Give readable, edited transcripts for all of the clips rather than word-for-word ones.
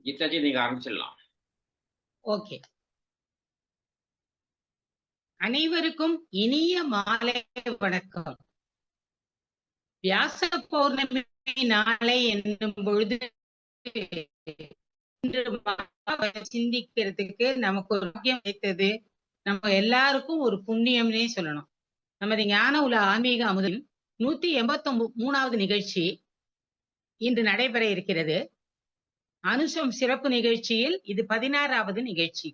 கீதாஜி நீங்க ஆரம்பிச்சிடலாம். ஓகே. அனைவருக்கும் இனிய மாலை வணக்கம். வியாச பௌர்ணமி நாளை என்னும் பொழுது இன்று சிந்திக்கிறதுக்கு நமக்கு ஒரு பாக்கியம் கிடைத்தது. நம்ம எல்லாருக்கும் ஒரு புண்ணியம்னே சொல்லணும். நமது ஞான உலா ஆன்மீக அமுதம் 183வது நிகழ்ச்சி இன்று நடைபெற இருக்கிறது. அனுஷம் சிறப்பு நிகழ்ச்சியில் இது 16வது நிகழ்ச்சி.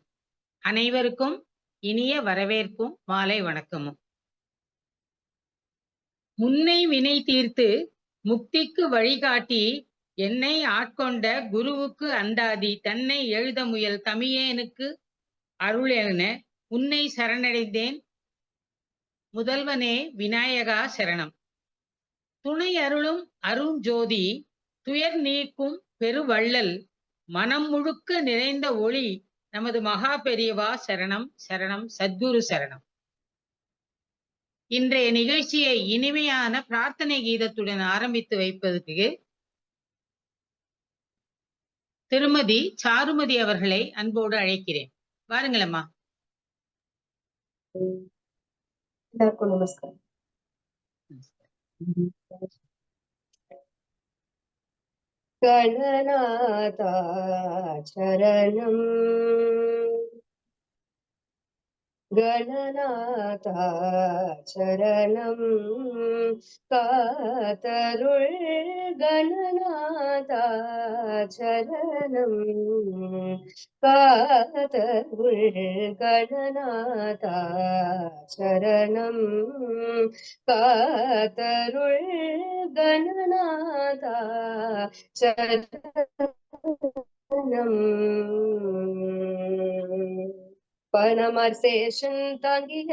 அனைவருக்கும் இனிய வரவேற்பும் மாலை வணக்கமும். முன்னை வினை தீர்த்து முக்திக்கு வழிகாட்டி என்னை ஆட்கொண்ட குருவுக்கு அந்தாதி தன்னை எழுத முயல் தமியேனுக்கு அருளென உன்னை சரணடைந்தேன் முதல்வனே விநாயகா சரணம். துணை அருளும் அருஞ்சோதி துயர் நீக்கும் பெருவள்ளல் மனம் முழுக்க நிறைந்த ஒளி நமது மகா பெரியவா சரணம் சரணம் சத்குரு சரணம். இன்றைய நிகழ்ச்சியை இனிமையான பிரார்த்தனை கீதத்துடன் ஆரம்பித்து வைப்பதற்கு திருமதி சாருமதி அவர்களை அன்போடு அழைக்கிறேன். வாருங்களம்மா. நமஸ்காரம். கணநாதா சரணம் கணநாதா சரணம் காத்தருள் கணநாதா சரணம் காத்தருள் கணநாதா சரணம் காத்தருள் கணநாதா சரணம். பணமர்சேஷன் தாங்கிய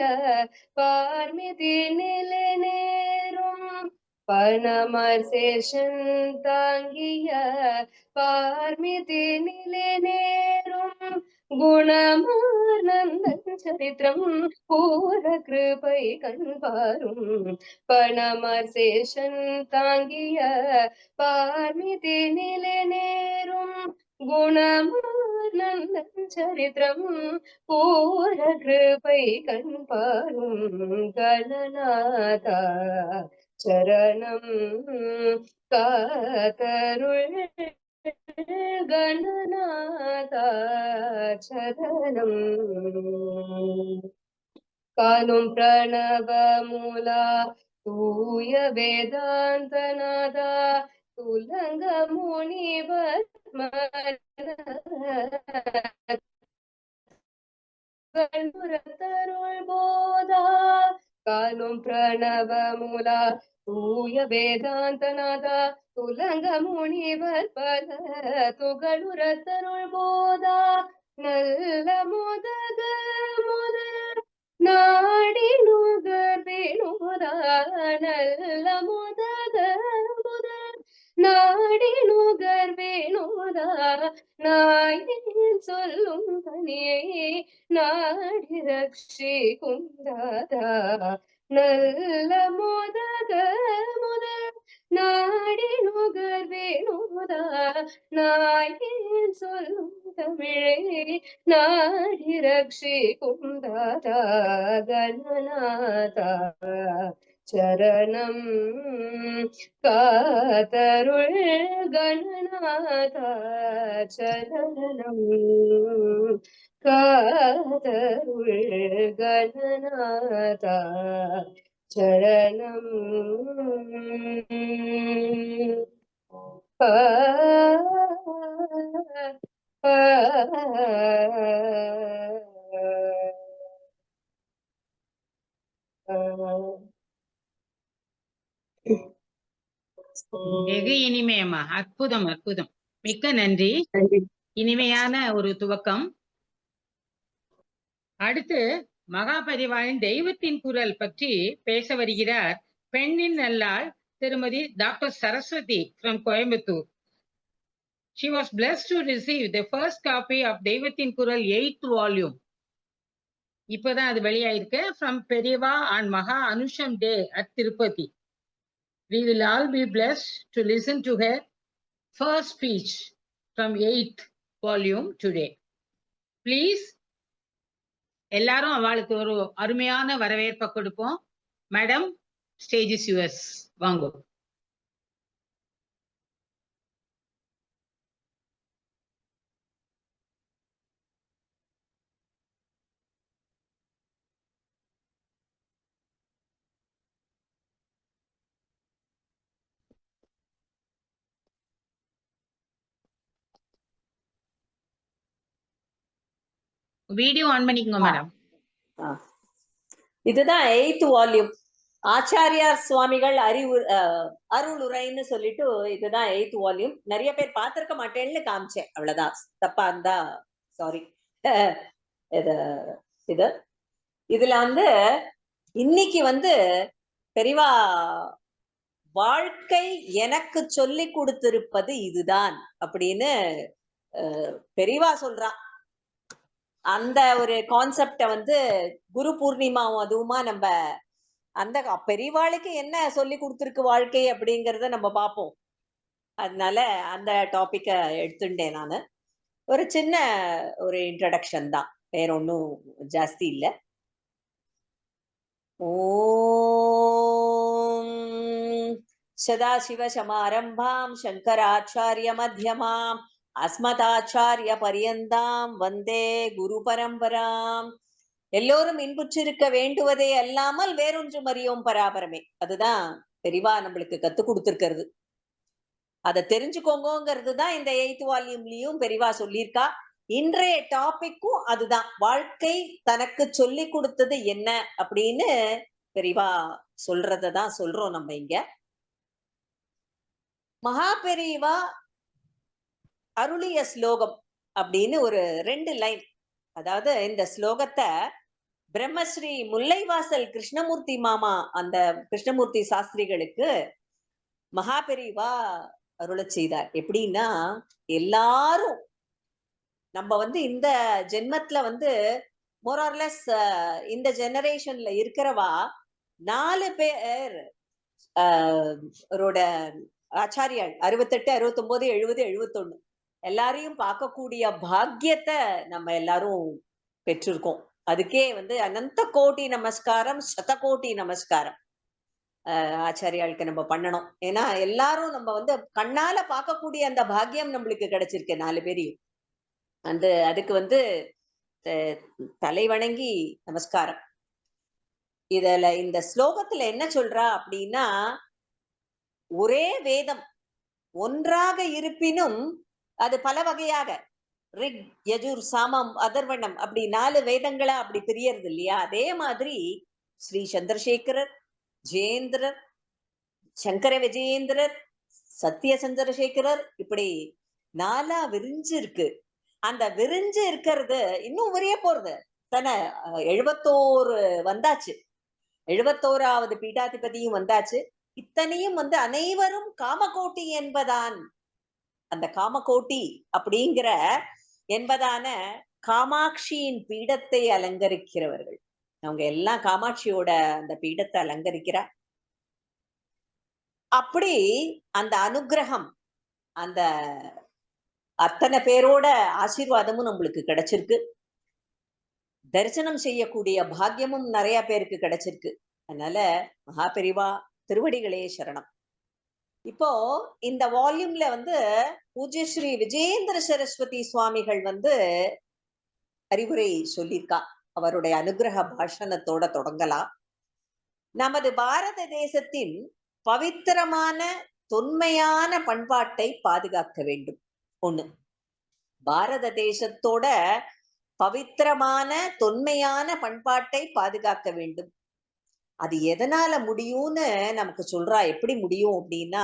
பார்மிதி நிலை நேரும் பணமர்சேஷன் தாங்கிய பார்மிதி நிலை நேரும் குணமானந்தன் சரித்திரம் பூர கிருபை கண்பாரும் பணமர்சேஷன் தாங்கிய பார்மிதி நிலை நேரும் குணமானந்தன் சரித்திரம் பூர கிருபை கண்பாரும் கணநாதா சரணம் காத்தருள் கணநாதா சரணம். காணும் பிரணவ மூலா தூய வேதாந்தநாதா துலங்க முனிவர் தருள் போதா காணும் பிரணவ மூலா தூய வேதாந்தநாதா துலங்க முனிவர் பல துகளுர தருள் போதா நல்ல முதக முதல் நாடி நுகர் வேணுதா நல்ல முதக முதல் நாடி நுகர் வேணுதா நாயின் சொல்லும் தனியை நாடி ரக்ஷி குந்தாதா நல்ல முதக முதல் நாடி நுகர் வேணுதா நாயின் சொல்லும் தமிழை நாடி ரக்ஷி குந்தாதா கணநாதா சரணம் காத்தருள் கணநாதா சரணம் காத்தருள் கணநாதா சரணம். வெகு இனிமையம்மா. அற்புதம் அற்புதம். மிக்க நன்றி. இனிமையான ஒரு துவக்கம். அடுத்து மகாபரிவாளின் தெய்வத்தின் குரல் பற்றி பேச வருகிறார் பெண்ணின் நல்லாள் திருமதி doctor Saraswati from Coimbatore. She was blessed to receive the first copy of தெய்வத்தின் குரல் 8th volume. இப்பதான் அது வெளியாயிருக்கு. from பெரியவா on Maha Anusham Day at Tirupati. We will all be blessed to listen to her first speech from 8th volume today. Please, எல்லாரும் அவளுக்கு ஒரு அருமையான வரவேற்பை கொடுப்போம். Madam, stage is yours. வாங்கோ. வீடியோ ஆன் பண்ணிக்கோங்க மேடம். இதுதான் 8th வால்யூம். ஆச்சாரியார் சுவாமிகள் அருளுரைன்னு சொல்லிட்டு இதுதான் 8th வால்யூம். நிறைய பேர் பார்த்திருக்க மாட்டேன்னு காமிச்சேன், அவ்வளவுதான். தப்பா இருந்தா சாரி. இதுல வந்து இன்னைக்கு வந்து பெரியவா வாழ்க்கை எனக்கு சொல்லி கொடுத்திருப்பது இதுதான் அப்படின்னு பெரியவா சொல்றான். அந்த ஒரு கான்செப்ட வந்து குரு பூர்ணிமாவும் அதுவுமா நம்ம அந்த பெரியவாளுக்கு என்ன சொல்லி கொடுத்துருக்கு வாழ்க்கை அப்படிங்கறத நம்ம பார்ப்போம். அதனால அந்த டாபிக்க எடுத்துட்டேன் நானு. ஒரு சின்ன ஒரு இன்ட்ரடக்ஷன் தான், வேற ஒன்னும் ஜாஸ்தி இல்லை. ஓம் சதாசிவ சமாரம்பாம் சங்கராச்சாரிய மத்தியமாம் அஸ்மதாச்சாரிய பரியந்தாம் வந்தே குரு பரம்பராம். எல்லோரும் இன்புற்றிருக்க வேண்டுவதே அல்லாமல் வேறொன்றும் அறியோம் பராபரமே. அதுதான் பெரியவா நம்மளுக்கு கத்து கொடுத்திருக்கிறது. அதை தெரிஞ்சுக்கோங்கிறது தான் இந்த 8th வால்யூம்லயும் பெரியவா சொல்லியிருக்கா. இன்றைய டாபிக்கும் அதுதான், வாழ்க்கை தனக்கு சொல்லி கொடுத்தது என்ன அப்படின்னு பெரியவா சொல்றதான் சொல்றோம் நம்ம இங்க. மகா பெரியவா அருளிய ஸ்லோகம் அப்படின்னு ஒரு 2 லைன். அதாவது இந்த ஸ்லோகத்தை பிரம்மஸ்ரீ முல்லைவாசல் கிருஷ்ணமூர்த்தி மாமா, அந்த கிருஷ்ணமூர்த்தி சாஸ்திரிகளுக்கு மகா பெரியவா அருள செய்தார். எப்படின்னா, எல்லாரும் நம்ம வந்து இந்த ஜென்மத்துல வந்து மோரார்லெஸ் இந்த ஜெனரேஷன்ல இருக்கிறவா 4 பேர் ஆச்சாரியால் 68, 69, 70, 71 எல்லாரையும் பார்க்கக்கூடிய பாக்கியத்தை நம்ம எல்லாரும் பெற்றிருக்கோம். அதுக்கே வந்து அனந்த கோடி நமஸ்காரம், சதகோடி நமஸ்காரம் ஆச்சாரியாளுக்கு நம்ம பண்ணணும். ஏன்னா எல்லாரும் நம்ம வந்து கண்ணால பார்க்கக்கூடிய அந்த பாக்கியம் நம்மளுக்கு கிடைச்சிருக்கு 4 பேரையும். அதுக்கு வந்து தலை வணங்கி நமஸ்காரம். இதுல இந்த ஸ்லோகத்துல என்ன சொல்றா அப்படின்னா, ஒரே வேதம் ஒன்றாக இருப்பினும் அது பல வகையாக ரிக், யஜுர், சாமம், அதர்வணம் அப்படி 4 வேதங்களா அப்படி பிரியறது இல்லையா? அதே மாதிரி ஸ்ரீ சந்திரசேகரர், ஜெயேந்திரர், சங்கர விஜயேந்திரர், சத்திய சந்திரசேகரர் இப்படி 4 விரிஞ்சு இருக்கு. அந்த விரிஞ்சு இருக்கிறது இன்னும் விரிய போறது தானே. 71 வந்தாச்சு, 71வது பீட்டாதிபதியும் வந்தாச்சு. இத்தனையும் வந்து அனைவரும் காமகோட்டி என்பதான், அந்த காமகோட்டி அப்படிங்கிற என்பதான காமாட்சியின் பீடத்தை அலங்கரிக்கிறவர்கள். அவங்க எல்லாம் காமாட்சியோட அந்த பீடத்தை அலங்கரிக்கிறார். அப்படி அந்த அனுகிரகம், அந்த அத்தனை பேரோட ஆசீர்வாதமும் நம்மளுக்கு கிடைச்சிருக்கு. தரிசனம் செய்யக்கூடிய பாக்கியமும் நிறைய பேருக்கு கிடைச்சிருக்கு. அதனால மகா பெரிவா திருவடிகளே சரணம். இப்போ இந்த வால்யூம்ல வந்து பூஜ்ய ஸ்ரீ விஜயேந்திர சரஸ்வதி சுவாமிகள் வந்து அறிவுரை சொல்லியிருக்கா. அவருடைய அனுகிரக பாஷணத்தோட தொடங்கலாம். நமது பாரத தேசத்தின் பவித்திரமான தொன்மையான பண்பாட்டை பாதுகாக்க வேண்டும். ஒண்ணு, பாரத தேசத்தோட பவித்திரமான தொன்மையான பண்பாட்டை பாதுகாக்க வேண்டும். அது எதனால முடியும்னு நமக்கு சொல்றா. எப்படி முடியும் அப்படின்னா,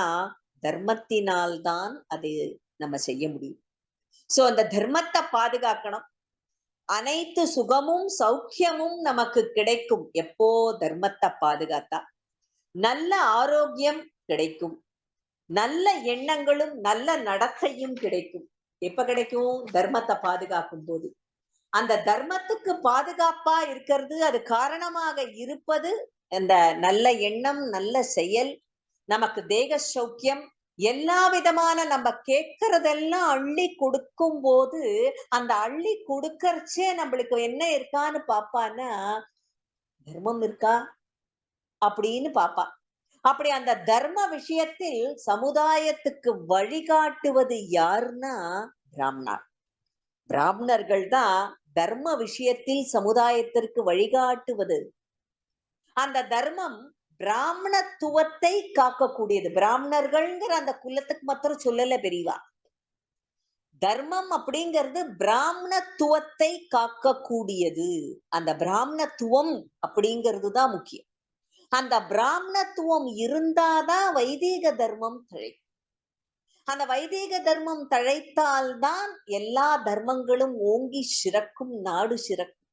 தர்மத்தினால்தான் அது நம்ம செய்ய முடியும். சோ அந்த தர்மத்தை பாதுகாக்கணும். அனைத்து சுகமும் சௌக்கியமும் நமக்கு கிடைக்கும் எப்போ தர்மத்தை பாதுகாத்தா. நல்ல ஆரோக்கியம் கிடைக்கும், நல்ல எண்ணங்களும் நல்ல நடத்தையும் கிடைக்கும். எப்ப கிடைக்கும்? தர்மத்தை பாதுகாக்கும் போது. அந்த தர்மத்துக்கு பாதுகாப்பா இருக்கிறது, அது காரணமாக இருப்பது அந்த நல்ல எண்ணம், நல்ல செயல், நமக்கு தேக சௌக்கியம், எல்லா விதமான நம்ம கேட்கறதெல்லாம் அள்ளி கொடுக்கும் போது அந்த அள்ளி கொடுக்கறச்சே நம்மளுக்கு என்ன இருக்கான்னு பாப்பான்னா தர்மம் இருக்கா அப்படின்னு பாப்பா. அப்படி அந்த தர்ம விஷயத்தில் சமுதாயத்துக்கு வழிகாட்டுவது யாருன்னா பிராமணர். பிராமணர்கள் தான் தர்ம விஷயத்தில் சமுதாயத்திற்கு வழிகாட்டுவது. அந்த தர்மம் பிராமணத்துவத்தை காக்கக்கூடியது. பிராமணர்கள்ங்கிற அந்த குலத்துக்கு மாத்திரம் சொல்லல பெரியவா. தர்மம் அப்படிங்கிறது பிராமணத்துவத்தை காக்கக்கூடியது. அந்த பிராமணத்துவம் அப்படிங்கிறது தான் முக்கியம். அந்த பிராமணத்துவம் இருந்தாதான் வைதீக தர்மம் தழைக்கும். அந்த வைதீக தர்மம் தழைத்தால்தான் எல்லா தர்மங்களும் ஓங்கி சிறக்கும், நாடு சிறக்கும்.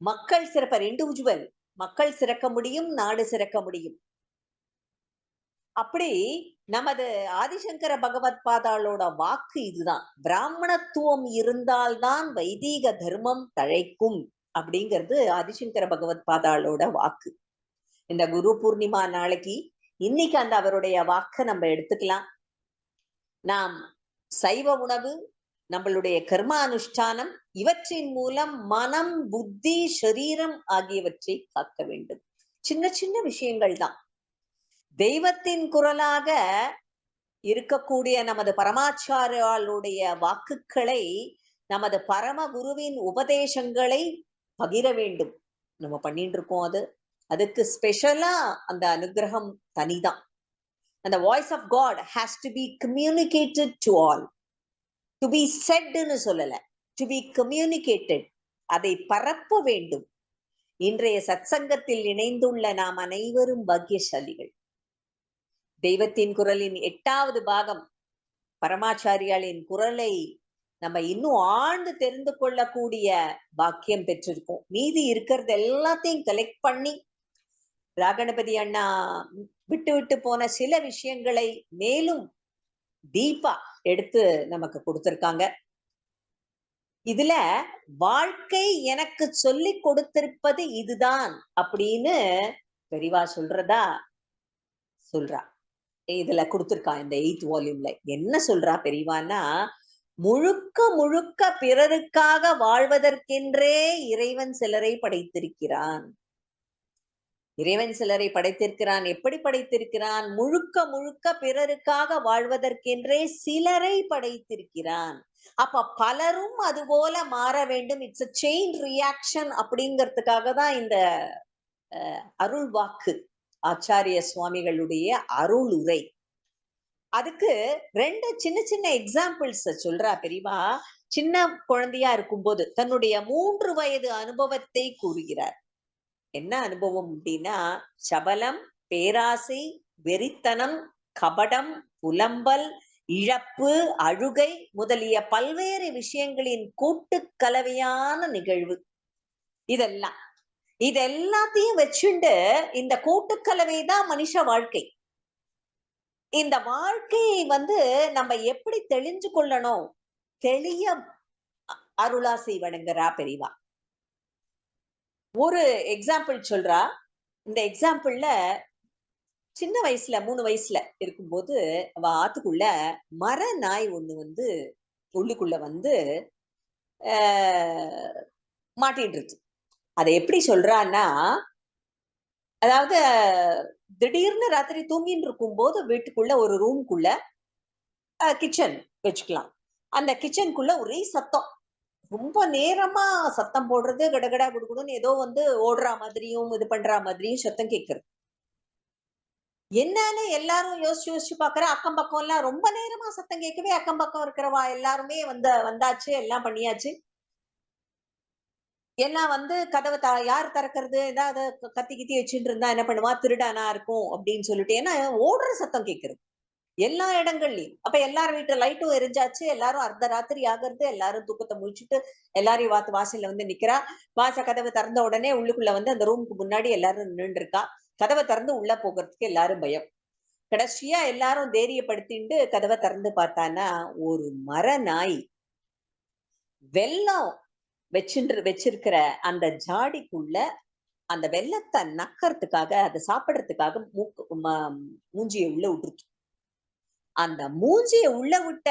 மக்கள் சிறப்பர் இண்டிவிஜுவல் மக்கள் சிறக்க முடியும், நாடு சிறக்க முடியும். அப்படி நமது ஆதிசங்கர பகவத் பாதாளோட வாக்கு இதுதான். பிராமணத்துவம் இருந்தால்தான் வைதீக தர்மம் தழைக்கும் அப்படிங்கிறது ஆதிசங்கர பகவத் பாதாளோட வாக்கு. இந்த குரு பூர்ணிமா நாளைக்கு இன்னைக்கு அந்த அவருடைய வாக்க நம்ம எடுத்துக்கலாம். நாம் சைவ உணவு, நம்மளுடைய கர்மானுஷ்டானம் இவற்றின் மூலம் மனம், புத்தி, சரீரம் ஆகியவற்றை காக்க வேண்டும். சின்ன சின்ன விஷயங்கள் தான். தெய்வத்தின் குரலாக இருக்கக்கூடிய நமது பரமாச்சாரியாளுடைய வாக்குகளை, நமது பரம குருவின் உபதேசங்களை பகிர வேண்டும். நம்ம பண்ணிட்டு இருக்கோம். அதுக்கு ஸ்பெஷலா அந்த அனுகிரகம் தனிதான். அந்த voice of God has to be communicated to all. To be செட்னு சொல்லல, டு பி கம்யூனிகேட்டட். அதை பரப்ப வேண்டும். இன்றைய சத்சங்கத்தில் இணைந்துள்ள நாம் அனைவரும் பாக்கியசாலிகள். தெய்வத்தின் குரலின் 8வது பாகம் பரமாச்சாரியாளின் குரலை நம்ம இன்னும் ஆழ்ந்து தெரிந்து கொள்ளக்கூடிய பாக்கியம் பெற்றிருக்கோம். மீதி இருக்கிறது எல்லாத்தையும் கலெக்ட் பண்ணி ராகணபதி அண்ணா விட்டு விட்டு போன சில விஷயங்களை மேலும் டீப்பா எடுத்து நமக்கு கொடுத்திருக்காங்க. இதுல வாழ்க்கை எனக்கு சொல்லி கொடுத்திருப்பது இதுதான் அப்படின்னு பெரியவா சொல்றதா சொல்றா. இதுல கொடுத்திருக்கா. இந்த 8th வால்யூம்ல என்ன சொல்றா பெரியவான்னா, முழுக்க முழுக்க பிறருக்காக வாழ்வதற்கென்றே இறைவன் சிலரை படைத்திருக்கிறான். இறைவன் சிலரை படைத்திருக்கிறான். எப்படி படைத்திருக்கிறான்? முழுக்க முழுக்க பிறருக்காக வாழ்வதற்கென்றே சிலரை படைத்திருக்கிறான். அப்ப பலரும் அது போல மாற வேண்டும். இட்ஸ் a செயின் ரியாக்ஷன் அப்படிங்கிறதுக்காக தான் இந்த அருள் வாக்கு, ஆச்சாரிய சுவாமிகளுடைய அருள் உரை. அதுக்கு 2 சின்ன சின்ன எக்ஸாம்பிள்ஸ் சொல்றா பெரியவா. சின்ன குழந்தையா இருக்கும்போது தன்னுடைய 3 வயது அனுபவத்தை கூறுகிறார். என்ன அனுபவம் அப்படின்னா, சபலம், பேராசை, வெறித்தனம், கபடம், புலம்பல், இழப்பு, அழுகை முதலிய பல்வேறு விஷயங்களின் கூட்டு கலவையான நிகழ்வு. இதெல்லாத்தையும் வச்சுண்டு இந்த கூட்டுக்கலவைதான் மனுஷ வாழ்க்கை. இந்த வாழ்க்கையை நம்ம எப்படி தெளிஞ்சு கொள்ளணும்? தெளிய அருளாசை வணங்குறா பெரியவா. ஒரு எக்ஸாம்பிள் சொல்றா. இந்த எக்ஸாம்பிள்ல சின்ன வயசுல 3 வயசுல இருக்கும்போது அவ ஆத்துக்குள்ள மர நாய் ஒண்ணு உள்ளுக்குள்ள மாட்டிட்டு இருக்கு. அதை எப்படி சொல்றான்னா, அதாவது திடீர்னு ராத்திரி தூங்கிட்டு இருக்கும் போது வீட்டுக்குள்ள ஒரு ரூம்குள்ள கிச்சன் வச்சுக்கலாம். அந்த கிச்சனுக்குள்ள ஒரே சத்தம். ரொம்ப நேரமா சத்தம் போடுறது, கடகடா குடுக்குடுன்னு ஏதோ ஓடுற மாதிரியும் இது பண்ற மாதிரியும் சத்தம் கேட்கறது. என்னன்னு எல்லாரும் யோசிச்சு பாக்குற. அக்கம் பக்கம் எல்லாம் ரொம்ப நேரமா சத்தம் கேட்கவே அக்கம் பக்கம் இருக்கிறவா எல்லாருமே வந்தாச்சு, எல்லாம் பண்ணியாச்சு. எல்லாம் கதவை யார் திறக்கிறது? ஏதாவது கத்தி கித்தி வச்சுட்டு இருந்தா என்ன பண்ணுவா? திருடானா இருக்கும் அப்படின்னு சொல்லிட்டு. ஏன்னா ஓடுற சத்தம் கேட்கறது எல்லா இடங்கள்லயும். அப்ப எல்லாரும் வீட்டு லைட்டும் எரிஞ்சாச்சு. எல்லாரும் அர்த்த ராத்திரி ஆகிறது. எல்லாரும் தூக்கத்தை முடிச்சுட்டு எல்லாரையும் வாசல்ல நிக்கிறா. கதவை திறந்த உடனே உள்ளுக்குள்ள அந்த ரூமுக்கு முன்னாடி எல்லாரும் நின்று இருக்கா. கதவை திறந்து உள்ள போகிறதுக்கு எல்லாரும் பயம். கடைசியா எல்லாரும் தைரியப்படுத்திட்டு கதவை திறந்து பார்த்தானா, ஒரு மர நாய் வெல்லம் வச்சிருக்கிற அந்த ஜாடிக்குள்ள அந்த வெள்ளத்தை நக்கறதுக்காக, அதை சாப்பிடுறதுக்காக மூஞ்சியை உள்ள விட்டுருச்சு. அந்த மூஞ்சிய உள்ள விட்ட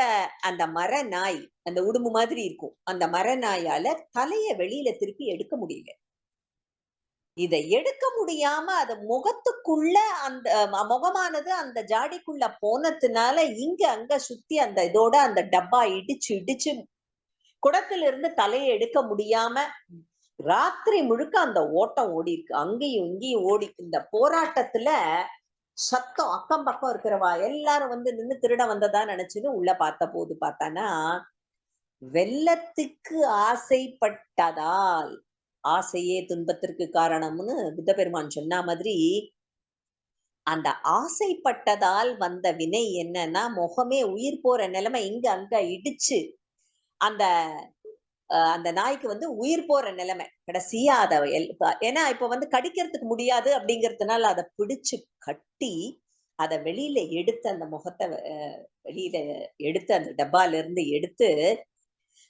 அந்த மர நாய், அந்த உடும்பு மாதிரி இருக்கும், அந்த மர நாயால தலைய வெளியில திருப்பி எடுக்க முடியல. இத எடுக்க முடியாம அது முகத்துக்குள்ள அந்த முகமானது அந்த ஜாடிக்குள்ள போனதுனால இங்க அங்க சுத்தி அந்த இதோட அந்த டப்பா இடிச்சு இடிச்சு குடத்துல இருந்து தலையை எடுக்க முடியாம ராத்திரி முழுக்க அந்த ஓட்டம் ஓடி இருக்கு. அங்கேயும் இங்கேயும் ஓடி இந்த போராட்டத்துல சத்தம் அக்கம் பக்கம் இருக்கிறவா எல்லாரும் வந்து நின்னு திருட வந்ததா நினைச்சுன்னு உள்ள பார்த்த போது பார்த்தானா, வெள்ளத்துக்கு ஆசைப்பட்டதால் ஆசையே துன்பத்திற்கு காரணம்னு புத்த பெருமான் சொன்ன மாதிரி, அந்த ஆசைப்பட்டதால் வந்த வினை என்னன்னா, முகமே உயிர் போற நிலைமை இங்க அங்க இடிச்சு அந்த அந்த நாய்க்கு வந்து உயிர் போற நிலைமை. கடைசியா அத ஏன்னா இப்ப வந்து கடிக்கிறதுக்கு முடியாது அப்படிங்கிறதுனால அத பிடிச்சு கட்டி, அத வெளியில எடுத்து அந்த முகத்த வெளியில எடுத்து அந்த டப்பால இருந்து எடுத்து,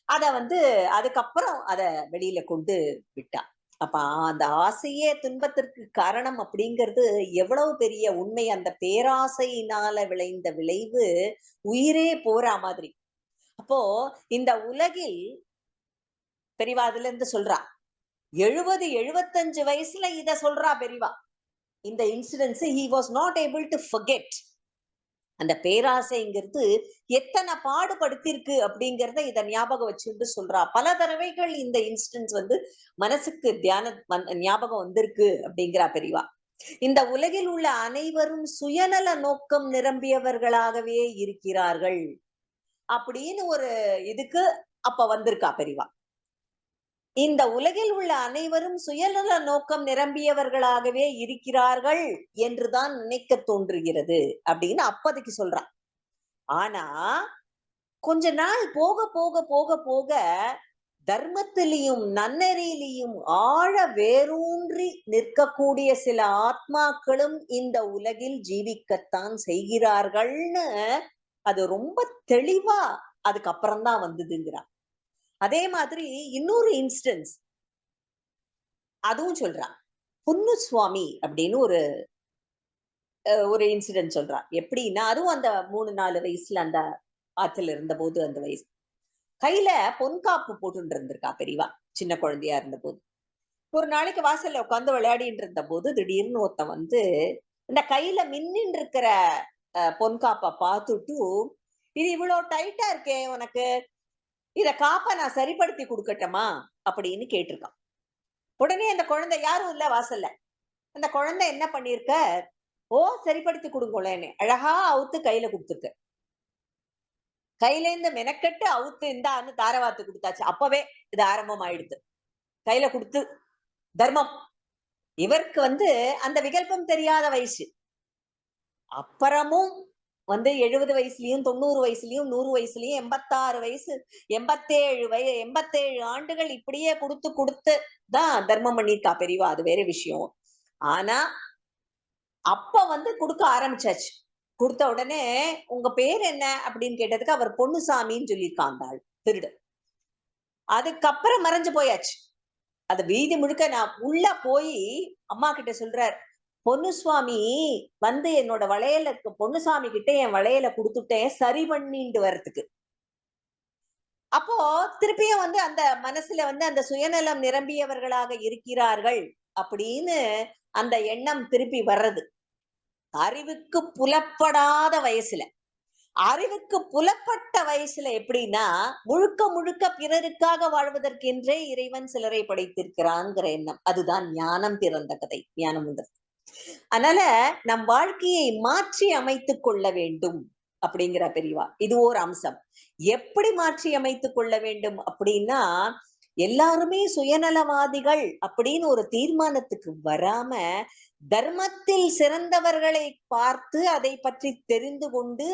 அத வந்து அதுக்கப்புறம் அத வெளியில கொண்டு விட்டா. அப்ப அந்த ஆசையே துன்பத்திற்கு காரணம் அப்படிங்கிறது எவ்வளவு பெரிய உண்மை. அந்த பேராசையினால விளைந்த விளைவு உயிரே போறா மாதிரி. அப்போ இந்த உலகில் பெரியவா அதுல இருந்து சொல்றா, 70, 75 வயசுல இத சொல்றா பெரியவா. இந்த incidents he was not able to forget. அந்த பேராசைங்கிறது எத்தனை பாடுபடுத்திருக்கு அப்படிங்கறத இத ஞாபகம் வச்சுட்டு சொல்றா. பல தடவைகள் இந்த இன்சிடென்ட்ஸ் வந்து மனசுக்கு ஞாபகம் வந்திருக்கு அப்படிங்கிறா பெரியவா. இந்த உலகில் உள்ள அனைவரும் சுயநல நோக்கம் நிரம்பியவர்களாகவே இருக்கிறார்கள் அப்படின்னு ஒரு இதுக்கு அப்ப வந்திருக்கா பெரியவா. இந்த உலகில் உள்ள அனைவரும் சுயநல நோக்கம் நிரம்பியவர்களாகவே இருக்கிறார்கள் என்றுதான் நினைக்க தோன்றுகிறது அப்படின்னு அப்போதைக்கு சொல்றான். ஆனா கொஞ்ச நாள் போக போக போக போக தர்மத்திலையும் நன்னெறியிலையும் ஆழ வேரூன்றி நிற்கக்கூடிய சில ஆத்மாக்களும் இந்த உலகில் ஜீவிக்கத்தான் செய்கிறார்கள்னு அது ரொம்ப தெளிவா அதுக்கப்புறம் தான் வந்ததுங்கிறான். அதே மாதிரி இன்னொரு இன்ஸ்டன்ஸ் அதுவும் சொல்றான். புன்னுசுவாமி அப்படின்னு ஒரு இன்சிடென்ட் சொல்றான். எப்படின்னா அதுவும் அந்த 3-4 வயசுல அந்த ஆத்துல இருந்த போது அந்த வயசு கையில பொன்காப்பு போட்டு இருந்திருக்கா பெரியவா. சின்ன குழந்தையா இருந்த போது ஒரு நாளைக்கு வாசல்ல உட்காந்து விளையாடிட்டு இருந்த போது திடீர்னு ஒருத்தன் வந்து இந்த கையில மின்னின்னு இருக்கிற பொன்காப்பை பார்த்துட்டு, இது இவ்வளவு டைட்டா இருக்கே உனக்கு, இத காப்ப நான் சரிப்படுத்தி கொடுக்கட்டுமா அப்படின்னு கேட்டிருக்கான். உடனே அந்த குழந்தை யாரும் இல்ல வாசல்ல. அந்த குழந்தை என்ன பண்ணிருக்க, ஓ சரிப்படுத்தி கொடுங்களேன்னு அழகா அவுத்து கையில கொடுத்துருக்கு. கையில இருந்து மெனக்கட்டு அவுத்து இந்தான்னு தாரவாத்து கொடுத்தாச்சு. அப்பவே இது ஆரம்பம் ஆயிடுது. கையில கொடுத்து தர்மம். இவருக்கு வந்து அந்த விகல்பம் தெரியாத வயசு. அப்புறமும் வந்து 70 வயசுலயும் 90 வயசுலயும் 100 வயசுலயும் 86 வயசு 87 ஆண்டுகள் இப்படியே கொடுத்து தான் தர்மம் பண்ணிருக்கா பெரியவா. அது வேற விஷயம். ஆனா அப்ப வந்து கொடுக்க ஆரம்பிச்சாச்சு. கொடுத்த உடனே உங்க பேர் என்ன அப்படின்னு கேட்டதுக்கு அவர் பொன்னுசாமின்னு சொல்லியிருக்கான் அந்த ஆள் திருடு. அதுக்கப்புறம் மறைஞ்சு போயாச்சு. அது வீதி முழுக்க நான் உள்ள போய் அம்மா கிட்ட சொல்றார், பொன்னுசுவாமி வந்து என்னோட வளையல பொன்னுசாமி கிட்ட என் வளையல கொடுத்துட்டேன் சரி பண்ணிட்டு வர்றதுக்கு. அப்போ திருப்பியும் வந்து அந்த மனசுல வந்து அந்த சுயநலம் நிரம்பியவர்களாக இருக்கிறார்கள் அப்படின்னு அந்த எண்ணம் திருப்பி வர்றது. அறிவுக்கு புலப்படாத வயசுல, அறிவுக்கு புலப்பட்ட வயசுல எப்படின்னா முழுக்க முழுக்க பிறருக்காக வாழ்வதற்கென்றே இறைவன் சிலரை படைத்திருக்கிறான்ங்கிற எண்ணம். அதுதான் ஞானம் பிறந்த கதை. ஞானம் உண்டு. அதனால நம் வாழ்க்கையை மாற்றி அமைத்துக் கொள்ள வேண்டும் அப்படிங்கிற பெரியவா. இது ஒரு அம்சம். எப்படி மாற்றி அமைத்துக் கொள்ள வேண்டும் அப்படின்னா, எல்லாருமே சுயநலவாதிகள் அப்படின்னு ஒரு தீர்மானத்துக்கு வராம தர்மத்தில் சிறந்தவர்களை பார்த்து அதை பற்றி தெரிந்து கொண்டு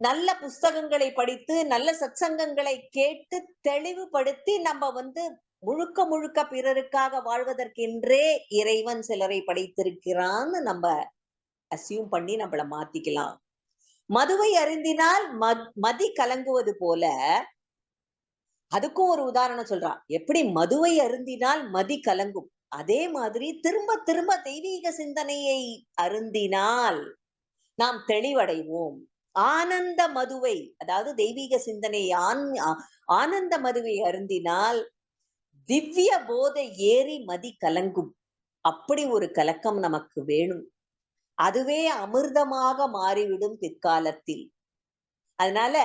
நல்ல புஸ்தகங்களை படித்து நல்ல சத்சங்கங்களை கேட்டு தெளிவுபடுத்தி நம்ம வந்து முழுக்க முழுக்க பிறருக்காக வாழ்வதற்கென்றே இறைவன் சிலரை படைத்திருக்கிறான்னு நம்ம அசியூம் பண்ணி நம்மள மாத்திக்கலாம். மதுவை அருந்தினால் மதி கலங்குவது போல, அதுக்கும் ஒரு உதாரணம் சொல்றான். எப்படி மதுவை அருந்தினால் மதி கலங்கும், அதே மாதிரி திரும்ப திரும்ப தெய்வீக சிந்தனையை அருந்தினால் நாம் தெளிவடைவோம். ஆனந்த மதுவை, அதாவது தெய்வீக சிந்தனை ஆனந்த மதுவை அருந்தினால் திவ்ய போதை ஏறி மதி கலங்கும். அப்படி ஒரு கலக்கம் நமக்கு வேணும். அதுவே அமிர்தமாக மாறிவிடும் பிற்காலத்தில். அதனால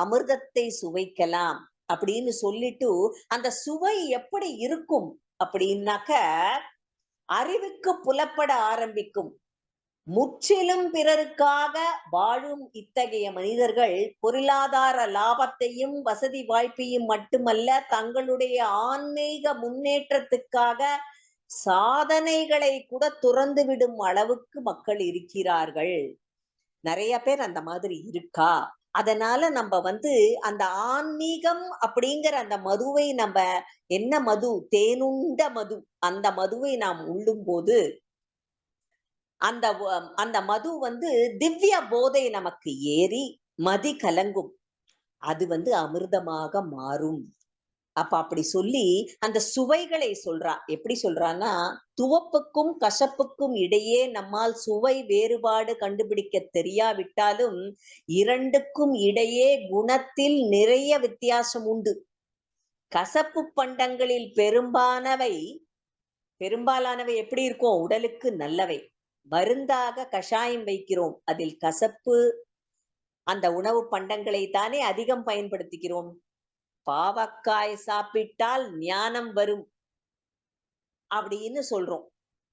அமிர்தத்தை சுவைக்கலாம் அப்படின்னு சொல்லிட்டு, அந்த சுவை எப்படி இருக்கும் அப்படின்னாக்க அறிவுக்கு புலப்பட ஆரம்பிக்கும். முற்றிலும் பிறருக்காக வாழும் இத்தகைய மனிதர்கள் பொருளாதார லாபத்தையும் வசதி வாய்ப்பையும் மட்டுமல்ல, தங்களுடைய ஆன்மீக முன்னேற்றத்துக்காக சாதனைகளை கூட துறந்து விடும் அளவுக்கு மக்கள் இருக்கிறார்கள். நிறைய பேர் அந்த மாதிரி இருக்கா. அதனால நம்ம அந்த ஆன்மீகம் அப்படிங்கிற அந்த மதுவை நம்ம என்ன மது, தேனுண்ட மது, அந்த மதுவை நாம் உள்ளும் போது அந்த மது திவ்ய போதை நமக்கு ஏறி மதி கலங்கும். அது அமிர்தமாக மாறும். அப்ப அப்படி சொல்லி அந்த சுவைகளை சொல்றா. எப்படி சொல்றான்னா, துவப்புக்கும் கசப்புக்கும் இடையே நம்மால் சுவை வேறுபாடு கண்டுபிடிக்க தெரியாவிட்டாலும் இரண்டுக்கும் இடையே குணத்தில் நிறைய வித்தியாசம் உண்டு. கசப்பு பண்டங்களில் பெரும்பாலானவை எப்படி இருக்கும்? உடலுக்கு நல்லவை. மருந்தாக கஷாயம் வைக்கிறோம், அதில் கசப்பு அந்த உணவு பண்டங்களை தானே அதிகம் பயன்படுத்துகிறோம். பாவக்காய் சாப்பிட்டால் ஞானம் வரும் அப்படின்னு சொல்றோம்.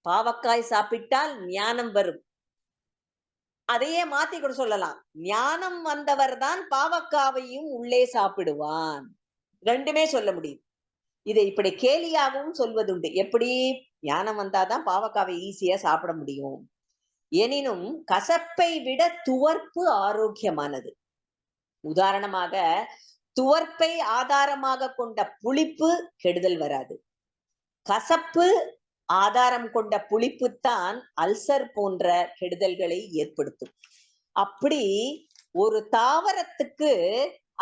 பாவக்காய் சாப்பிட்டால் ஞானம் வரும். அதையே மாத்தி கூட சொல்லலாம், ஞானம் வந்தவர் தான் பாவக்காவையும் உள்ளே சாப்பிடுவான். ரெண்டுமே சொல்ல முடியும். இதை இப்படி கேலியாகவும் சொல்வதுண்டு. எப்படி? ஞானம் வந்தாதான் பாவக்காவை ஈஸியா சாப்பிட முடியும். எனினும் கசப்பை விட துவர்ப்பு ஆரோக்கியமானது. உதாரணமாக, துவர்ப்பை ஆதாரமாக கொண்ட புளிப்பு கெடுதல் வராது. கசப்பு ஆதாரம் கொண்ட புளிப்புத்தான் அல்சர் போன்ற கெடுதல்களை ஏற்படுத்தும். அப்படி ஒரு தாவரத்துக்கு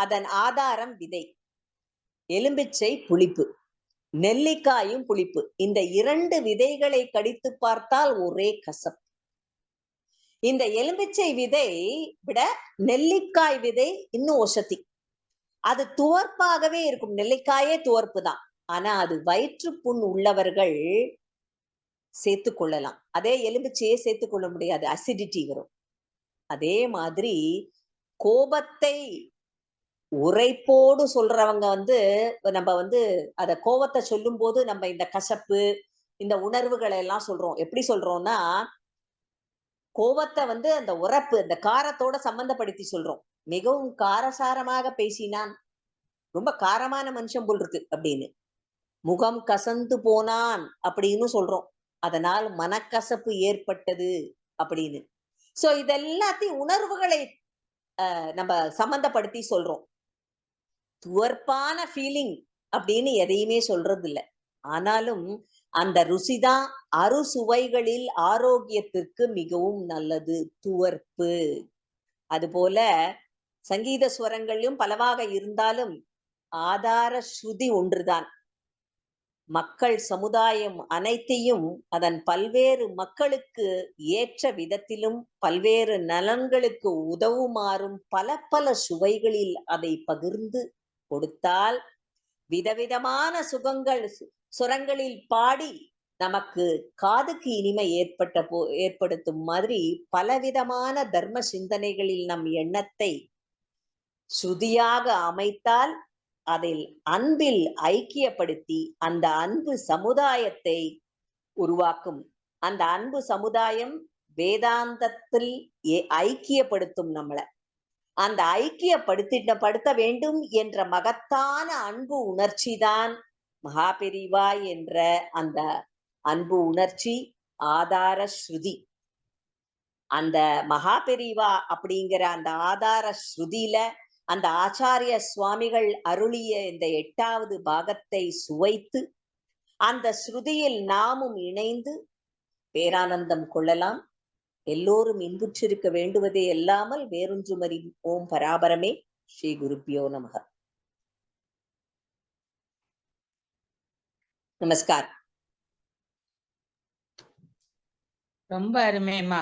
அதன் ஆதாரம் விதை. எலும்பிச்சை புளிப்பு, நெல்லிக்காயும் புளிப்பு. இந்த இரண்டு விதைகளை கடித்து பார்த்தால் ஒரே கசப்பு. இந்த எலும்பிச்சை விதை விட நெல்லிக்காய் விதை இன்னும் ஒசத்தி. அது துவர்ப்பாகவே இருக்கும். நெல்லிக்காயே துவர்ப்பு தான். ஆனா அது வயிற்றுப்புண் உள்ளவர்கள் சேர்த்து கொள்ளலாம். அதே எலும்பிச்சையே சேர்த்து கொள்ள முடியாது, அசிடிட்டி வரும். அதே மாதிரி கோபத்தை உரைப்போடு சொல்றவங்க நம்ம அத கோபத்தை சொல்லும் போது நம்ம இந்த கசப்பு, இந்த உணர்வுகளை எல்லாம் சொல்றோம். எப்படி சொல்றோம்னா, கோபத்தை அந்த உரப்பு, அந்த காரத்தோட சம்பந்தப்படுத்தி சொல்றோம். மிகவும் காரசாரமாக பேசினான், ரொம்ப காரமான மனுஷன் போல் இருக்கு அப்படின்னு. முகம் கசந்து போனான் அப்படின்னு சொல்றோம். அதனால் மனக்கசப்பு ஏற்பட்டது அப்படின்னு. சோ இதெல்லாத்தையும் உணர்வுகளை நம்ம சம்பந்தப்படுத்தி சொல்றோம். துவர்ப்பான ஃபீலிங் அப்படின்னு எதையுமே சொல்றது இல்லை. ஆனாலும் அந்த ருசிதான் அறுசுவைகளில் ஆரோக்கியத்திற்கு மிகவும் நல்லது, துவர்ப்பு. அதுபோல சங்கீத ஸ்வரங்களும் பலவாக இருந்தாலும் ஆதார ஸ்ருதி ஒன்றுதான். மக்கள் சமுதாயம் அனைத்தையும் அதன் பல்வேறு மக்களுக்கு ஏற்ற விதத்திலும் பல்வேறு நலன்களுக்கு உதவுமாறும் பல பல சுவைகளில் அதை பகிர்ந்து கொடுத்தால் விதவிதமான சுரங்களில் பாடி நமக்கு காதுக்கு இனிமை ஏற்படுத்தும் மாதிரி பலவிதமான தர்ம சிந்தனைகளில் நம் எண்ணத்தை ஸ்ருதியாக அமைத்தால் அதில் அன்பில் ஐக்கியப்படுத்தி அந்த அன்பு சமுதாயத்தை உருவாக்கும். அந்த அன்பு சமுதாயம் வேதாந்தத்தில் ஐக்கியப்படுத்தும். நம்மளை அந்த ஐக்கியப்படுத்த வேண்டும் என்ற மகத்தான அன்பு உணர்ச்சி தான் மகாபெரிவா என்ற அந்த அன்பு உணர்ச்சி, ஆதார ஸ்ருதி. அந்த மகாபெரிவா அப்படிங்கிற அந்த ஆதார ஸ்ருதியில அந்த ஆச்சாரிய சுவாமிகள் அருளிய இந்த 8வது பாகத்தை சுவைத்து அந்த ஸ்ருதியில் நாமும் இணைந்து பேரானந்தம் கொள்ளலாம். எல்லோரும் இன்புற்றிருக்க வேண்டுவதே அல்லாமல் வேறொன்றுமறி. ஓம் பராபரமே. ஸ்ரீ குருப்பியோ நமக. நமஸ்கார். ரொம்ப அருமையம்மா.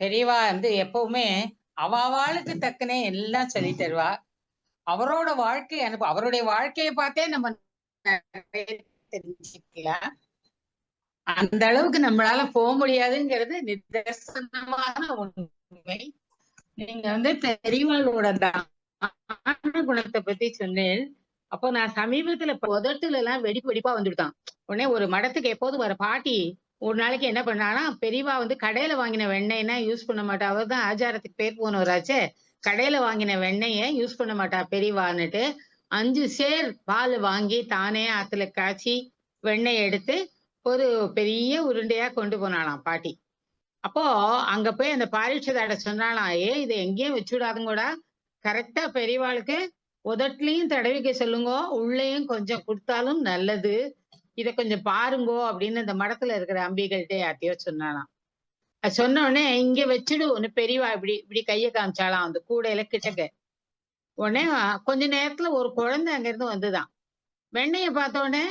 பெரியவா எப்பவுமே அவளுக்கு தக்கனே எல்லாம் சொல்லி தருவா. அவரோட வாழ்க்கை அனுபவம், அவருடைய வாழ்க்கையை பார்த்தே நம்ம நிறைய தெரிஞ்சுக்கலாம். அந்த அளவுக்கு நம்மளால போக முடியாதுங்கிறது நிதர்சனமான உண்மை. நீங்க பெரியவாளோட தான குணத்தை பத்தி சொன்னேன். அப்போ நான் சமீபத்துல உதட்டுல எல்லாம் வெடிப்பா வந்துட்டான். உடனே ஒரு மடத்துக்கு எப்போது வர பாட்டி ஒரு நாளைக்கு என்ன பண்ணானா, பெரியவா கடையில வாங்கின வெண்ணெய்னா யூஸ் பண்ண மாட்டா. அவர் தான் ஆச்சாரத்துக்கு பேர் போனவராச்சே. கடையில வாங்கின வெண்ணெய யூஸ் பண்ண மாட்டா பெரியவான்னுட்டு 5 சேர் பால் வாங்கி தானே ஆத்துல காய்ச்சி வெண்ணெய் எடுத்து ஒரு பெரிய உருண்டையா கொண்டு போனாலாம் பாட்டி. அப்போ அங்க போய் அந்த பாரிட்சதாட சொன்னாலாம், இதை எங்கேயும் வச்சுடாதுங்கூடா, கரெக்டா பெரியவாளுக்கு உதட்டுலயும் தடவிக்க சொல்லுங்கோ, உள்ளேயும் கொஞ்சம் கொடுத்தாலும் நல்லது, இத கொஞ்சம் பாருங்கோ அப்படின்னு அந்த மடத்துல இருக்கிற அம்பிகள்கிட்ட யார்ட்டையோ சொன்னாலாம். அது சொன்ன உடனே இங்க வச்சுடு ஒண்ணு பெரியவா இப்படி இப்படி கைய காமிச்சாலாம் அந்த கூடையில கிட்டக்க. உடனே கொஞ்ச நேரத்துல ஒரு குழந்தை அங்க இருந்து வந்துதான். வெண்ணெய பார்த்த உடனே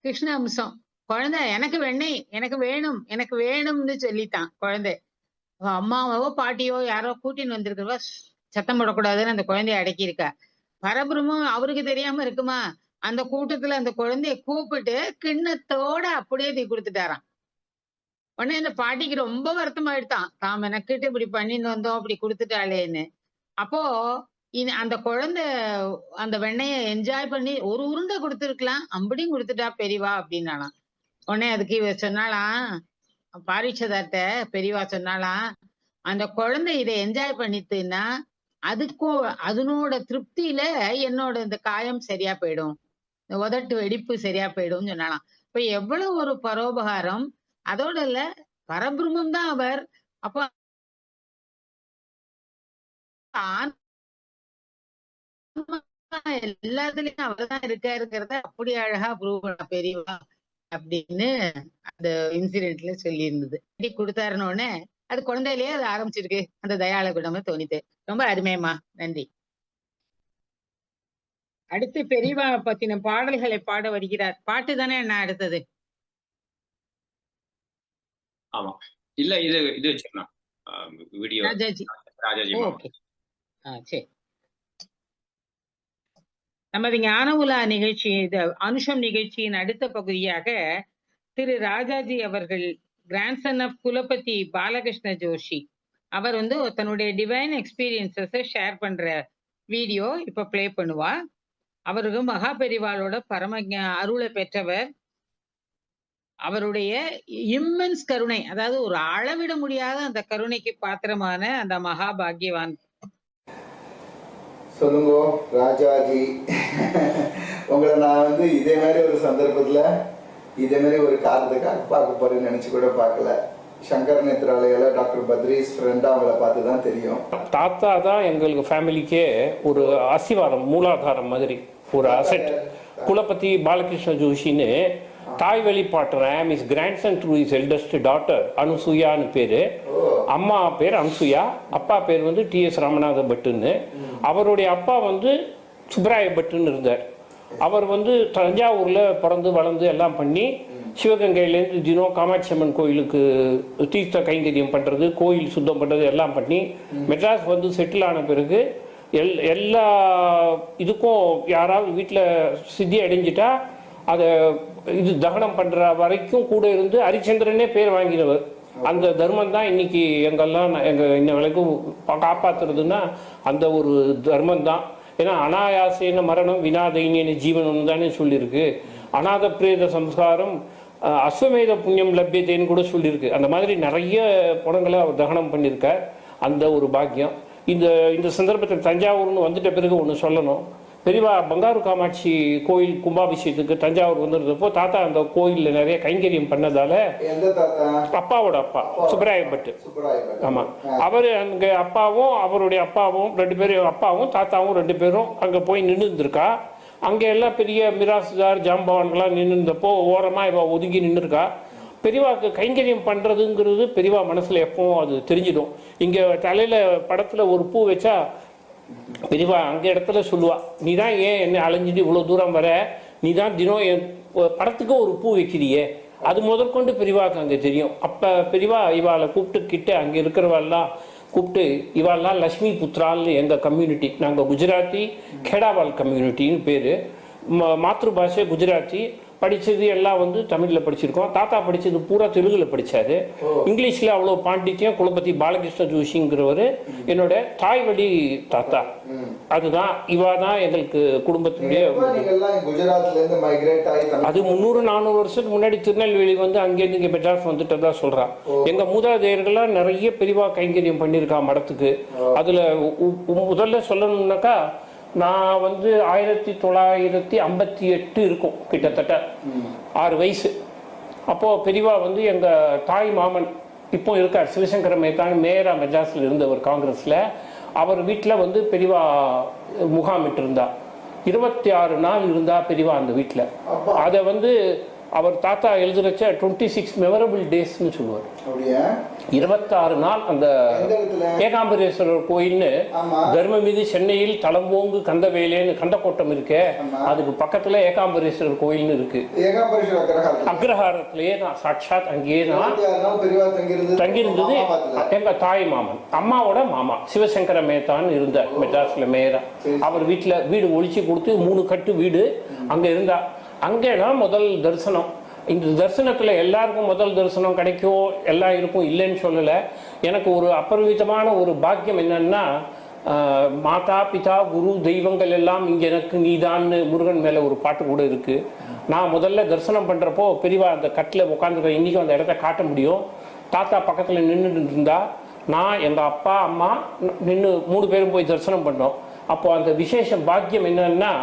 கிருஷ்ண அம்சம். குழந்தை எனக்கு வெண்ணெய் எனக்கு வேணும் எனக்கு வேணும்னு சொல்லிட்டான் குழந்தை. அம்மாவோ பாட்டியோ யாரோ கூட்டின்னு வந்திருக்கிறவா சத்தம் போடக்கூடாதுன்னு அந்த குழந்தைய அடக்கியிருக்கா. பரபிரமும் அவருக்கு தெரியாம இருக்குமா, அந்த கூட்டத்துல அந்த குழந்தைய கூப்பிட்டு கிண்ணத்தோட அப்படியே தீ கொடுத்துட்டாராம். உடனே இந்த பாட்டிக்கு ரொம்ப வருத்தமாயிடுதான், தாம் எனக்கிட்டு இப்படி பண்ணின்னு வந்தோம் அப்படி கொடுத்துட்டாளேன்னு. அப்போ அந்த குழந்தை அந்த வெண்ணெய என்ஜாய் பண்ணி ஒரு உருண்டை கொடுத்துருக்கலாம், அப்படியும் கொடுத்துட்டா பெரியவா அப்படின்னாலாம். உடனே அதுக்கு இவ சொன்னாலாம், பாரிட்சதார்ட்ட பெரியவா சொன்னாலாம், அந்த குழந்தை இதை என்ஜாய் பண்ணிட்டுன்னா அதுக்கும் அதனோட திருப்தியில என்னோட இந்த காயம் சரியா போயிடும், இந்த உதட்டு வெடிப்பு சரியா போயிடும்னு சொன்னாலாம். இப்ப எவ்வளவு ஒரு பரோபகாரம். அதோட இல்ல, பரபிரம்மம் தான் அவர். அப்ப எல்லாத்துலயும் அவர்தான் இருக்காருங்கிறத அப்படி அழகா ப்ரூவ் பண்ண பெரியவா அப்படின்னு அந்த இன்சிடென்ட்ல சொல்லி இருந்தது. இப்படி கொடுத்தாருன்னு அது குழந்தையிலேயே அது ஆரம்பிச்சிருக்கு, அந்த தயாள குணமே தோணித்து. ரொம்ப அருமையம்மா, நன்றி. அடுத்து பெரியவா பத்தின பாடல்களை பாட வருகிறார். பாட்டு தானே என்ன அடுத்தது? ஆமா, இல்ல இது வச்சுக்கலாம் வீடியோ. ராஜாஜி. ராஜாஜி. ஓகே, சரி. நமது ஞான உலா நிகழ்ச்சி, அனுஷம் நிகழ்ச்சியின் அடுத்த பகுதியாக திரு ராஜாஜி அவர்கள், கிராண்ட்சன் ஆஃப் குலபதி பாலகிருஷ்ண ஜோஷி, அவர் தன்னுடைய டிவைன் எக்ஸ்பீரியன்சஸை ஷேர் பண்ற வீடியோ இப்ப பிளே பண்ணுவா. அவருக்கு மகா பெரிவாளோட பரம அருளை பெற்றவர். அவருடைய இம்மென்ஸ் கருணை, அதாவது ஒரு அளவிட முடியாத அந்த கருணைக்கு பாத்திரமான அந்த மகா பாக்யவான். சொல்லுங்க ராஜாஜி. உங்களை நான் இதே மாதிரி ஒரு சந்தர்ப்பத்துல இதே மாதிரி ஒரு காரணத்துக்காக பார்க்க போறேன்னு நினைச்சு கூட பார்க்கல. சங்கர் நேத்ராலயால டாக்டர் பத்ரீஸ் ஃப்ரெண்டா அவங்கள பார்த்து தான் தெரியும். தாத்தா தான் எங்களுக்கு ஃபேமிலிக்கே ஒரு அஸ்திவாரம், மூலாதாரம் மாதிரி ஒரு அசெட். குலபதி பாலகிருஷ்ண ஜோஷின்னு தாய் வெளிப்பாட்டுறேன். His grandson to his eldest daughter அனுசூயான்னு பேரு. அம்மா பேர் அனுசூயா, அப்பா பேர் டிஎஸ் ராமநாத பட்டுன்னு. அவருடைய அப்பா சுப்ராய பட்டுன்னு இருந்தார். அவர் தஞ்சாவூர்ல பிறந்து வளர்ந்து எல்லாம் பண்ணி சிவகங்கையிலேருந்து தினம் காமாட்சி அம்மன் கோயிலுக்கு தீர்த்த கைங்கரியம் பண்றது, கோயில் சுத்தம் பண்றது எல்லாம் பண்ணி மெட்ராஸ் செட்டில் ஆன பிறகு எல்லா இதுக்கும் யாராவது வீட்டில் சித்தி அடைஞ்சிட்டா அதை தகனம் பண்ற வரைக்கும் கூட இருந்து ஹரிச்சந்திரனே பேர் வாங்கினவர். அந்த தர்மம் தான் இன்னைக்கு எங்கெல்லாம் இன்ன வரைக்கும் காப்பாத்துறதுன்னா அந்த ஒரு தர்மம் தான். ஏன்னா அனாயாசேன மரணம் வினாதைனியன ஜீவனம் தானே சொல்லியிருக்கு. அநாத பிரேத சம்ஸ்காரம் அஸ்வமேத புண்ணியம் லப்யத்தைன்னு கூட சொல்லியிருக்கு. அந்த மாதிரி நிறைய படங்களை அவர் தகனம் பண்ணியிருக்கார். அந்த ஒரு பாக்கியம். இந்த சந்தர்ப்பத்தில் தஞ்சாவூர்னு வந்துட்ட பிறகு ஒன்று சொல்லணும். பெரியவா பங்காரு காமாட்சி கோயில் கும்பாபிஷேகத்துக்கு தஞ்சாவூர் வந்திருந்தப்போ தாத்தா அந்த கோயிலில் நிறைய கைங்கரியம் பண்ணதால, அப்பாவோட அப்பா சுப்ராய பட்டு, ஆமா, அவரு அங்க அப்பாவும் அவருடைய அப்பாவும் 2 பேரும், அப்பாவும் தாத்தாவும் 2 பேரும் அங்க போய் நின்று இருந்திருக்கா. அங்க எல்லாம் பெரிய மிராசுதார் ஜாம்பவான்களாம் நின்று இருந்தப்போ ஓரமா இவ ஒதுங்கி நின்று இருக்கா. பெரியவாக்கு கைங்கரியம் பண்றதுங்கிறது பெரியவா மனசுல எப்பவும் அது தெரிஞ்சிடும். இங்க தலையில படத்துல ஒரு பூ வச்சா பெரியவா அங்க இடத்துல சொல்லுவா, நீ தான் ஏன் என்ன அலைஞ்சிட்டு இவ்வளவு தூரம் வர, நீ தான் தினம் என் படத்துக்கு ஒரு பூ வைக்கிறியே, அது முதற்கொண்டு பெரியவாக்கு அங்க தெரியும். அப்ப பெரியவா இவாளை கூப்பிட்டுக்கிட்டு அங்க இருக்கிறவெல்லாம் கூப்பிட்டு இவாள்லாம் லக்ஷ்மி புத்ரால்னு எங்கள் கம்யூனிட்டி, நாங்கள் குஜராத்தி கேடாவால் கம்யூனிட்டின்னு பேர், மாத்ருபாஷை குஜராத்தி, படித்தது எல்லாம் வந்து தமிழில் படிச்சிருக்கோம். தாத்தா படித்தது பூரா தெலுங்கில் படித்தார். இங்கிலீஷில் அவ்வளோ பாண்டித்யம். குலபதி பாலகிருஷ்ண ஜோஷிங்கிறவர் என்னோட தாய் வழி தாத்தா. அதுதான் இவா தான் எங்களுக்கு குடும்பத்தினுடைய. அது 300-400 வருஷத்துக்கு முன்னாடி திருநெல்வேலி வந்து அங்கேருந்து இங்கே மெட்ராஸ் வந்துட்டதா சொல்கிறான். எங்கள் மூதாதையர்கள்லாம் நிறைய பெரிவா கைங்கரியம் பண்ணியிருக்கா மடத்துக்கு. அதில் முதல்ல சொல்லணும்னாக்கா, நான் வந்து 1958 இருக்கும், கிட்டத்தட்ட 6 வயசு. அப்போது பெரியவா வந்து எங்கள் தாய் மாமன் இப்போ இருக்கார், சிவசங்கர மேத்தான், மேயரா மெட்ராஸில் இருந்தவர் காங்கிரஸில். அவர் வீட்டில் வந்து பெரியவா முகாமிட்டு இருந்தா. 26 நாள் இருந்தா பெரியவா அந்த வீட்டில். அதை வந்து அவர் தாத்தா எழுதுறச்ச 26 மெமரபிள் டேஸ்ன்னு சொல்லுவார். 26 நாள் அந்த ஏகாம்பரேஸ்வரர் கோயில்னு தர்மமிதி சென்னையில் தளம்போங்கு கந்தவேலேன்னு கந்தக்கோட்டம் இருக்கே, அதுக்கு பக்கத்துல ஏகாம்பரேஸ்வரர் கோயில்னு இருக்கு. அக்ரஹாரத்திலேயே நான் சாட்சாத் அங்கேயே நான் தங்கியிருந்தது. எங்க தாய் மாமன், அம்மாவோட மாமா சிவசங்கர மேத்தான் இருந்தார் மெட்ராஸ்ல மேயரா. அவர் வீட்டுல வீடு ஒழிச்சு கொடுத்து 3 கட்டு வீடு அங்க இருந்தா. அங்கேதான் முதல் தரிசனம். இந்த தரிசனத்தில் எல்லாருக்கும் முதல் தரிசனம் கிடைக்கும், எல்லாம் இருக்கும், இல்லைன்னு சொல்லலை. எனக்கு ஒரு அபரிமிதமான ஒரு பாக்கியம் என்னன்னா, மாதா பிதா குரு தெய்வங்கள் எல்லாம் இங்கே எனக்கு நீதான்னு முருகன் மேலே ஒரு பாட்டு கூட இருக்குது. நான் முதல்ல தரிசனம் பண்ணுறப்போ பெரியவா அந்த கட்டில் உட்காந்துருக்க, இன்றைக்கும் அந்த இடத்த காட்ட முடியும். தாத்தா பக்கத்தில் நின்றுட்டு இருந்தா, நான் எங்கள் அப்பா அம்மா நின்று 3 பேரும் போய் தரிசனம் பண்ணோம். அப்போது அந்த விசேஷ பாக்கியம் என்னன்னா,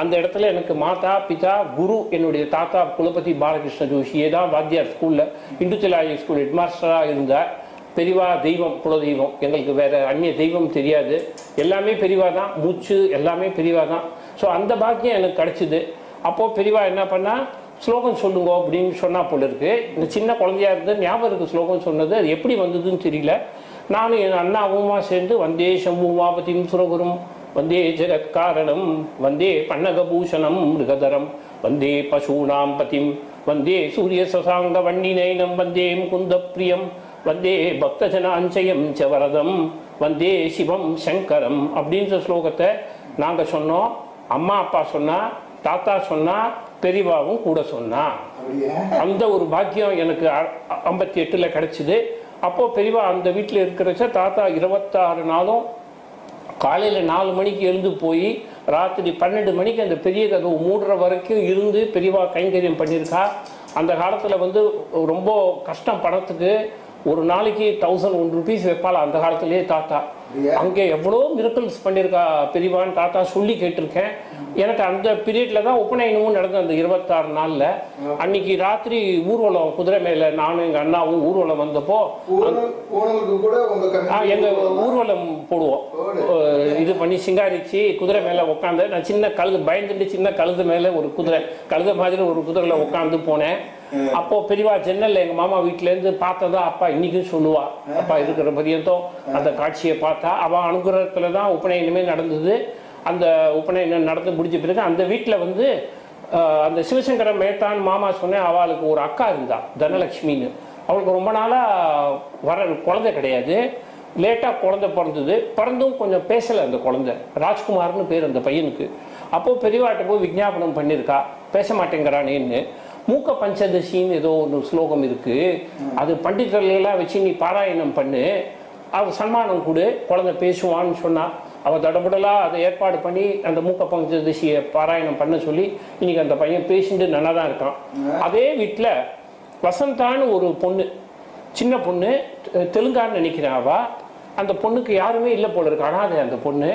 அந்த இடத்துல எனக்கு மாதா பிதா குரு என்னுடைய தாத்தா குலபதி பாலகிருஷ்ண ஜோஷியே தான் வாத்தியார், ஸ்கூலில் இந்துத்திலாய ஸ்கூல் ஹெட் மாஸ்டராக இருந்தார். பெரியவா தெய்வம், குலதெய்வம். எங்களுக்கு வேற அந்நிய தெய்வம் தெரியாது, எல்லாமே பெரியவா தான், மூச்சு எல்லாமே பெரியவா தான். ஸோ அந்த பாக்கியம் எனக்கு கிடைச்சிது. அப்போது பெரியவா என்ன பண்ணால், ஸ்லோகம் சொல்லுங்க அப்படின்னு சொன்னா போல இருக்கு. இந்த சின்ன குழந்தையா இருந்து ஞாபகம் இருக்கு ஸ்லோகம் சொன்னது, அது எப்படி வந்ததுன்னு தெரியல. நானும் என் அண்ணாவுமா சேர்ந்து வந்தே சம்புமாபதிம் சுரகுரும் வந்தே ஜெகத் காரணம் வந்தே பன்னகபூஷணம் மிருகதரம் வந்தே பசூனாம் பதிம் வந்தே சூரிய சசாங்க வன்னிநயனம் வந்தே முகுந்த பிரியம் வந்தே பக்தஜனாஞ்சயம் சவரதம் வந்தே சிவம் சங்கரம் அப்படின்ற ஸ்லோகத்தை நாங்கள் சொன்னோம். அம்மா அப்பா சொன்னா, தாத்தா சொன்னா, பெரியவாவும் கூட சொன்னா. அந்த ஒரு பாக்கியம் எனக்கு 58 கிடைச்சிது. அப்போது பெரியவா அந்த வீட்டில் இருக்கிறச்ச தாத்தா 26 நாளும் காலையில் 4 மணிக்கு எழுந்து போய் ராத்திரி 12 மணிக்கு அந்த பெரிய கதவு மூடுற வரைக்கும் இருந்து பெரியவா கைங்கரியம் பண்ணியிருக்கா. அந்த காலத்தில் வந்து ரொம்ப கஷ்டம் பணத்துக்கு. ஒரு நாளைக்கு 1001 rupees வைப்பாள் அந்த காலத்திலேயே தாத்தா. அங்கே எவ்வளோ மிரக்கல்ஸ் பண்ணியிருக்கா பெரியவான்னு தாத்தா சொல்லி கேட்டிருக்கேன். எனக்கு அந்த பீரியட்ல தான் உபநயனமும் நடந்தது. அந்த 26 நாளில் அன்னைக்கு ராத்திரி ஊர்வலம் குதிரை மேலே நானும் எங்கள் அண்ணாவும் ஊர்வலம் வந்தப்போ எங்கள் ஊர்வலம் போடுவோம், இது பண்ணி சிங்காரிச்சு குதிரை மேலே உட்காந்து, நான் சின்ன கழுது பயந்துட்டு சின்ன கழுது மேலே ஒரு குதிரை கழுத மாதிரி ஒரு குதிரையில் உட்காந்து போனேன். அப்போ பெரியவா ஜன்னல்ல எங்க மாமா வீட்டிலேருந்து பார்த்ததா அப்பா இன்னைக்கும் சொல்லுவா. அப்பா இருக்கிற பரியந்தம் அந்த காட்சியை பார்த்தா அவ அனுகிரகத்துல தான் உபநயனமே நடந்தது. அந்த உபநயனம் நடந்து முடிஞ்ச பிறகு அந்த வீட்டில் வந்து அந்த சிவசங்கர மேத்தான் மாமா சொன்னேன், அவளுக்கு ஒரு அக்கா இருந்தா தனலட்சுமின்னு. அவளுக்கு ரொம்ப நாளாக குழந்தை கிடையாது. லேட்டாக குழந்தை பிறந்தது. பிறந்தும் கொஞ்சம் பேசலை அந்த குழந்தை. ராஜ்குமார்னு பேர் அந்த பையனுக்கு. அப்போது பெரியவாட்ட போய் விஞ்ஞாபனம் பண்ணியிருக்கா, பேச மாட்டேங்கிறானேன்னு. மூக்க பஞ்சதசின்னு ஏதோ ஒரு ஸ்லோகம் இருக்கு, அது பண்டிதர்களெல்லாம் வச்சு நீ பாராயணம் பண்ணு, அவ சன்மானம் கொடு, குழந்தை பேசுவான்னு சொன்னா. அவள் தடபுடலா அதை ஏற்பாடு பண்ணி அந்த மூக்க பஞ்சதசியை பாராயணம் பண்ண சொல்லி இன்னைக்கு அந்த பையன் பேசிட்டு நல்லா தான் இருக்கான். அதே வீட்டில் வசந்தான்னு ஒரு பொண்ணு, சின்ன பொண்ணு, தெலுங்கான்னு நினைக்கிறேன். அவ அந்த பொண்ணுக்கு யாருமே இல்லை போல இருக்கு, அனாதை அந்த பொண்ணு.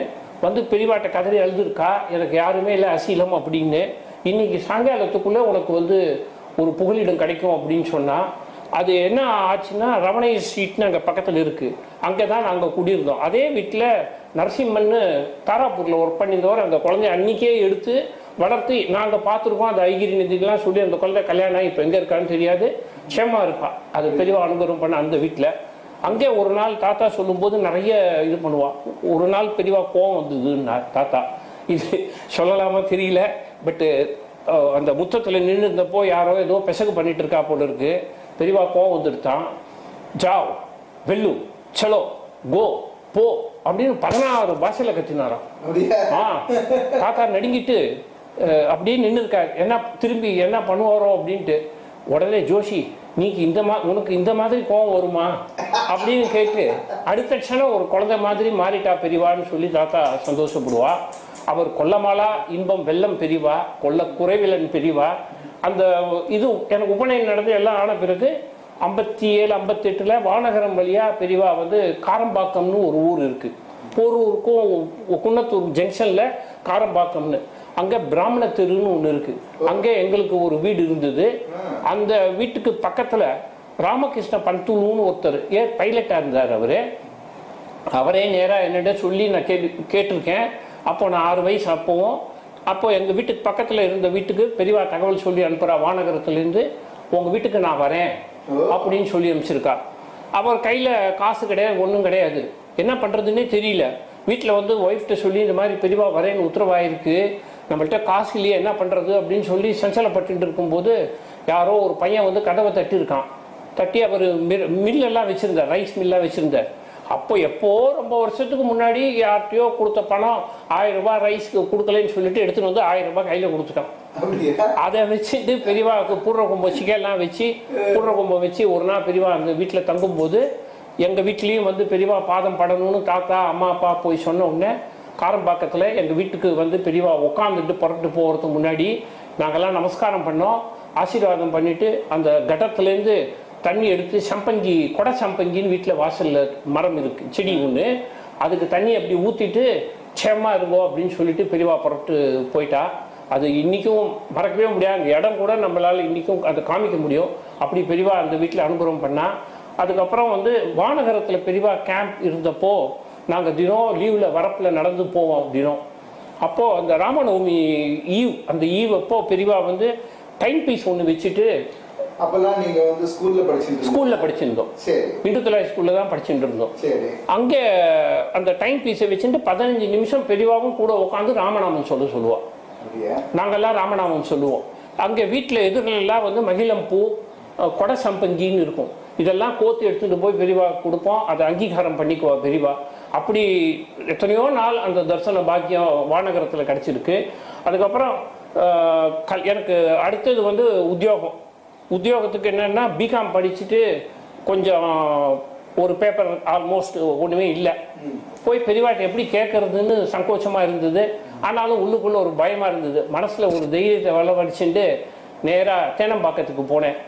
வந்து பெரியவாட்ட கதறி எழுதிருக்கா, எனக்கு யாருமே இல்லை அசீலம் அப்படின்னு. இன்னைக்கு சாயங்காலத்துக்குள்ளே உனக்கு வந்து ஒரு புகலிடம் கிடைக்கும் அப்படின்னு சொன்னால், அது என்ன ஆச்சுன்னா ரமணய ஸ்ட்ரீட்னு அங்கே பக்கத்தில் இருக்குது, அங்கே தான் நாங்கள் குடியிருந்தோம். அதே வீட்டில் நரசிம்மன்னு தாராப்பூரில் ஒர்க் பண்ணியிருந்தவர் அந்த குழந்தைய அன்றைக்கே எடுத்து வளர்த்து நாங்கள் பார்த்துருக்கோம். அந்த ஐகிரி நிதிக்கெலாம் சொல்லி அந்த குழந்தை கல்யாணம் இப்போ எங்கே இருக்கான்னு தெரியாது, க்ஷேமா இருப்பா. அது பெரியவா அனுபவம் பண்ண அந்த வீட்டில். அங்கே ஒரு நாள் தாத்தா சொல்லும்போது நிறைய இது பண்ணுவாள். ஒரு நாள் பெரியவா கோவம் வந்ததுன்னா தாத்தா, இது சொல்லலாமா தெரியல, பட்டு அந்த முத்தத்தில் நின்று இருந்தப்போ யாரோ ஏதோ பெசகு பண்ணிட்டு இருக்கா போல இருக்கு. பெரியவா கோவம் வந்துடுத்தான். ஜாவ் வெல்லு சலோ கோ போ அப்படின்னு 16 பாஷையில் கத்தினாராம். அப்படியா? தாத்தா நடுங்கிட்டு அப்படியே நின்று இருக்காரு. என்ன திரும்பி என்ன பண்ணுவாரோ அப்படின்ட்டு. உடனே ஜோஷி நீக்கு உனக்கு இந்த மாதிரி கோவம் வருமா அப்படின்னு கேட்டு அடுத்த க்ஷணம் ஒரு குழந்தை மாதிரி மாறிட்டா பெரியவான்னு சொல்லி தாத்தா சந்தோஷப்படுவா. அவர் கொல்லமாலா இன்பம் வெள்ளம் பெரியவா, கொல்ல குறைவிலன் பெரியவா. அந்த இது எனக்கு உபநயனம் நடந்து எல்லாம் ஆன பிறகு 57 58 வானகரம் வழியா பெரியவா வந்து காரம்பாக்கம்னு ஒரு ஊர் இருக்கு. போரூருக்கும் குன்னத்தூர் ஜங்ஷன்ல காரம்பாக்கம்னு அங்கே பிராமண தெருன்னு ஒன்று இருக்கு. அங்கே எங்களுக்கு ஒரு வீடு இருந்தது. அந்த வீட்டுக்கு பக்கத்தில் ராமகிருஷ்ண பந்துலுன்னு ஒருத்தர் பைலட்டாக இருந்தார். அவரே நேராக என்னிட சொல்லி நான் கேட்டிருக்கேன். அப்போ நான் 6 வயசு. அப்போ எங்கள் வீட்டுக்கு பக்கத்தில் இருந்த வீட்டுக்கு பெரியவா தகவல் சொல்லி அனுப்புகிறா, வானகரத்துலேருந்து உங்கள் வீட்டுக்கு நான் வரேன் அப்படின்னு சொல்லி அனுப்பிச்சிருக்கா. அவர் கையில் காசு கிடையாது, ஒன்றும் கிடையாது. என்ன பண்ணுறதுன்னே தெரியல. வீட்டில் வந்து ஒய்ஃப்ட்ட சொல்லி இந்த மாதிரி பெரியவா வரேன்னு உத்தரவாயிருக்கு, நம்மள்கிட்ட காசு இல்லையே என்ன பண்ணுறது அப்படின்னு சொல்லி சஞ்சலப்பட்டு இருக்கும்போது யாரோ ஒரு பையன் வந்து கதவை தட்டியிருக்கான். தட்டி அவர் மில்லெல்லாம் வச்சுருந்தார், ரைஸ் மில்லாம் வச்சுருந்தார். எப்போ ரொம்ப வருஷத்துக்கு முன்னாடி யார்கிட்டயோ கொடுத்த பணம் 1000 ரூபாய் ரைஸ்க்கு கொடுக்கலன்னு சொல்லிட்டு எடுத்துகிட்டு வந்து 1000 ரூபாய் கையில் கொடுத்துட்டான். அதை வச்சுட்டு பெரியவாவுக்கு பூர்வ கும்பம் சிக்கையெல்லாம் வச்சு பூர்வ கும்பம் வச்சு ஒரு நாள் பெரியவா அந்த வீட்டில் தங்கும்போது எங்கள் வீட்லேயும் வந்து பெரியவா பாதம் படணும்னு தாத்தா அம்மா அப்பா போய் சொன்ன உடனே காரம்பாக்கத்தில் எங்கள் வீட்டுக்கு வந்து பெரியவா உட்காந்துட்டு புறப்பட்டு போகிறதுக்கு முன்னாடி நாங்கள்லாம் நமஸ்காரம் பண்ணோம், ஆசீர்வாதம் பண்ணிவிட்டு அந்த கடத்துலேருந்து தண்ணி எடுத்து சம்பங்கி கொடை சம்பங்கின்னு வீட்டில் வாசலில் மரம் இருக்குது, செடி ஒன்று, அதுக்கு தண்ணி அப்படி ஊற்றிட்டு க்ஷேமாக இருங்கோ அப்படின்னு சொல்லிட்டு பெரியவா புறப்பட்டு போயிட்டா. அது இன்றைக்கும் மறக்கவே முடியாது. அந்த இடம் கூட நம்மளால் இன்றைக்கும் அதை காமிக்க முடியும். அப்படி பெரியவா அந்த வீட்டில் அனுகிரகம் பண்ணால். அதுக்கப்புறம் வந்து வானகரத்தில் பெரியவா கேம்ப் இருந்தப்போ நாங்கள் தினம் லீவில் வரப்பில் நடந்து போவோம் தினம். அப்போது அந்த ராமநவமி அந்த ஈவ் அப்போ பெரியவா வந்து டைம் பீஸ் ஒன்று வச்சுட்டு அப்பெல்லாம் நீங்க வந்து ஸ்கூல்ல படிச்சிருந்தோம். சரி. இந்துத்துலாய் ஸ்கூல்ல தான் படிச்சுட்டு இருந்தோம். சரி. அங்கே அந்த டைம் பீஸை வச்சுட்டு 15 நிமிஷம் பெரியவாவும் கூட உட்காந்து ராமநாமம் சொல்லுவோம். நாங்கெல்லாம் ராமநாமம் சொல்லுவோம். அங்கே வீட்டில் எதிரெல்லாம் வந்து மகிழம்பூ கொடை சம்பங்கின்னு இருக்கும். இதெல்லாம் கோத்து எடுத்துகிட்டு போய் பெரியவா கொடுப்போம். அதை அங்கீகாரம் பண்ணிக்குவா பெரியவா. அப்படி எத்தனையோ நாள் அந்த தரிசன பாக்கியம் வானகரத்தில் கிடச்சிருக்கு. அதுக்கப்புறம் எனக்கு அடுத்தது வந்து உத்தியோகத்துக்கு என்னென்னா பிகாம் படிச்சுட்டு கொஞ்சம் ஒரு பேப்பர் ஆல்மோஸ்ட் ஒன்றுமே இல்லை. போய் பெரியவாட்ட எப்படி கேட்கறதுன்னு சங்கோச்சமாக இருந்தது. ஆனாலும் உள்ளுக்குள்ளே ஒரு பயமாக இருந்தது. மனசில் ஒரு தைரியத்தை வளவடிச்சுட்டு நேராக தேனம்பாக்கத்துக்கு போனேன்.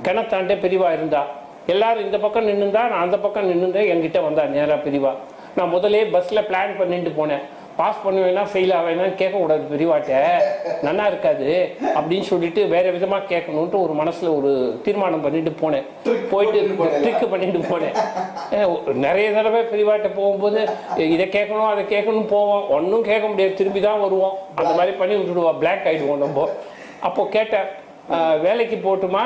கிணத்தாண்டே பெரியவா இருந்தா. எல்லாரும் இந்த பக்கம் நின்றுந்தா, நான் அந்த பக்கம் நின்றுந்தேன். என்கிட்ட வந்தா நேராக பெரியவா. நான் முதலே பஸ்ஸில் பிளான் பண்ணிட்டு போனேன். பாஸ் பண்ணுவேன்னா ஃபெயில் ஆவேனான்னு கேட்கக்கூடாது பெரியவாட்ட, நல்லா இருக்காது அப்படின்னு சொல்லிட்டு வேற விதமாக கேட்கணுன்ட்டு ஒரு மனசில் ஒரு தீர்மானம் பண்ணிட்டு போனேன். போயிட்டு ட்ரிக்கு பண்ணிட்டு போனேன். நிறைய தடவை பெரியவாட்ட போகும்போது இதை கேட்கணும் அதை கேட்கணும் போவோம். ஒன்றும் கேட்க முடியாது, திரும்பி தான் வருவோம். அந்த மாதிரி பண்ணி விட்டுடுவோம், பிளாக் ஆகிடுவோம் நம்ம. அப்போ கேட்டேன், வேலைக்கு போட்டுமா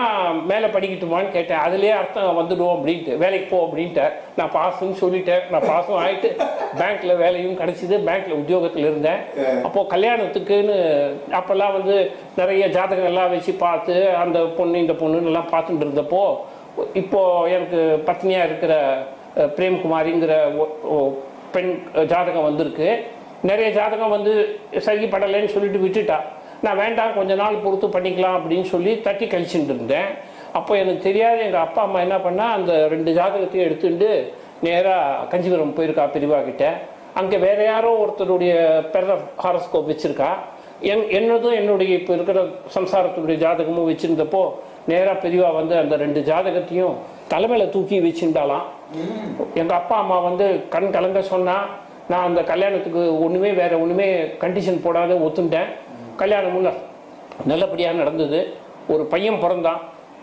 மேலே படிக்கட்டுமான்னு கேட்டேன். அதுலேயே அர்த்தம் வந்துடுவோம் அப்படின்ட்டு. வேலைக்கு போ அப்படின்ட்டு நான் பாஸுன்னு சொல்லிட்டேன். நான் பாஸும் ஆகிட்டு பேங்க்கில் வேலையும் கிடச்சிது. பேங்க்கில் உத்தியோகத்தில் இருந்தேன். அப்போது கல்யாணத்துக்குன்னு அப்போல்லாம் வந்து நிறைய ஜாதகங்கள்லாம் வச்சு பார்த்து அந்த பொண்ணு இந்த பொண்ணுன்னு எல்லாம் பார்த்துட்டு இருந்தப்போ இப்போது எனக்கு பத்னியாக இருக்கிற பிரேம்குமாரிங்கிற பெண் ஜாதகம் வந்திருக்கு. நிறைய ஜாதகம் வந்து சரிப்படலைன்னு சொல்லிட்டு விட்டுட்டா. நான் வேண்டாம் கொஞ்ச நாள் பொறுத்து பண்ணிக்கலாம் அப்படின்னு சொல்லி தட்டி கழிச்சுட்டு இருந்தேன். அப்போ எனக்கு தெரியாது எங்கள் அப்பா அம்மா என்ன பண்ணால் அந்த 2 ஜாதகத்தையும் எடுத்துட்டு நேராக கஞ்சிபுரம் போயிருக்கா பெரியவா கிட்ட. அங்கே வேற யாரோ ஒருத்தருடைய பெற ஹாரோஸ்கோப் வச்சுருக்கா. என்னதும் என்னுடைய இப்போ இருக்கிற சம்சாரத்துடைய ஜாதகமும் வச்சுருந்தப்போ நேராக பெரியவா வந்து அந்த 2 ஜாதகத்தையும் தலைமையில் தூக்கி வச்சுட்டாலாம். எங்கள் அப்பா அம்மா வந்து கண் கலங்க சொன்னால் நான் அந்த கல்யாணத்துக்கு வேற ஒன்றுமே கண்டிஷன் போடாத ஒத்துட்டேன். கல்யாணமும் நல்லபடியாக நடந்தது. ஒரு பையன் பிறந்தான்,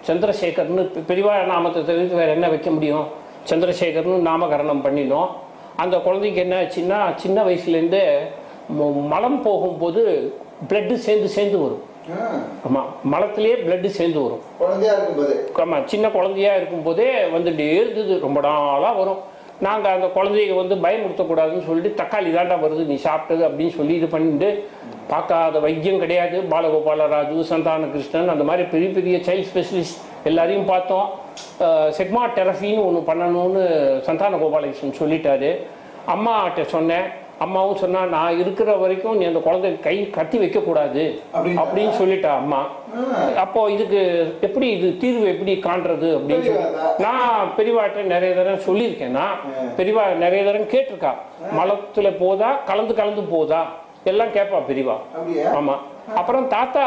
சந்திரசேகர்னு. பெரியவா நாமத்தை தவிர்த்து வேறு என்ன வைக்க முடியும்? சந்திரசேகர்னு நாமகரணம் பண்ணினோம். அந்த குழந்தைக்கு என்ன ஆச்சுன்னா சின்ன வயசுலேருந்தே மலம் போகும்போது பிளட்டு சேர்ந்து வரும். ஆமாம், மலத்திலே பிளட்டு சேர்ந்து வரும். ஆமாம், சின்ன குழந்தையா இருக்கும்போதே வந்துட்டே இருந்தது. ரொம்ப நாளாக வரும். நாங்கள் அந்த குழந்தைய வந்து பயமுறுத்தக்கூடாதுன்னு சொல்லிட்டு தக்காளி தாண்டா வருது நீ சாப்பிட்டது அப்படின்னு சொல்லி இது பண்ணிட்டு பார்க்காத வைத்தியம் கிடையாது. பாலகோபால ராஜு, சந்தான கிருஷ்ணன், அந்த மாதிரி பெரிய பெரிய சைல்டு ஸ்பெஷலிஸ்ட் எல்லாரையும் பார்த்தோம். செக்மா தெரபின்னு ஒன்று பண்ணணும்னு சந்தான கோபாலகிருஷ்ணன் சொல்லிட்டாரு. அம்மாட்ட சொன்னேன். அம்மாவும் சொன்னா நான் இருக்கிற வரைக்கும் நீ அந்த குழந்தை கை கட்டி வைக்கக்கூடாது அப்படின்னு சொல்லிட்டா அம்மா. அப்போ இதுக்கு எப்படி இது தீர்வு எப்படி காண்றது அப்படின்னு சொல்லி நான் பெரியவாட்ட நிறைய தரம் சொல்லியிருக்கேன். நான் பெரியவா நிறைய தரம் கேட்டிருக்கா. மலத்துல போதா கலந்து போதா எல்லாம் கேட்பா பெரியவா. ஆமா. அப்புறம் தாத்தா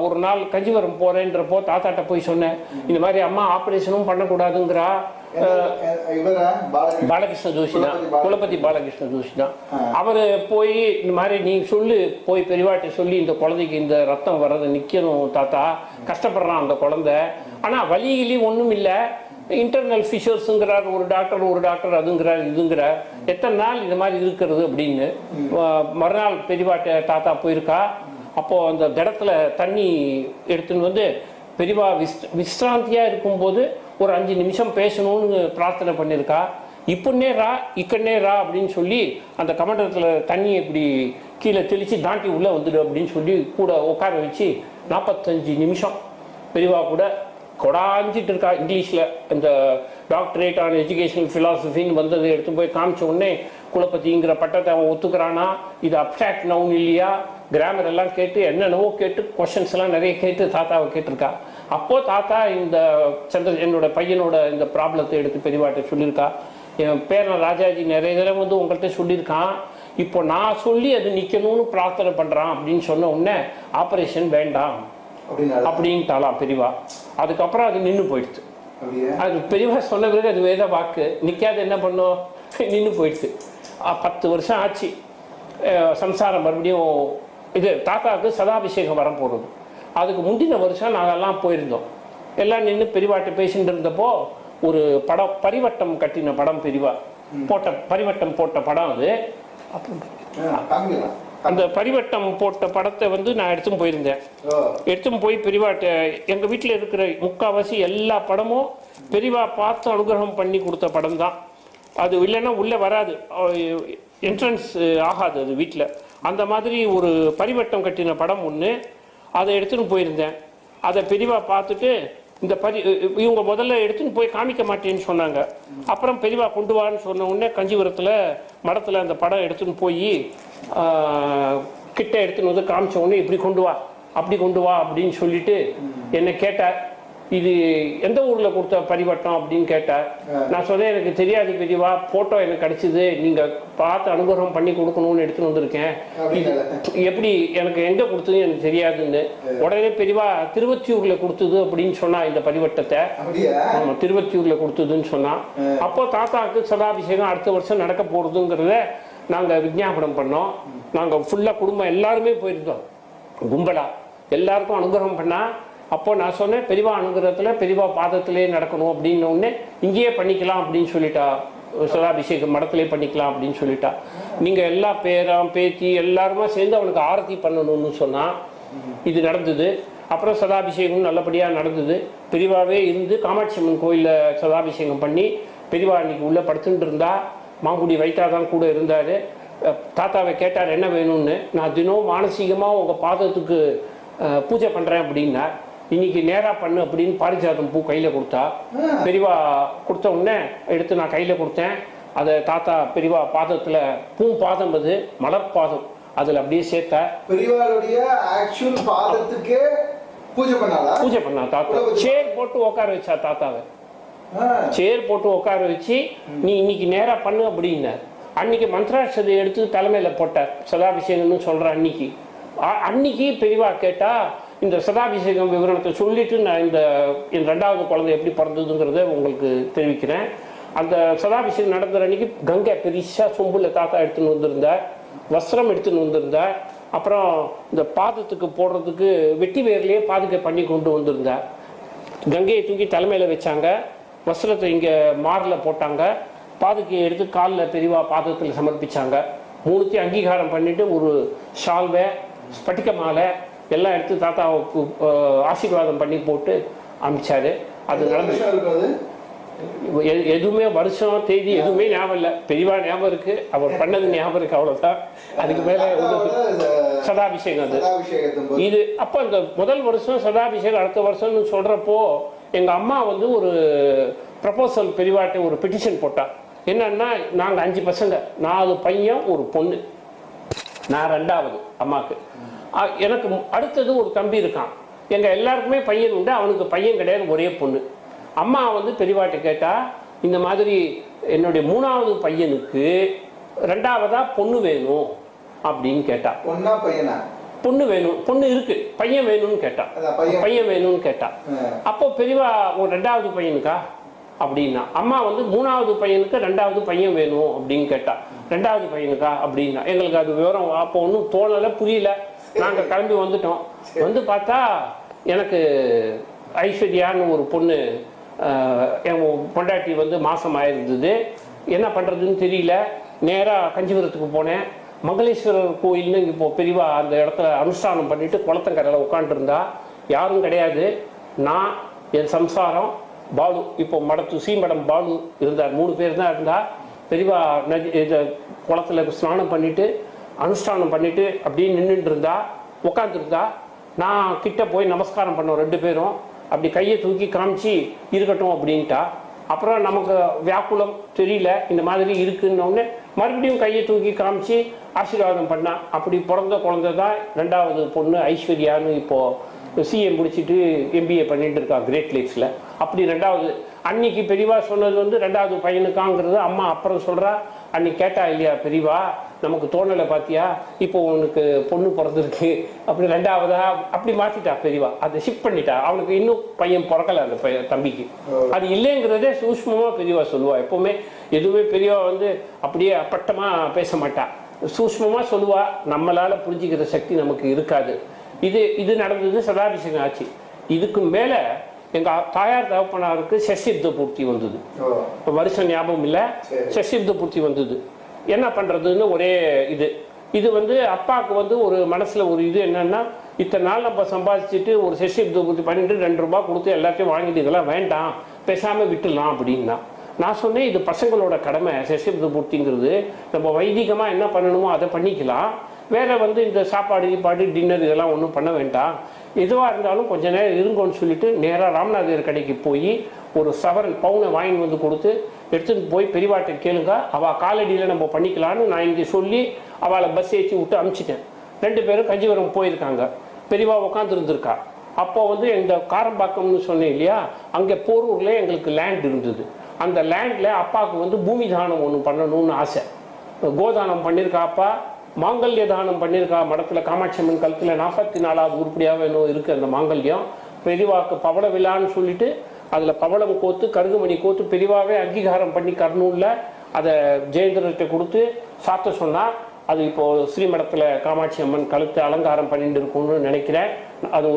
ஒரு நாள் கஞ்சிவரம் போறேன்றப்போ தாத்தாட்ட போய் சொன்னேன், இந்த மாதிரி அம்மா ஆபரேஷனும் பண்ணக்கூடாதுங்கிறா. பாலகிருஷ்ண ஜோஷி தான், குலபதி பாலகிருஷ்ண ஜோஷி தான். அவரு போய் இந்த மாதிரி நீ சொல்லு, போய் பெரியவாட்ட சொல்லி இந்த குழந்தைக்கு இந்த ரத்தம் வர்றது நிக்கணும் தாத்தா, கஷ்டப்படுறான் அந்த குழந்தை, ஆனா வலியிலி ஒண்ணும் இல்லை, இன்டர்னல் ஃபிஷர்ஸுங்கிறார் ஒரு டாக்டர் அதுங்கிறார் இதுங்கிறார், எத்தனை நாள் இந்த மாதிரி இருக்கிறது அப்படின்னு. மறுநாள் பெரியவாட்ட தாத்தா போயிருக்கா. அப்போ அந்த திடத்துல தண்ணி எடுத்துன்னு வந்து பெரியவா விஸ்ராந்தியா இருக்கும்போது ஒரு 5 நிமிஷம் பேசணும்னு பிரார்த்தனை பண்ணியிருக்கா. இப்பன்னே ரா இக்கன்னே ரா அப்படின்னு சொல்லி அந்த கமண்டத்துல தண்ணி இப்படி கீழே தெளிச்சு தாண்டி உள்ள வந்துடு அப்படின்னு சொல்லி கூட உட்கார வச்சு 45 நிமிஷம் பெரியவா கூட கொடாஞ்சிட்டு இருக்கா. இங்கிலீஷ்ல இந்த டாக்டரேட் ஆன் எஜுகேஷனல் ஃபிலாசபின்னு வந்தது எடுத்து போய் காமிச்ச உடனே குலபதிங்கிற பட்டத்தை அவன் ஒத்துக்கிறானா, இது அப்சாக்ட் நவுன் இல்லையா, கிராமர் எல்லாம் கேட்டு என்னென்னவோ கேட்டு கொஸ்டின்ஸ் எல்லாம் நிறைய கேட்டு தாத்தாவை கேட்டிருக்கா. அப்போ தாத்தா இந்த என்னோட பையனோட இந்த ப்ராப்ளத்தை எடுத்து பெரியவாட்ட சொல்லியிருக்கா. என் பேரன் ராஜாஜி நிறைய தடவை வந்து உங்கள்கிட்ட சொல்லியிருக்கான், இப்போ நான் சொல்லி அது நிக்கணும்னு பிரார்த்தனை பண்றான் அப்படின்னு சொன்ன உடனே ஆபரேஷன் வேண்டாம் அப்படின்ட்டாலாம் பெரியவா. அதுக்கப்புறம் அது நின்று போயிடுச்சு. அது பெரியவா சொன்ன பிறகு அது வேத வாக்கு நிக்காது, என்ன பண்ணோம், நின்று போயிடுச்சு. 10 வருஷம் ஆச்சு. சம்சாரம் மறுபடியும் இது தாத்தாவுக்கு சதாபிஷேகம் வர போகிறது. அதுக்கு முந்தின வருஷம் நாங்கெல்லாம் போயிருந்தோம். எல்லாம் நின்று பெரியவாட்ட பேசிட்டு இருந்தப்போ ஒரு படம் பரிவட்டம் கட்டின படம் பெரியவா போட்ட பரிவட்டம் போட்ட படம் அது. அந்த பரிவட்டம் போட்ட படத்தை வந்து நான் எடுத்துன்னு போயிருந்தேன். எடுத்துன்னு போய் பெரியவாட்ட எங்கள் வீட்டில் இருக்கிற முக்கால்வாசி எல்லா படமும் பெரியவா பார்த்து அனுகிரகம் பண்ணி கொடுத்த படம் தான். அது இல்லைன்னா உள்ளே வராது, என்ட்ரன்ஸ் ஆகாது அது வீட்டில். அந்த மாதிரி ஒரு பரிவட்டம் கட்டின படம் ஒன்று, அதை எடுத்துன்னு போயிருந்தேன். அதை பெரியவா பார்த்துட்டு இந்த இவங்க முதல்ல எடுத்துன்னு போய் காமிக்க மாட்டேன்னு சொன்னாங்க. அப்புறம் பெரியவா கொண்டு வான்னு சொன்ன உடனே கஞ்சிபுரத்தில் மடத்தில் அந்த படம் எடுத்துன்னு போய் கிட்ட எடுத்துன்னு வந்து காமிச்ச உடனே இப்படி கொண்டு வா அப்படி கொண்டு வா அப்படின்னு சொல்லிட்டு என்னை கேட்டார், இது எந்த ஊர்ல கொடுத்த பரிவட்டம் அப்படின்னு கேட்டார். நான் சொன்னேன், எனக்கு தெரியாது பெரியவா, போட்டோ எனக்கு கிடைச்சது, நீங்க பார்த்து அனுகிரகம் பண்ணி கொடுக்கணும்னு எடுத்துன்னு வந்திருக்கேன், எப்படி எனக்கு எங்க கொடுத்தது எனக்கு தெரியாதுன்னு. உடனே பெரியவா திருவத்தியூர்ல கொடுத்தது அப்படின்னு சொன்னா இந்த பரிவட்டத்தை. ஆமா, திருவத்தியூர்ல கொடுத்ததுன்னு சொன்னா. அப்போ தாத்தாவுக்கு சதாபிஷேகம் அடுத்த வருஷம் நடக்க போறதுங்கிறத நாங்க விஞ்ஞாபனம் பண்ணோம். நாங்க ஃபுல்லா குடும்பம் எல்லாருமே போயிருந்தோம், கும்பலா எல்லாருக்கும் அனுகிரகம் பண்ணா. அப்போ நான் சொன்னேன், பெரியவா அனுகிரகத்துல பெரியவா பாதத்திலே நடக்கணும் அப்படின்னு உடனே இங்கேயே பண்ணிக்கலாம் அப்படின்னு சொல்லிட்டா, சதாபிஷேகம் மடத்திலே பண்ணிக்கலாம் அப்படின்னு சொல்லிட்டா. நீங்க எல்லா பேரம் பேத்தி எல்லாருமா சேர்ந்து அவனுக்கு ஆரத்தி பண்ணணும்னு சொன்னா. இது நடந்தது. அப்புறம் சதாபிஷேகம் நல்லபடியா நடந்தது. பெரியவாவே இருந்து காமாட்சி அம்மன் கோயில்ல சதாபிஷேகம் பண்ணி பெரியவா அன்னைக்கு உள்ள படுத்துட்டு இருந்தா. மாங்குடி வைத்தாதான் கூட இருந்தாரு. தாத்தாவை கேட்டார் என்ன வேணும்னு. நான் தினம் மானசீகமா உங்க பாதத்துக்கு பூஜை பண்றேன் அப்படின்னா. இன்னைக்கு நேரா பண்ணு அப்படின்னு பாரிஜாதம் பூ கையில கொடுத்தா. பெரியவா கொடுத்த உடனே எடுத்து நான் கையில கொடுத்தேன். அதை தாத்தா பெரியவா பாதத்துல பாதம், அது மலர் பாதம், அதுல அப்படியே சேர்த்த. பெரியவாளுடைய ஆக்சுவல் பாதத்துக்கு பூஜை பண்ணா தாத்தா. சேர் போட்டு உட்கார வச்சா தாத்தாவை. சேர் போட்டு உட்கார வச்சு நீ இன்னைக்கு நேரா பண்ணு அப்படின்னார். அன்னைக்கு மந்திராட்சதை எடுத்து தலைமையில போட்டார். சதாபிஷேகம்னு சொல்ற அன்னைக்கு பெரியவா கேட்டா இந்த சதாபிஷேகம் விவரணத்தை சொல்லிட்டு நான் என் 2வது குழந்தை எப்படி பிறந்ததுங்கிறத உங்களுக்கு தெரிவிக்கிறேன். அந்த சதாபிஷேகம் நடந்த அன்னைக்கு கங்கை பெரிசா சொம்புல தாத்தா எடுத்துன்னு வந்திருந்தார். வஸ்திரம் எடுத்துன்னு வந்திருந்தார். அப்புறம் இந்த பாதத்துக்கு போடுறதுக்கு வெட்டி வேர்லயே பாதுகை பண்ணி கொண்டு வந்திருந்தார். கங்கையை தூக்கி தலைமையில வச்சாங்க. வஸ்திரத்தை இங்க மார்ல போட்டாங்க. பாதுகையை எடுத்து காலில் பெரியவா பாதத்தில் சமர்ப்பிச்சாங்க. 3த்தையும் அங்கீகாரம் பண்ணிட்டு ஒரு ஷால்வை ஸ்பட்டிக மாலை எல்லாம் எடுத்து தாத்தாவுக்கு ஆசீர்வாதம் பண்ணி போட்டு அனுப்பிச்சாரு. அது நடந்தது. எதுவுமே வருஷம் தேதி எதுவுமே ஞாபகம் இல்லை. பெரியவா ஞாபகம் இருக்கு, அவர் பண்ணது ஞாபகம் இருக்கு, அவ்வளவுதான். அதுக்கு மேல சதாபிஷேகம் அது இது. அப்ப இந்த முதல் வருஷம் சதாபிஷேகம் அடுத்த வருஷம்னு சொல்றப்போ எங்கள் அம்மா வந்து ஒரு ப்ரப்போசல் பெரியவாட்டை ஒரு பெட்டிஷன் போட்டா. என்னன்னா, நாங்கள் 5 பசங்க, 4 பையன் ஒரு பொண்ணு, நான் 2வது அம்மாவுக்கு. எனக்கு அடுத்தது ஒரு தம்பி இருக்கான். எங்கள் எல்லாருக்குமே பையன் உண்டு, அவனுக்கு பையன் கிடையாது, ஒரே பொண்ணு. அம்மா வந்து பெரியவாட்டை கேட்டா, இந்த மாதிரி என்னுடைய 3வது பையனுக்கு 2வதா பொண்ணு வேணும் அப்படின்னு கேட்டா. பொண்ணா பையனா? பொண்ணு வேணும், பொண்ணு இருக்கு, பையன் வேணும்னு கேட்டா. பையன் வேணும்னு கேட்டா. அப்போ பெரியவா ஒரு 2வது பையனுக்கா அப்படின்னா. அம்மா வந்து 3வது பையனுக்கு 2வது பையன் வேணும் அப்படின்னு கேட்டா. 2வது பையனுக்கா அப்படின்னா. எங்களுக்கு அது விவரம் அப்போ ஒன்றும் தோணலை, புரியல. நாங்கள் கிளம்பி வந்துட்டோம். வந்து பார்த்தா எனக்கு ஐஸ்வர்யான்னு ஒரு பொண்ணு, என் பொண்டாட்டி வந்து மாசம் ஆயிருந்தது. என்ன பண்ணுறதுன்னு தெரியல. நேராக கஞ்சிபுரத்துக்கு போனேன். மங்களேஸ்வரர் கோயில்னு இப்போ பெரியவா அந்த இடத்துல அனுஷ்டானம் பண்ணிட்டு குளத்தங்கரையில் உட்காந்துருந்தா. யாரும் கிடையாது, நான், என் சம்சாரம், பாலு. இப்போ மடத்து சீமடம் பாலு இருந்தார். 3 பேர் தான் இருந்தா. பெரியவா இதை குளத்துல ஸ்நானம் பண்ணிட்டு அனுஷ்டானம் பண்ணிட்டு அப்படியே நின்றுட்டு இருந்தா, உட்காந்துருந்தா. நான் கிட்ட போய் நமஸ்காரம் பண்ணோம் 2 பேரும். அப்படி கையை தூக்கி காமிச்சு இருக்கட்டும் அப்படின்ட்டா. அப்புறம் நமக்கு வியாக்குலம் தெரியல, இந்த மாதிரி இருக்குன்னொடனே மறுபடியும் கையை தூக்கி காமிச்சு ஆசீர்வாதம் பண்ணா. அப்படி பிறந்த குழந்தை தான் 2வது பொண்ணு ஐஸ்வர்யான்னு. இப்போது சிஏ முடிச்சுட்டு MBA பண்ணிட்டு இருக்கா கிரேட் லேக்ஸில். அப்படி 2வது அன்னைக்கு பெரியவா சொன்னது வந்து 2வது பையனுக்காங்கிறது. அம்மா அப்புறம் சொல்கிறா, அன்னைக்கு கேட்டா இல்லையா பெரியவா, நமக்கு தோணலை பார்த்தியா, இப்போ உனக்கு பொண்ணு பிறந்திருக்கு, அப்படி 2வதா அப்படி மாற்றிட்டா பெரியவா. அதை ஷிஃப்ட் பண்ணிட்டா. அவனுக்கு இன்னும் பையன் பிறக்கலை அந்த தம்பிக்கு. அது இல்லைங்கிறதே சூஷ்மமாக பெரியவா சொல்லுவா. எப்போவுமே எதுவுமே பெரியவா வந்து அப்படியே அப்பட்டமாக பேச மாட்டா, சூஷ்மமாக சொல்லுவா. நம்மளால் புரிஞ்சுக்கிற சக்தி நமக்கு இருக்காது. இது நடந்தது, சதாபிஷேகம் ஆச்சு. இதுக்கு மேலே எங்கள் தாயார் தகப்பனாருக்கு சசிப்த பூர்த்தி வந்தது. வருஷம் ஞாபகம் இல்லை, சசிப்த பூர்த்தி வந்தது. என்ன பண்ணுறதுன்னு ஒரே இது வந்து அப்பாவுக்கு வந்து ஒரு மனசில் ஒரு இது என்னன்னா, இத்தனை நாள் நம்ம சம்பாதிச்சுட்டு ஒரு சசிப்த பூர்த்தி பண்ணிட்டு 2 ரூபா கொடுத்து எல்லாத்தையும் வாங்கிட்டு இதெல்லாம் வேண்டாம், பேசாமல் விட்டுடலாம் அப்படின்னா. நான் சொன்னேன், இது பசங்களோட கடமை. சசிப்த பூர்த்திங்கிறது நம்ம வைதிகமாக என்ன பண்ணணுமோ அதை பண்ணிக்கலாம். வேற வந்து இந்த சாப்பாடு டின்னர் இதெல்லாம் ஒன்றும் பண்ண வேண்டாம். எதுவாக இருந்தாலும் கொஞ்ச நேரம் இருங்கன்னு சொல்லிட்டு நேராக ராமநாதர் கடைக்கு போய் ஒரு சவரன் பவுனை வாங்கி வந்து கொடுத்து எடுத்துகிட்டு போய் பெரியவாட்டை கேளுங்க, அவள் காலடியில் நம்ம பண்ணிக்கலான்னு நான் இங்கே சொல்லி அவளை பஸ் ஏற்றி விட்டு அனுப்பிச்சிட்டேன். 2 பேரும் கஞ்சிபுரம் போயிருக்காங்க. பெரியவா உட்காந்துருந்துருக்கா. அப்போ வந்து இந்த காரம்பாக்கம்னு சொன்னேன் இல்லையா, அங்கே போரூரில் எங்களுக்கு லேண்ட் இருந்தது. அந்த லேண்டில் அப்பாவுக்கு வந்து பூமி தானம் ஒன்று பண்ணணும்னு ஆசை. கோதானம் பண்ணியிருக்கா அப்பா, மாங்கல்ய தானம் பண்ணியிருக்கா. மடத்தில் காமாட்சி அம்மன் கழுத்தில் 44வது உருப்படியாக வேணும் இருக்குது அந்த மாங்கல்யம். பெரியவாக்கு பவள விழான்னு சொல்லிட்டு அதில் பவளம் கோத்து கருகுமணி கோத்து பெரியவாவே அங்கீகாரம் பண்ணி கர்னூலில் அதை ஜெயேந்திரத்தை கொடுத்து சாத்த சொன்னால், அது இப்போது ஸ்ரீமடத்தில் காமாட்சி அம்மன் கழுத்து அலங்காரம் பண்ணிட்டு இருக்கும்னு நினைக்கிறேன். அது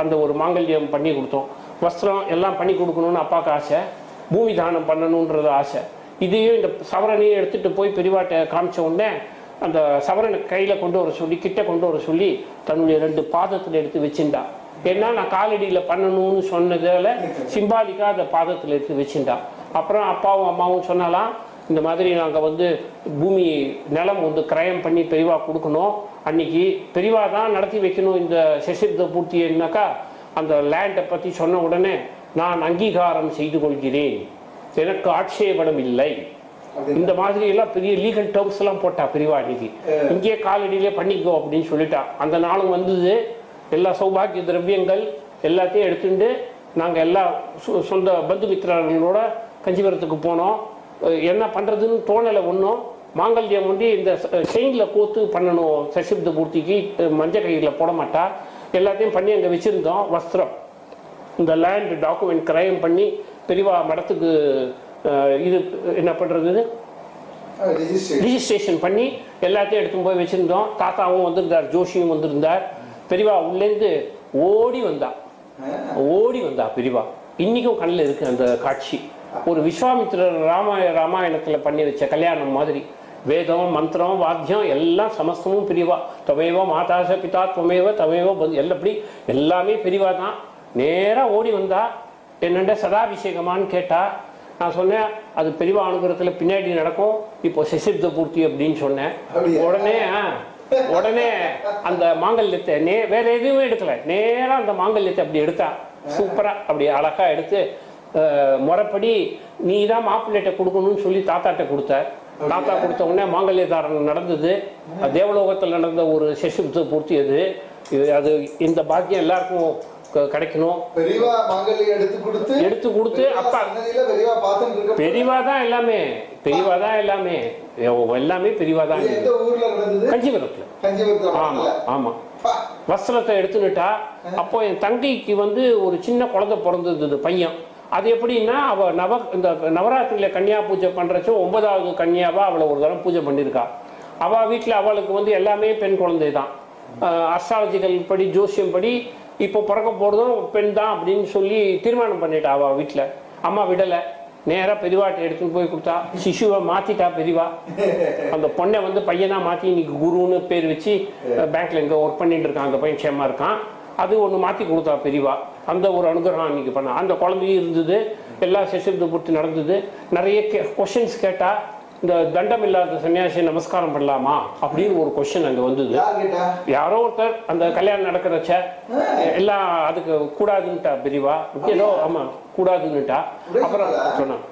அந்த ஒரு மாங்கல்யம் பண்ணி கொடுத்தோம். வஸ்திரம் எல்லாம் பண்ணி கொடுக்கணும்னு அப்பாவுக்கு ஆசை. பூமி தானம் பண்ணணுன்றது ஆசை. இதையும் இந்த சவரனையும் எடுத்துகிட்டு போய் பெரியவாட்டை காமிச்ச உடனே அந்த சவரனை கையில் கொண்டு வர சொல்லி, கிட்ட கொண்டு வர சொல்லி தன்னுடைய 2 பாதத்தில் எடுத்து வச்சுட்டா. ஏன்னா நான் காலடியில் பண்ணணும்னு சொன்னதால சிம்பாலிக்காக அந்த பாதத்தில் எடுத்து வச்சுட்டா. அப்புறம் அப்பாவும் அம்மாவும் சொன்னாலாம், இந்த மாதிரி நாங்கள் வந்து பூமி நிலம் வந்து கிரயம் பண்ணி பெரியவா கொடுக்கணும், அன்னைக்கு பெரியவா தான் நடத்தி வைக்கணும் இந்த சசிப்த பூர்த்தினாக்கா. அந்த லேண்டை பற்றி சொன்ன உடனே நான் அங்கீகாரம் செய்து கொள்கிறேன், எனக்கு ஆட்சேபணம் இல்லை, இந்த மாதிரி எல்லாம் பெரிய லீகல் டேர்ம்ஸ் எல்லாம் போட்டா பெரியவா. அன்னைக்கு இங்கே காலடியிலே பண்ணிக்கோ அப்படின்னு சொல்லிட்டா. அந்த நாளும் வந்தது. எல்லா சௌபாகிய திரவியங்கள் எல்லாத்தையும் எடுத்துட்டு நாங்கள் எல்லா சொந்த பந்து மித்திரர்களோட கஞ்சிபுரத்துக்கு போனோம். என்ன பண்ணுறதுன்னு தோணலை ஒன்றும். மாங்கல்யம் வந்து இந்த செயினில் கோத்து பண்ணணும் சசிப்த பூர்த்திக்கு, மஞ்சள் கையில் போட மாட்டா. எல்லாத்தையும் பண்ணி அங்கே வச்சுருந்தோம். வஸ்திரம், இந்த லேண்ட் டாக்குமெண்ட் கிரயம் பண்ணி பெரியவா மடத்துக்கு இது என்ன பண்ணுறது ரிஜிஸ்ட்ரேஷன் பண்ணி எல்லாத்தையும் எடுத்து போய் வச்சுருந்தோம். தாத்தாவும் வந்திருந்தார், ஜோஷியும் வந்திருந்தார். பெரியவா உள்ளேருந்து ஓடி வந்தா பெரியவா. இன்றைக்கும் கண்ணில் இருக்குது அந்த காட்சி. ஒரு விஸ்வாமித்திரர் ராமாயணத்தில் பண்ணி வச்ச கல்யாணம் மாதிரி. வேதம் மந்திரம் வாத்தியம் எல்லாம் சமஸ்தமும் பெரியவா. தமேவ மாதாச பிதா துவமேவ தமேவ பந்து எல்லாப்படி எல்லாமே பெரியவா தான். நேராக ஓடி வந்தா. என்னென்ன சதாபிஷேகமானு கேட்டா. நான் சொன்னேன், அது பெரியவா அனுகிரகத்தில் பின்னாடி நடக்கும், இப்போ சசிப்த பூர்த்தி அப்படின்னு சொன்னேன். உடனே அந்த மாங்கல்யத்தை வேற எதுவுமே எடுக்கல, நேராக அந்த மாங்கல்யத்தை அப்படி எடுத்தா. சூப்பரா அப்படி அழகா எடுத்து முறைப்படி நீ தான் மாப்பிள்ளைகிட்ட கொடுக்கணும்னு சொல்லி தாத்தாட்ட கொடுத்த. தாத்தா கொடுத்த உடனே மாங்கல்யதாரணம் நடந்தது. தேவலோகத்தில் நடந்த ஒரு சசிபுத்த பூர்த்தி அது. அது இந்த பாக்கியம் எல்லாருக்கும் கிடைக்கணும். பெரியவா மாங்கல்யம் எடுத்து கொடுத்து அப்பா பெரியவா தான் எல்லாமே, பெரியவா தான் எல்லாமே, எல்லாமே பெரியவா தான். காஞ்சிபுரத்துல. ஆமா ஆமா. வஸ்திரத்தை எடுத்துனுட்டா. அப்போ என் தங்கைக்கு வந்து ஒரு சின்ன குழந்தை பிறந்தது பையன். அது எப்படின்னா அவ இந்த நவராத்திரியில கன்னியா பூஜை பண்றச்சோ 9வது கன்னியாவா அவளை ஒரு தரம் பூஜை பண்ணியிருக்கா. அவ வீட்டில் அவளுக்கு வந்து எல்லாமே பெண் குழந்தை தான். அஸ்ட்ராலஜிக்கல் படி ஜோசியம் படி இப்போ பிறக்க போறதும் பெண் தான் அப்படின்னு சொல்லி தீர்மானம் பண்ணிட்டா. அவ வீட்டில் அம்மா விடலை. நேராக பெரியவாட்டை எடுத்துன்னு போய் கொடுத்தா. சிசுவை மாத்திட்டா பெரியவா. அந்த பொண்ணை வந்து பையனா மாத்தி இன்னைக்கு குருன்னு பேர் வச்சு பேங்க்ல இங்கே ஒர்க் பண்ணிட்டு இருக்கான். அந்த பையன் க்ஷேமா இருக்கான். அது ஒன்று மாற்றி கொடுத்தா பெரியவா. அந்த ஒரு அனுகிரகம் இன்னைக்கு பண்ண. அந்த குழந்தையும் இருந்தது. எல்லா சசிபுத்த பூர்த்தி நடந்தது. நிறைய கொஸ்டின்ஸ் கேட்டா. இந்த தண்டம் இல்லாத சன்னியாசி நமஸ்காரம் பண்ணலாமா அப்படின்னு ஒரு கொஸ்டின் அங்கே வந்தது. யாரோ ஒருத்தர் அந்த கல்யாணம் நடக்கிறச்ச எல்லாம் அதுக்கு கூடாதுன்னுட்டா பெரியவா. ஏதோ ஆமா கூடாதுன்னுட்டா. அப்புறம் சொன்னான்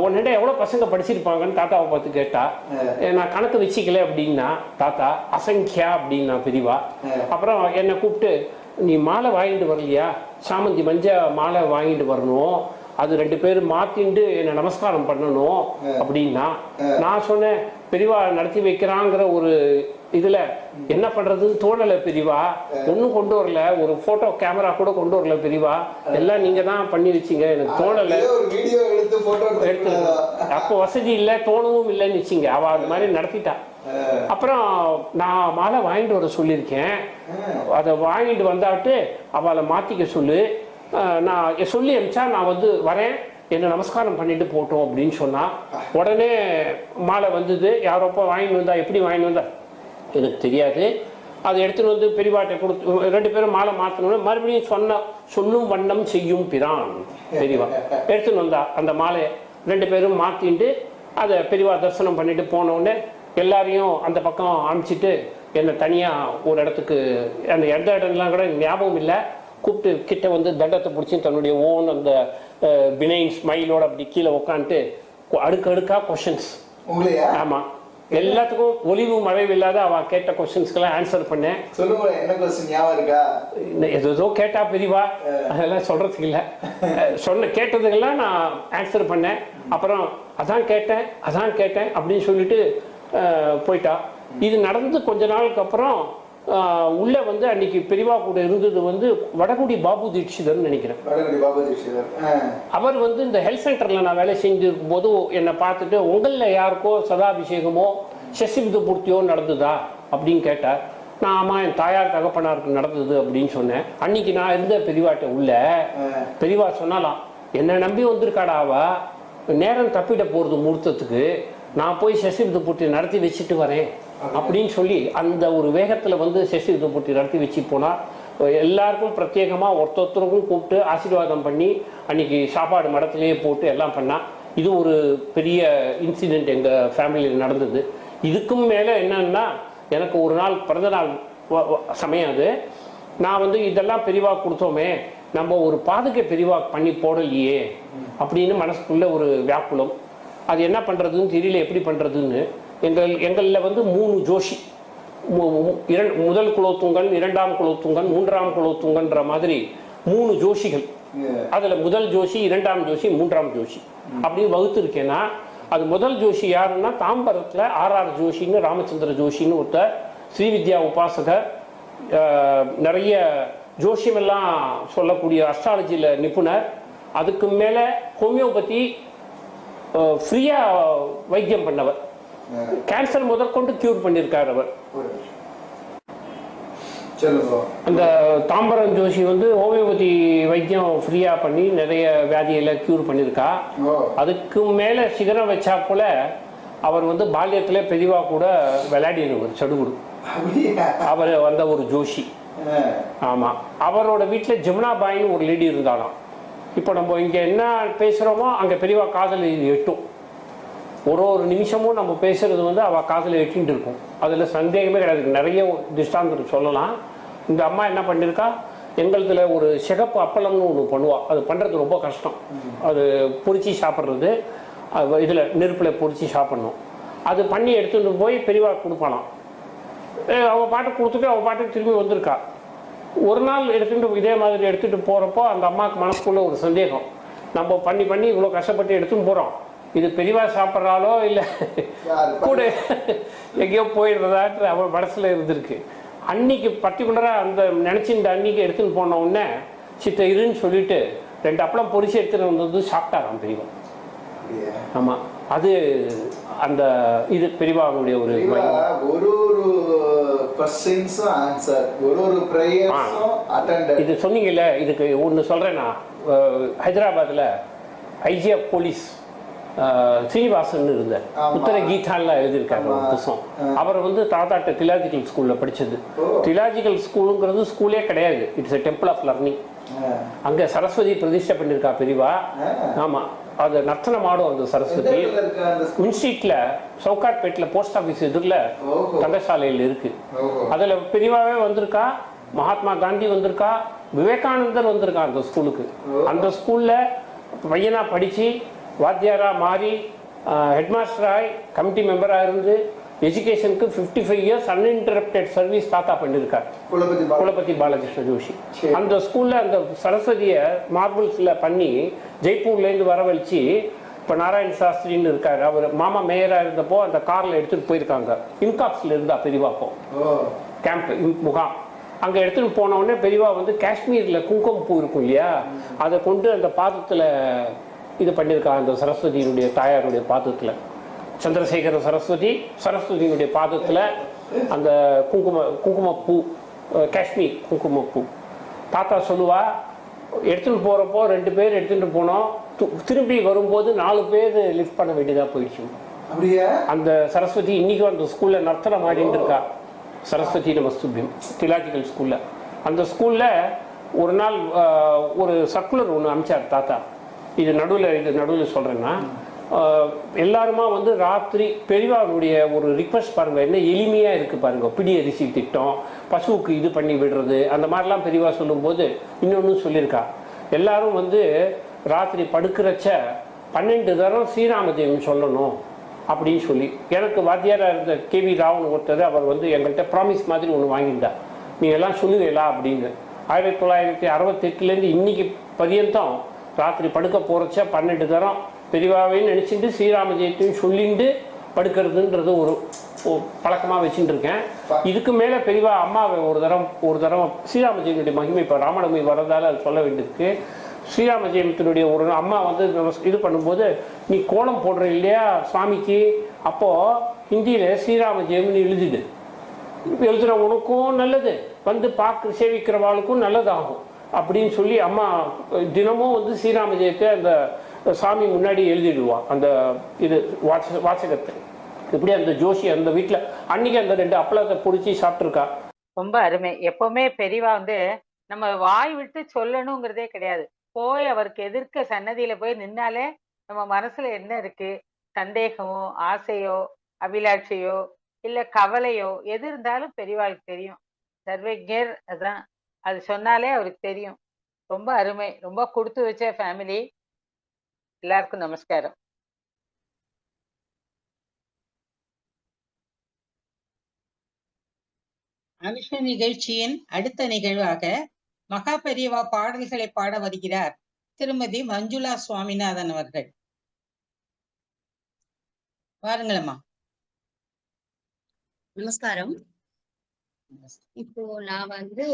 உன்னிட்ட எவ்வளோ பசங்க படிச்சிருப்பாங்கன்னு தாத்தாவை பார்த்து கேட்டா. நான் கணக்கு வச்சிக்கல அப்படின்னா தாத்தா அசங்கியா அப்படின்னா பெரியவா. அப்புறம் என்னை கூப்பிட்டு நீ மாலை வாங்கிட்டு வரலையா, சாமந்தி மஞ்ச மாலை வாங்கிட்டு வரணும், அது 2 பேரும் மாத்திண்டு என்ன நமஸ்காரம் பண்ணணும் அப்படின்னா. நான் சொன்னேன் பெரியவா நடத்தி வைக்கிறாங்கிற ஒரு இதுல என்ன பண்றதுன்னு தோணலை பெரியவா. ஒன்றும் கொண்டு வரல, ஒரு போட்டோ கேமரா கூட கொண்டு வரல பெரியவா. எல்லாம் நீங்க தான் பண்ணி வச்சிங்க, எனக்கு தோணலை. எடுத்து அப்போ வசதி இல்லை, தோணவும் இல்லைன்னு வச்சிங்க. அவ அது மாதிரி நடத்திட்டா. அப்புறம் நான் மாலை வாங்கிட்டு வர சொல்லியிருக்கேன். அதை வாங்கிட்டு வந்தாட்டு அவளை மாத்திக்க சொல்லு. நான் சொல்லி அனுப்பிச்சா நான் வந்து வரேன், என்ன நமஸ்காரம் பண்ணிட்டு போட்டோம் அப்படின்னு சொன்னா. உடனே மாலை வந்தது. யாரோப்போ வாங்கிட்டு வந்தா. எப்படி வாங்கிட்டு வந்தா எனக்கு தெரியாது. அதை எடுத்துன்னு வந்து பெரியவாட்டை கொடுத்து 2 பேரும் மாலை மாற்றணும்னு மறுபடியும் சொல்லும் வண்ணம் செய்யும் பிரான் பெரியவா எடுத்துன்னு வந்தா. அந்த மாலையை 2 பேரும் மாற்றிட்டு அதை பெரியவா தரிசனம் பண்ணிட்டு போனோடனே எல்லாரையும் அந்த பக்கம் அனுப்பிச்சிட்டு என்னை தனியாக ஒரு இடத்துக்கு, அந்த எந்த இடம்லாம் கூட ஞாபகம் இல்லை, கூப்பிட்டு கிட்ட வந்து தண்டத்தை பிடிச்சி தன்னுடைய ஓன் அந்த பினைன் ஸ்மைலோட அப்படி கீழே உட்காந்துட்டு அடுக்கடுக்காக கொஷின்ஸ். ஆமாம், எல்லாத்துக்கும் ஒளிவு மறைவு இல்லாத அவ கேட்ட கொஸ்டின்ஸ்க்கெல்லாம் ஆன்சர் பண்ணேன். சொல்லுங்க, என்ன கொஸ்டின் ஞாபகம் இருக்கா? ஏதோ கேட்டா பெரியவா, அதெல்லாம் சொல்றதுக்கு இல்லை. கேட்டதுக்கெல்லாம் நான் ஆன்சர் பண்ணேன். அப்புறம் அதான் கேட்டேன் அப்படின்னு சொல்லிட்டு போயிட்டா. இது நடந்து கொஞ்ச நாளுக்கு அப்புறம் உள்ள வந்து அன்னைக்கு பெரியவா கூட இருந்தது வந்து வடகுடி பாபு தீட்சிதர்னு நினைக்கிறேன். அவர் வந்து இந்த ஹெல்த் சென்டர்ல நான் வேலை செஞ்சிருக்கும் போது என்னை பார்த்துட்டு உங்களில் யாருக்கோ சதாபிஷேகமோ சசிபுத்த பூர்த்தியோ நடந்ததா அப்படின்னு கேட்டார். நான் ஆமா என் தாயார் தகப்பனாருக்கு நடந்தது அப்படின்னு சொன்னேன். அன்னைக்கு நான் இருந்த பெரியவாட்ட உள்ள பெரியவா சொன்னாலாம், என்னை நம்பி வந்திருக்காடா அவ, நேரம் தப்பிட போறது முகூர்த்தத்துக்கு, நான் போய் சசிபுத்த பூர்த்தி நடத்தி வச்சுட்டு வரேன் அப்படின்னு சொல்லி அந்த ஒரு வேகத்துல வந்து சசிபுத்த பூர்த்தி நடத்தி வச்சு போனா. எல்லாருக்கும் பிரத்யேகமா ஒருத்தருக்கும் கூப்பிட்டு ஆசீர்வாதம் பண்ணி அன்னைக்கு சாப்பாடு மடத்திலேயே போட்டு எல்லாம் பண்ணா. இது ஒரு பெரிய இன்சிடென்ட் எங்க ஃபேமிலியில் நடந்தது. இதுக்கும் மேல என்னன்னா, எனக்கு ஒரு நாள் பிறந்த நாள் சமயம் அது. நான் வந்து இதெல்லாம் பெரியவா கொடுத்தோமே, நம்ம ஒரு பாதுகை பெரியவா பண்ணி போடலையே அப்படின்னு மனசுக்குள்ள ஒரு வியாக்குலம். அது என்ன பண்றதுன்னு தெரியல, எப்படி பண்றதுன்னு. எங்களில் வந்து 3 ஜோஷி, முதல் குலோத்துங்கன், 2ஆம் குலோத்துங்கன், 3ஆம் குலோத்துங்கன்ற மாதிரி 3 ஜோஷிகள். அதுல முதல் ஜோஷி, 2ஆம் ஜோஷி, 3ஆம் ஜோஷி அப்படின்னு வகுத்துருக்கேன்னா, அது முதல் ஜோஷி யாருன்னா தாம்பரத்துல RR ஜோஷின்னு ராமச்சந்திர ஜோஷின்னு ஒருத்தர் ஸ்ரீவித்யா உபாசகர், நிறைய ஜோஷியமெல்லாம் சொல்லக்கூடிய அஸ்ட்ராலஜியில் நிபுணர். அதுக்கு மேலே ஹோமியோபதி ஃப்ரீயா வைத்தியம் பண்ணவர், கேன்சர் முதற்கொண்டு கியூர் பண்ணியிருக்கார் அவர். அந்த தாம்பரம் ஜோஷி வந்து ஹோமியோபதி வைத்தியம் ஃப்ரீயா பண்ணி நிறைய வியாதிகளை கியூர் பண்ணியிருக்கா. அதுக்கு மேலே சிகரம் வச்சா போல அவர் வந்து பால்யத்துல பெரியவா கூட விளையாடினவர் சடுகுடு. அவர் வந்த ஒரு ஜோஷி. ஆமா, அவரோட வீட்டில் ஜமுனாபாயின்னு ஒரு லேடி இருந்தாலும். இப்போ நம்ம இங்க என்ன பேசுறோமோ அங்க பெரியவா காதல் எட்டும். ஒரு நிமிஷமும் நம்ம பேசுறது வந்து அவ காதல எட்டின்னு இருக்கும். அதுல சந்தேகமே கிடையாது. நிறைய திஷ்டாந்தம் சொல்லலாம். இந்த அம்மா என்ன பண்ணிருக்கா, எங்களுதுல ஒரு சிகப்பு அப்பளம்னு ஒன்று பண்ணுவாள். அது பண்ணுறது ரொம்ப கஷ்டம். அது பொரிச்சு சாப்பிட்றது, இதில் நெருப்பில் பொரிச்சு சாப்பிட்ணும். அது பண்ணி எடுத்துகிட்டு போய் பெரியவா கொடுப்பானாம். அவள் பாட்டுக்கு கொடுத்துட்டு அவள் பாட்டுக்கு திரும்பி வந்திருக்கா. ஒரு நாள் எடுத்துகிட்டு இதே மாதிரி எடுத்துகிட்டு போகிறப்போ அந்த அம்மாவுக்கு மனசுக்குள்ள ஒரு சந்தேகம், நம்ம பண்ணி பண்ணி இவ்வளோ கஷ்டப்பட்டு எடுத்துன்னு போகிறோம், இது பெரியவா சாப்பிட்றாலோ இல்லை கூட எங்கேயோ போயிடுறதாட்டு அவள் மனசில் இருந்திருக்கு. அன்னைக்கு பர்டிகுலராக அந்த நினச்சிருந்த அன்னைக்கு எடுத்துன்னு போன உடனே சித்த இருன்னு சொல்லிட்டு 2 அப்பளம் பொரிச்சு எடுத்துகிட்டு வந்தது சாப்பிட்டாராம் பெரியவா. ஆமாம், அது அந்த இது பெரியவாவுடைய ஒரு ஒரு ஆன்சர், ஒரு பிரேயர்ஸும் அட்டெண்டட். இது சொன்னீங்கல்ல, இதுக்கு ஒன்று சொல்கிறேன்னா, ஹைதராபாத்தில் ஐஜி ஆஃப் போலீஸ் ஸ்ரீனிவாசன் இருந்தார். உத்தர கீதான்லாம் எழுதியிருக்காரு ஒரு புத்தகம். அவரை வந்து தாத்தாட்ட திலாஜிக்கல் ஸ்கூலில் படித்தது. திலாஜிக்கல் ஸ்கூலுங்கிறது ஸ்கூலே கிடையாது, it's a temple of learning. அங்கே சரஸ்வதி பிரதிஷ்டை பண்ணியிருக்கா பெரியவா. ஆமாம், அது நர்த்தனம் ஆடும் அந்த சரஸ்வதி. மின்ஸ்ட்ரீட்ல சவுகாட்பேட்டில் போஸ்ட் ஆஃபீஸ் எதிரில் தங்கசாலையில் இருக்கு. அதில் பெரியவாவே வந்திருக்கா, மகாத்மா காந்தி வந்திருக்கா, விவேகானந்தர் வந்திருக்கா அந்த ஸ்கூலுக்கு. அந்த ஸ்கூலில் பையனா படித்து வாத்தியாரா மாறி ஹெட்மாஸ்டராகி கமிட்டி மெம்பராக இருந்து எஜுகேஷனுக்கு 55 இயர்ஸ் அன்இன்டரப்டட் சர்வீஸ் தாத்தா பண்ணியிருக்கார் குலபதி பாலகிருஷ்ண ஜோஷி. அந்த ஸ்கூலில் அந்த சரஸ்வதியை மார்பிள்ஸில் பண்ணி ஜெய்ப்பூர்லேருந்து வரவழைச்சி, இப்போ நாராயண சாஸ்திரின்னு இருக்காரு, அவர் மாமா மேயராக இருந்தப்போ அந்த காரில் எடுத்துகிட்டு போயிருக்காங்க. இன்காப்ஸில் இருந்தா பெரியவாப்போ கேம்ப் முகாம். அங்கே எடுத்துகிட்டு போன உடனே பெரியவா வந்து காஷ்மீரில் குங்குமம் பூ இருக்கும் இல்லையா, அதை கொண்டு அந்த பாதத்தில் இது பண்ணியிருக்காங்க. அந்த சரஸ்வதியினுடைய தாயாருடைய பாதத்தில் சந்திரசேகர சரஸ்வதியினுடைய பாதத்தில் அந்த குங்குமப்பூ, காஷ்மீர் குங்குமப்பூ. தாத்தா சொல்லுவா, எடுத்துகிட்டு போகிறப்போ 2 பேர் எடுத்துகிட்டு போனோம், திரும்பி வரும்போது 4 பேர் லிஃப்ட் பண்ண வேண்டியதாக போயிடுச்சு. அந்த சரஸ்வதி இன்னைக்கும் அந்த ஸ்கூலில் நர்த்தனம் ஆடிட்டு இருக்கா. சரஸ்வதி நமஸ்துபியம் திலாஜிக்கல் ஸ்கூலில். அந்த ஸ்கூலில் ஒரு நாள் ஒரு சர்க்குலர் ஒன்று அனுப்பிச்சார் தாத்தா. இது நடுவில் சொல்கிறேன்னா, எல்லாருமா வந்து ராத்திரி பெரியவாவுடைய ஒரு ரிக்வஸ்ட் பாருங்கள், என்ன எளிமையாக இருக்குது பாருங்கள். பிடி அரிசி திட்டம், பசுவுக்கு இது பண்ணி விடுறது, அந்த மாதிரிலாம் பெரியவா சொல்லும்போது இன்னொன்று சொல்லியிருக்கா. எல்லாரும் வந்து ராத்திரி படுக்கிறச்ச 12 தரம் ஸ்ரீராம ஜெயம் சொல்லணும் அப்படின்னு சொல்லி. எனக்கு வாத்தியாராக இருந்த கேவி ராவன் ஒருத்தர், அவர் வந்து எங்கள்கிட்ட ப்ராமிஸ் மாதிரி ஒன்று வாங்கியிருந்தா, நீங்கள் எல்லாம் சொல்லுவீங்களா அப்படின்னு. 1968 இன்னைக்கு பர்யந்தம் ராத்திரி படுக்க போகிறச்ச 12 தரம் பெரியவாவே நினச்சிட்டு ஸ்ரீராம ஜெயத்தையும் சொல்லிட்டு படுக்கிறதுன்றது ஒரு பழக்கமாக வச்சுட்டு இருக்கேன். இதுக்கு மேலே பெரியவா அம்மாவை ஒரு தரம் ஸ்ரீராம ஜெயனுடைய மகிமை, இப்போ ராமநவமி வரதால் அது சொல்ல வேண்டியிருக்கு. ஸ்ரீராம ஜெயத்தினுடைய ஒரு அம்மா வந்து இது பண்ணும்போது, நீ கோலம் போடுற இல்லையா சுவாமிக்கு, அப்போது ஹிந்தியில் ஸ்ரீராம ஜெயம்னு எழுதுகிற உனக்கும் நல்லது, வந்து பார்க்க சேவிக்கிறவாளுக்கும் நல்லதாகும் அப்படின்னு சொல்லி அம்மா தினமும் வந்து ஸ்ரீராம ஜெயத்தை அந்த சாமி முன்னாடி எழுதிடுவான் அந்த இது வாசகத்தை. இப்படி அந்த ஜோஷி அந்த வீட்டில் அன்னைக்கு அந்த 2 அப்பளத்தை பிடிச்சி சாப்பிட்ருக்கா. ரொம்ப அருமை. எப்பவுமே பெரியவா வந்து நம்ம வாய் விட்டு சொல்லணுங்கிறதே கிடையாது. போய் அவருக்கு எதிர்க்க சன்னதியில போய் நின்னாலே நம்ம மனசுல என்ன இருக்கு, சந்தேகமோ ஆசையோ அபிலாட்சியோ இல்ல கவலையோ எது இருந்தாலும் பெரியவாளுக்கு தெரியும். சர்வஜர் அதான், அது சொன்னாலே அவருக்கு தெரியும். ரொம்ப அருமை. ரொம்ப கொடுத்து வச்ச ஃபேமிலி. எல்லாருக்கும் நமஸ்காரம். அனுஷ நிகழ்ச்சியின் அடுத்த நிகழ்வாக மகா பெரியவா பாடல்களை பாட வருகிறார் திருமதி மஞ்சுளா சுவாமிநாதன் அவர்கள். வாருங்களம்மா. நமஸ்காரம். இப்போ நான் வந்து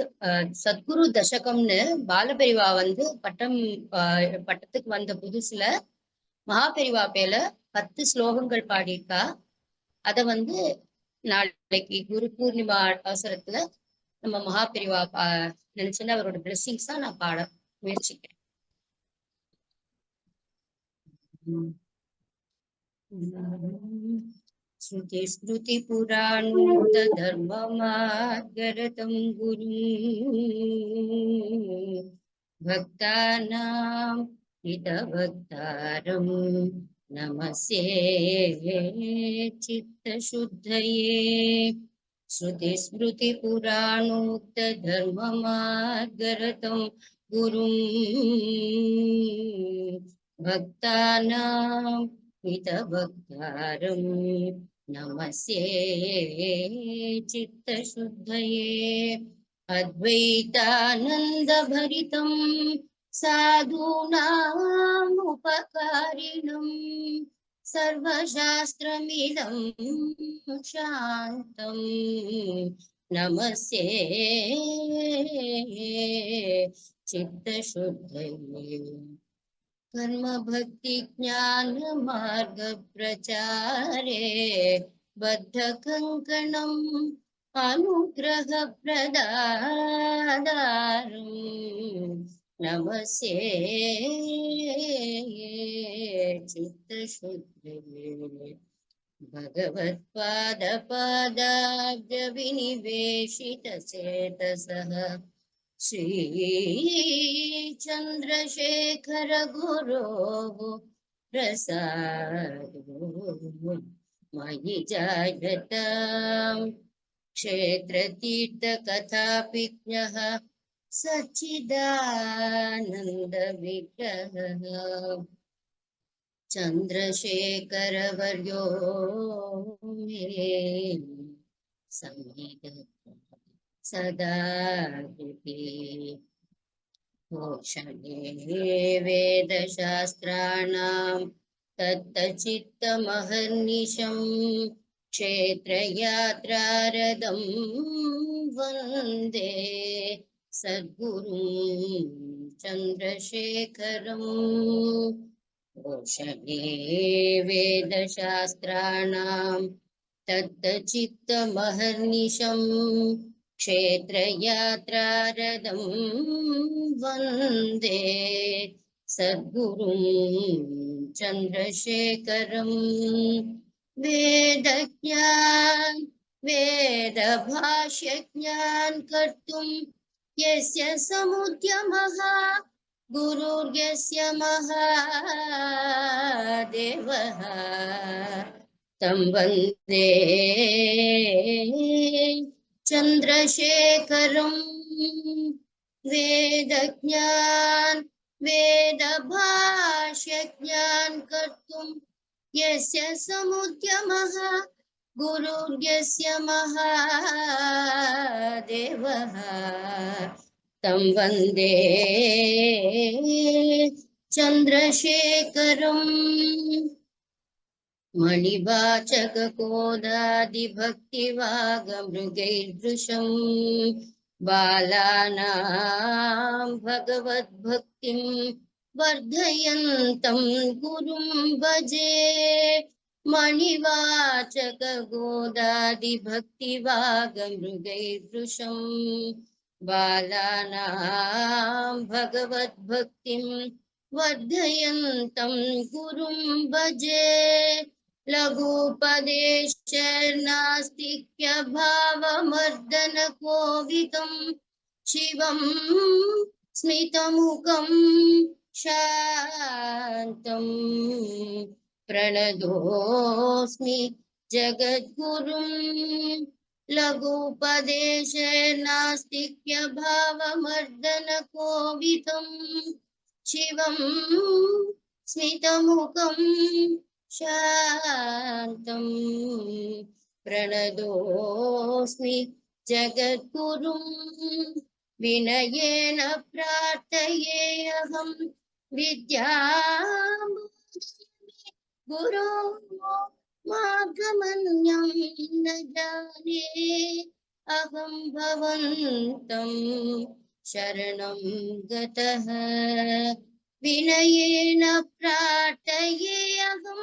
சத்குரு தசகம்னு பாலபெரிவா வந்து பட்டத்துக்கு வந்த புதுசுல மகாபெரிவா பேல 10 ஸ்லோகங்கள் பாடியிருக்கா. அத வந்து நாளைக்கு குரு பூர்ணிமா அவசரத்துல நம்ம மகாபெரிவா நினைச்சுன்னு அவரோட பிளெஸிங்ஸ் தான் நான் பாட முயற்சிக்கிறேன். ஸ்ருதி ஸ்மிருதி புராணோத தர்மமார்கரதம் குரும் பக்தானாம் ஹிதபக்தாரம் நமஸ்யே சித்த சுத்தயே श्रुतिस्मृतिपुराणोक्तधर्ममार्गरतं गुरुं भक्तानां हितभक्तारं नमस्ये चित्तशुद्धये अद्वैतानन्दभरितं साधूनामुपकारिणं सर्वशास्त्रमिदं शान्तं नमस्ये चित्तशुद्धये कर्म भक्ति ज्ञान मार्ग प्रचारे बद्धकङ्कणम् अनुग्रह प्रदादारं नमस्ये चित्तशुद्धये भगवत्पादपादाब्जविनिवेशितचेतसः श्रीचन्द्रशेखर गुरोः प्रसादो मयि जायताम् क्षेत्रतीर्थकथापिज्ञः सच्चिदानन्दविग्रहः चन्द्रशेखरवर्यो मे संविदतु सदा हृदि घोषणे वेदशास्त्राणां तत्तचित्तमहर्निशं क्षेत्रयात्रारदं वन्दे सद्गुरुं चन्द्रशेखरम् घोषणे वेदशास्त्राणां तत्तचित्तमहर्निशं क्षेत्रयात्रारदं वन्दे सद्गुरुं चन्द्रशेखरम् वेदभाष्यज्ञान कर्तुं यस्य समुद्यमः गुरुर्यस्य महादेवः तं वन्दे चन्द्रशेखरम् वेदभाष्यज्ञान कर्तुं यस्य समुद्यमः गुरुर्यस्य महादेवः तं वन्दे चन्द्रशेखरम् मणिवाचककोदादिभक्तिवागमृगैर्दृशं बालानां भगवद्भक्तिं वर्धयन्तं गुरुं भजे मणिवाचकगोदादिभक्तिवागमृगैर्दृशं बालानां भगवद्भक्तिं वर्धयन्तं गुरुं भजे लघुपदेशनास्तिक्यभावमर्दनकोविदं शिवं स्मितमुखं शान्तं प्रणतोऽस्मि जगद्गुरुं लघुपदेशनास्तिक्यभावमर्दनकोविदं शिवं स्मितमुखं शान्तं प्रणतोऽस्मि जगद्गुरुं विनयेन प्रार्थयेऽहं विद्यां गुरो मार्गमन्यं न जाने अहं भवन्तं शरणं गतः विनयेन प्रार्थयेऽहं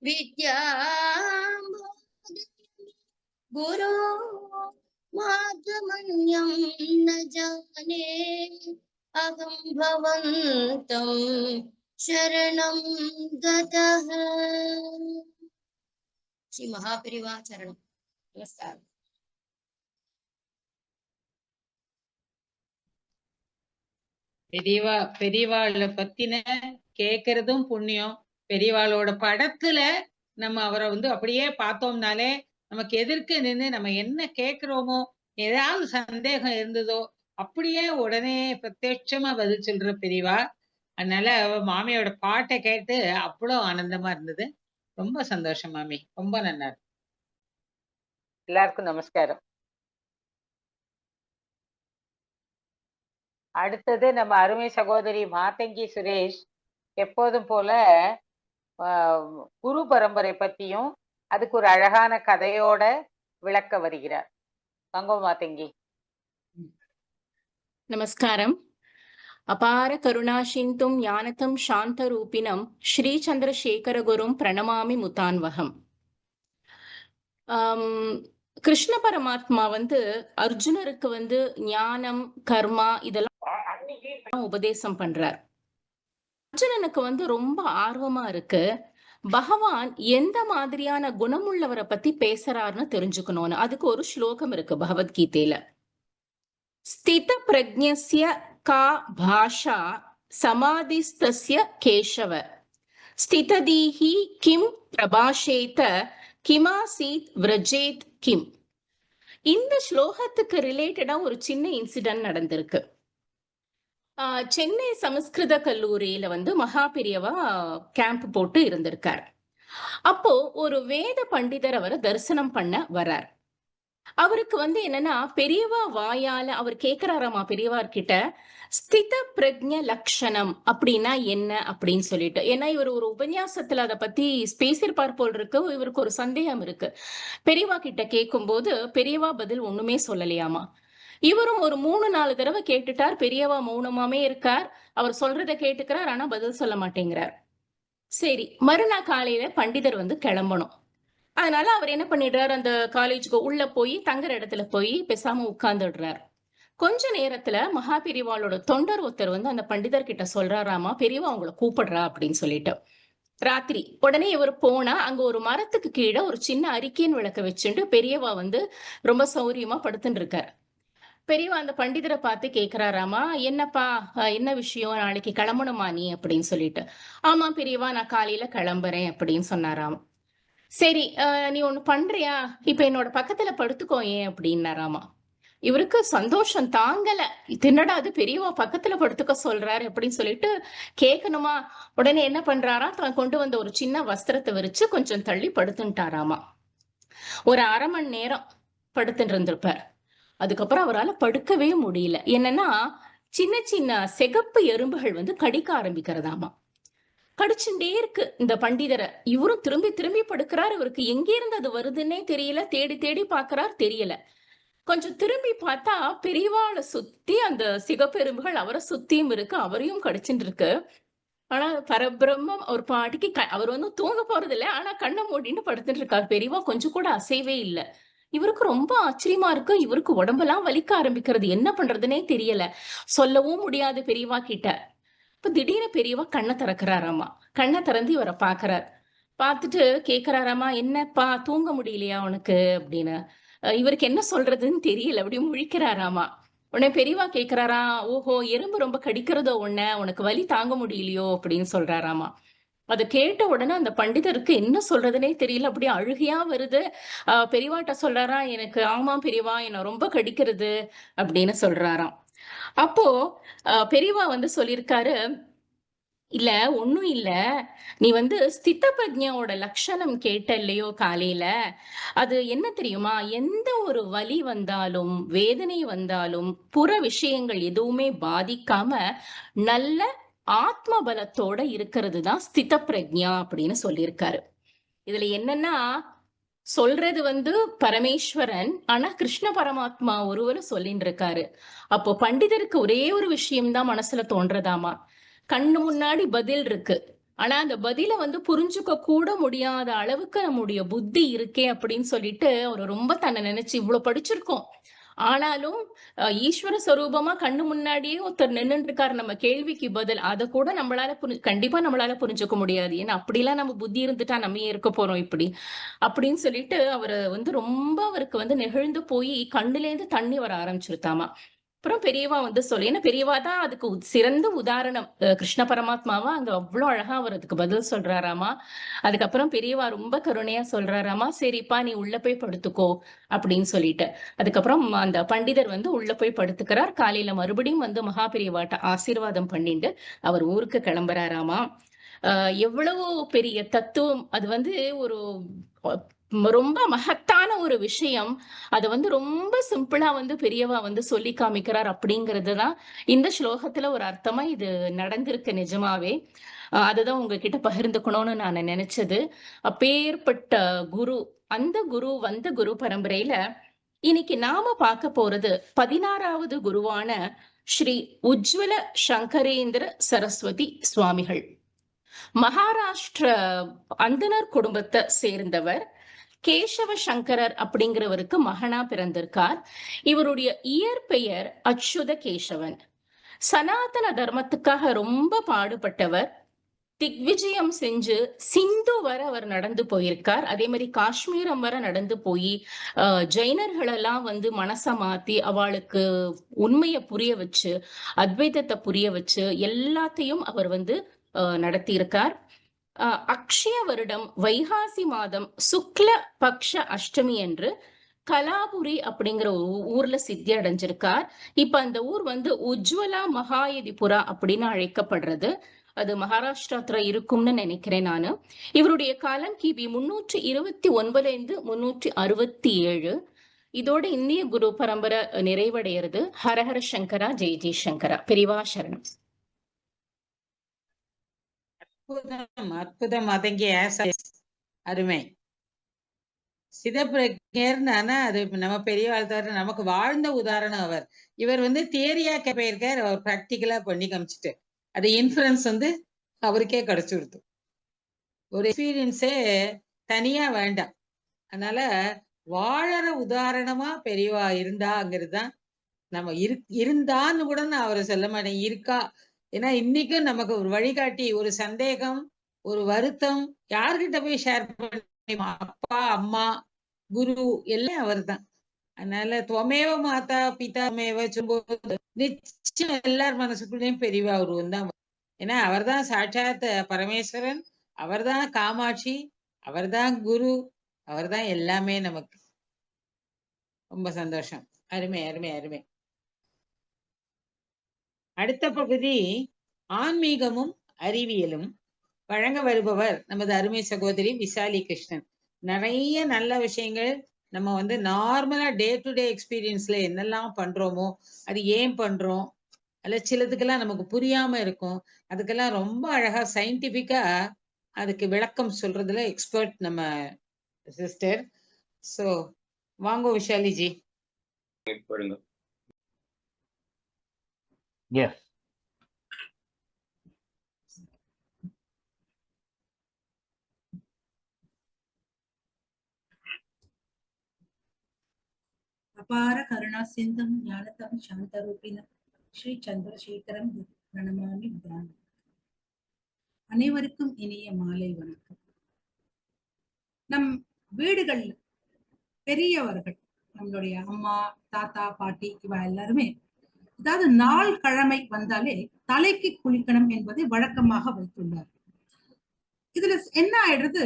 विद्यां गुरो मार्गमन्यं न जाने अहं भवन्तं शरणं गतः श्री महापेरिवा चरणं नमस्कार பெரியவாளை பத்தின கேட்கறதும் புண்ணியம். பெரியவாளோட படத்துல நம்ம அவரை அப்படியே பார்த்தோம்னாலே நமக்கு எதிர்க்க நின்று நம்ம என்ன கேட்கிறோமோ, ஏதாவது சந்தேகம் இருந்ததோ அப்படியே உடனே பிரத்யட்சமா பதில் சொல்ற பெரியவா. அதனால மாமியோட பாட்டை கேட்டு அவ்வளோ ஆனந்தமா இருந்தது. ரொம்ப சந்தோஷம் மாமி, ரொம்ப நல்லா இருக்கு. எல்லாருக்கும் நமஸ்காரம். அடுத்தது நம்ம அருமை சகோதரி மாதங்கி சுரேஷ் எப்போதும் போல குரு பரம்பரை பத்தியும் அதுக்கு ஒரு அழகான கதையோட விளக்க வருகிறார். வாங்க மாதங்கி. நமஸ்காரம். அபார கருணாசிந்தும் ஞானதம் சாந்தரூபிணம் ஸ்ரீ சந்திரசேகரகுரும் பிரணமாமி முதான்வகம். கிருஷ்ண பரமாத்மா அர்ஜுனருக்கு ஞானம் கர்மா இதெல்லாம் உபதேசம் பண்றார். அர்ஜுனனுக்கு ரொம்ப ஆர்வமா இருக்கு, பகவான் எந்த மாதிரியான குணமுள்ளவரை பத்தி பேசுறாருன்னு தெரிஞ்சுக்கணும்னு. அதுக்கு ஒரு ஸ்லோகம் இருக்கு பகவத்கீதையில. ஸ்தித பிரஜ்ஞஸ்ய கா பாஷா சமாதிஸ்தஸ்ய கேசவ ஸ்திததீஹி கிம் பிரபாஷேத கிமாசீத் விரஜேத் கிம். இந்த ஸ்லோகத்துக்கு ரிலேட்டடா ஒரு சின்ன இன்சிடென்ட் நடந்திருக்கு. சென்னை சமஸ்கிருத கல்லூரியில மகா பெரியவா கேம்ப் போட்டு இருந்திருக்கார். அப்போ ஒரு வேத பண்டிதர் அவரை தரிசனம் பண்ண வரார். அவருக்கு என்னன்னா பெரியவா வாயால அவர் கேக்குறாராமா பெரியவார்கிட்ட, ஸ்தித பிரஜ்ஞ லட்சணம் அப்படின்னா என்ன அப்படின்னு சொல்லிட்டு. ஏன்னா இவர் ஒரு உபன்யாசத்துல அதை பத்தி பேசியிருப்பார் போல் இருக்கு. இவருக்கு ஒரு சந்தேகம் இருக்கு. பெரியவா கிட்ட கேட்கும் போது பெரியவா பதில் ஒண்ணுமே சொல்லலையாமா. இவரும் ஒரு 3-4 தடவை கேட்டுட்டார். பெரியவா மௌனமாமே இருக்கார். அவர் சொல்றதை கேட்டுக்கிறார், ஆனா பதில் சொல்ல மாட்டேங்கிறார். சரி, மறுநாள் காலையில பண்டிதர் கிளம்பணும். அதனால அவர் என்ன பண்ணிடுறாரு, அந்த காலேஜுக்கு உள்ள போய் தங்குற இடத்துல போய் பேசாம உட்கார்ந்துடுறார். கொஞ்ச நேரத்துல மகா பெரியவாளோட தொண்டர் ஒருத்தர் அந்த பண்டிதர் கிட்ட சொல்றாராமா, பெரியவா அவங்கள கூப்பிடுறா அப்படின்னு சொல்லிட்டு. ராத்திரி உடனே இவர் போனா அங்க ஒரு மரத்துக்கு கீழே ஒரு சின்ன அரிக்கேன் விளக்க வச்சுட்டு பெரியவா ரொம்ப சௌரியமா படுத்துட்டு இருக்காரு. பெரியவா அந்த பண்டிதரை பார்த்து கேக்குறாராமா, என்னப்பா என்ன விஷயம், நாளைக்கு கிளம்பணுமா நீ அப்படின்னு சொல்லிட்டு. ஆமா பெரியவா, நான் காலையில கிளம்புறேன் அப்படின்னு சொன்னாராம். சரி, நீ ஒண்ணு பண்றியா, இப்ப என்னோட பக்கத்துல படுத்துக்கோ ஏன் அப்படின்னாராமா. இவருக்கு சந்தோஷம் தாங்கல. என்னடா அது பெரியவா பக்கத்துல படுத்துக்க சொல்றாரு அப்படின்னு சொல்லிட்டு கேட்கணுமா. உடனே என்ன பண்றாரா, தான் கொண்டு வந்த ஒரு சின்ன வஸ்திரத்தை விரிச்சு கொஞ்சம் தள்ளி படுத்துட்டாராமா. ஒரு 1/2 மணி நேரம் படுத்துட்டு இருந்திருப்பார். அதுக்கப்புறம் அவரால் படுக்கவே முடியல. என்னன்னா சின்ன சின்ன சிகப்பு எறும்புகள் கடிக்க ஆரம்பிக்கிறதாமா. கடிச்சுட்டே இருக்கு இந்த பண்டிதரை. இவரும் திரும்பி திரும்பி படுக்கிறார். இவருக்கு எங்கே இருந்து அது வருதுன்னே தெரியல. தேடி தேடி பாக்குறார், தெரியல. கொஞ்சம் திரும்பி பார்த்தா பெரியவாளை சுத்தி அந்த சிகப்பு எறும்புகள் அவரை சுத்தியும் இருக்கு, அவரையும் கடிச்சுட்டு இருக்கு. ஆனா பரபிரம்மம் ஒரு பாட்டிக்கு அவர் தூங்க போறது இல்லை, ஆனா கண்ணை மூடின்னு படுத்துட்டு இருக்காரு. பெரியவா கொஞ்சம் கூட அசைவே இல்லை. இவருக்கு ரொம்ப ஆச்சரியமா இருக்கு. இவருக்கு உடம்பெல்லாம் வலிக்க ஆரம்பிக்கிறது. என்ன பண்றதுன்னே தெரியல. சொல்லவும் முடியாது பெரியவா கிட்ட. இப்ப திடீர்னு பெரியவா கண்ணை திறக்கிறாராமா. கண்ணை திறந்து இவரை பாக்குறார். பார்த்துட்டு கேக்குறாராமா, என்னப்பா தூங்க முடியலையா உனக்கு அப்படின்னு. இவருக்கு என்ன சொல்றதுன்னு தெரியல. அப்படி முழிக்கிறாராமா. உடனே பெரியவா கேக்குறாரா, ஓஹோ எறும்பு ரொம்ப கடிக்கிறதோ உனக்கு வலி தாங்க முடியலையோ அப்படின்னு சொல்றாராமா. அதை கேட்ட உடனே அந்த பண்டிதருக்கு என்ன சொல்றதுனே தெரியல. அப்படியே அழுகையா வருது. பெரியவாட்ட சொல்றாரா, எனக்கு ஆமா பெரியவா என்ன ரொம்ப கடிக்கிறது அப்படின்னு சொல்றாராம். அப்போ பெரியவா சொல்லியிருக்காரு, இல்ல ஒண்ணும் இல்ல, நீ ஸ்தித பிரஜ்ஞாவோட லட்சணம் கேட்ட இல்லையோ காலையில, அது என்ன தெரியுமா, எந்த ஒரு வலி வந்தாலும் வேதனை வந்தாலும் புற விஷயங்கள் எதுவுமே பாதிக்காம நல்ல ஆத்ம பலத்தோட இருக்கிறது தான் ஸ்தித பிரஜ்ஞா அப்படின்னு சொல்லியிருக்காரு. இதுல என்னன்னா சொல்றது பரமேஸ்வரன், ஆனா கிருஷ்ண பரமாத்மா ஒருவரும் சொல்லிட்டு இருக்காரு. அப்போ பண்டிதருக்கு ஒரே ஒரு விஷயம்தான் மனசுல தோன்றதாமா, கண்ணு முன்னாடி பதில் இருக்கு, ஆனா அந்த பதில புரிஞ்சுக்க கூட முடியாத அளவுக்கு நம்முடைய புத்தி இருக்கே அப்படின்னு சொல்லிட்டு அவர் ரொம்ப தன்னை நினைச்சு இவ்வளவு படிச்சிருக்கோம். ஆனாலும் ஈஸ்வர ஸ்வரூபமா கண்ணு முன்னாடியே ஒருத்தர் நின்னுட்டு இருக்காரு, நம்ம கேள்விக்கு பதில், அதை கூட நம்மளால கண்டிப்பா நம்மளால புரிஞ்சுக்க முடியாது. ஏன்னா அப்படிலாம் நம்ம புத்தி இருந்துட்டா நம்ம இருக்க போறோம் இப்படி அப்படின்னு சொல்லிட்டு அவரு ரொம்ப அவருக்கு நெகிழ்ந்து போய் கண்ணுல இருந்து தண்ணி வர ஆரம்பிச்சிருத்தாமா. அப்புறம் பெரியவா வந்து சொல்லி, ஏன்னா பெரியவா தான் அதுக்கு சிறந்த உதாரணம். கிருஷ்ண பரமாத்மாவா அங்க அவ்வளோ அழகா அவர் அதுக்கு பதில் சொல்றாராமா. அதுக்கப்புறம் பெரியவா ரொம்ப கருணையா சொல்றாராமா, சரிப்பா நீ உள்ள போய் படுத்துக்கோ அப்படின்னு சொல்லிட்டு. அதுக்கப்புறம் அந்த பண்டிதர் வந்து உள்ள போய் படுத்துக்கிறார். காலையில மறுபடியும் வந்து மகா பெரியவாட்ட ஆசீர்வாதம் பண்ணிட்டு அவர் ஊருக்கு கிளம்புறாராமா. எவ்வளவு பெரிய தத்துவம் அது வந்து ஒரு ரொம்ப மகத்தான ஒரு விஷயம். அதை வந்து ரொம்ப சிம்பிளா வந்து பெரியவா வந்து சொல்லி காமிக்கிறார் அப்படிங்கிறது தான் இந்த ஸ்லோகத்துல ஒரு அர்த்தமா இது நடந்திருக்கு நிஜமாவே. அதுதான் உங்ககிட்ட பகிர்ந்துக்கணும்னு நான் நினைச்சது. அப்பேற்பட்ட குரு, அந்த குரு வந்த குரு பரம்பரையில இன்னைக்கு நாம பார்க்க போறது 16வது குருவான ஸ்ரீ உஜ்வல சங்கரேந்திர சரஸ்வதி சுவாமிகள். மகாராஷ்டிர அந்தனர் குடும்பத்தை சேர்ந்தவர். கேசவ சங்கரர் அப்படிங்கிறவருக்கு மகனா பிறந்திருக்கார். இவருடைய இயற்பெயர் அச்சுத கேசவன். சனாதன தர்மத்துக்காக ரொம்ப பாடுபட்டவர். திக்விஜயம் செஞ்சு சிந்து வரை அவர் நடந்து போயிருக்கார். அதே மாதிரி காஷ்மீரம் வரை நடந்து போய் ஜெயினர்களெல்லாம் வந்து மனசை மாத்தி அவளுக்கு உண்மையை புரிய வச்சு, அத்வைதத்தை புரிய வச்சு எல்லாத்தையும் அவர் வந்து நடத்தியிருக்கார். அக்ஷய வருடம் வைகாசி மாதம் சுக்ல பக்ஷ அஷ்டமி என்று கலாபுரி அப்படிங்கிற ஊர்ல சித்தி அடைஞ்சிருக்கார். இப்ப அந்த ஊர் வந்து உஜ்வலா மகாயதிபுரா அப்படின்னு அழைக்கப்படுறது. அது மகாராஷ்டிரத்துல இருக்கும்னு நினைக்கிறேன் நானு. இவருடைய காலம் கிபி 329 367. இதோட இந்திய குரு பரம்பரை நிறைவடைகிறது. ஹரஹர சங்கரா, ஜெய் ஜெய் சங்கரா. பெரிவா சரணம். அற்புதம் அற்புதம். அதங்கே அருமை. சிதப்பிரஜர்னா அது நம்ம பெரிய வாழ்த்தாரு, நமக்கு வாழ்ந்த உதாரணம் அவர். இவர் வந்து தியரியா போயிருக்கார், அவர் பிராக்டிக்கலா பண்ணி காமிச்சிட்டு அது இன்ஃபுளுன்ஸ் வந்து அவருக்கே கிடைச்சுடுது. ஒரு எக்ஸ்பீரியன்ஸே தனியா வேண்டாம். அதனால வாழற உதாரணமா பெரியவா இருந்தாங்கிறது தான். நம்ம இருந்தான்னு கூட நான் அவரை சொல்ல மாட்டேன், இருக்கா. ஏன்னா இன்னைக்கும் நமக்கு ஒரு வழிகாட்டி, ஒரு சந்தேகம், ஒரு வருத்தம் யார்கிட்ட போய் ஷேர் பண்ணி, அப்பா அம்மா குரு எல்லாம் அவர் தான். அதனால துவமேவ மாதா பிதாமேவ சொல்லும்போது நிச்சயம் எல்லார் மனசுக்குள்ளேயும் பெரியவா உருவம் தான். ஏன்னா அவர் தான் சாட்சாத் பரமேஸ்வரன், அவர் தான் காமாட்சி, அவர் தான் குரு, அவர் தான் எல்லாமே நமக்கு. ரொம்ப சந்தோஷம். அருமை அருமை அருமை. அடுத்த பகுதி ஆன்மீகமும் அறிவியலும். வழங்க வருபவர் நமது அருமை சகோதரி விசாலி கிருஷ்ணன். நிறைய நல்ல விஷயங்கள் நம்ம வந்து நார்மலா டே டு டே எக்ஸ்பீரியன்ஸ்ல என்னெல்லாம் பண்றோமோ அது ஏன் பண்றோம், அல்ல சிலதுக்கெல்லாம் நமக்கு புரியாம இருக்கும், அதுக்கெல்லாம் ரொம்ப அழகா சயின்டிபிக்கா அதுக்கு விளக்கம் சொல்றதுல எக்ஸ்பர்ட் நம்ம சிஸ்டர். சோ வாங்க விஷாலிஜி. எஸ். அபார கருணா சிந்தும் ஞானதம் சாந்தரூபிணம் ஸ்ரீ சந்திரசேகரம் பிரணமாமி தியானம். அனைவருக்கும் இனிய மாலை வணக்கம். நம் வீடுகள் பெரியவர்கள், நம்மளுடைய அம்மா தாத்தா பாட்டி இவ எல்லாருமே அதாவது நாள் கிழமை வந்தாலே தலைக்கு குளிக்கணும் என்பதை வழக்கமாக வைத்துள்ளார். இதுல என்ன ஆயிடுறது,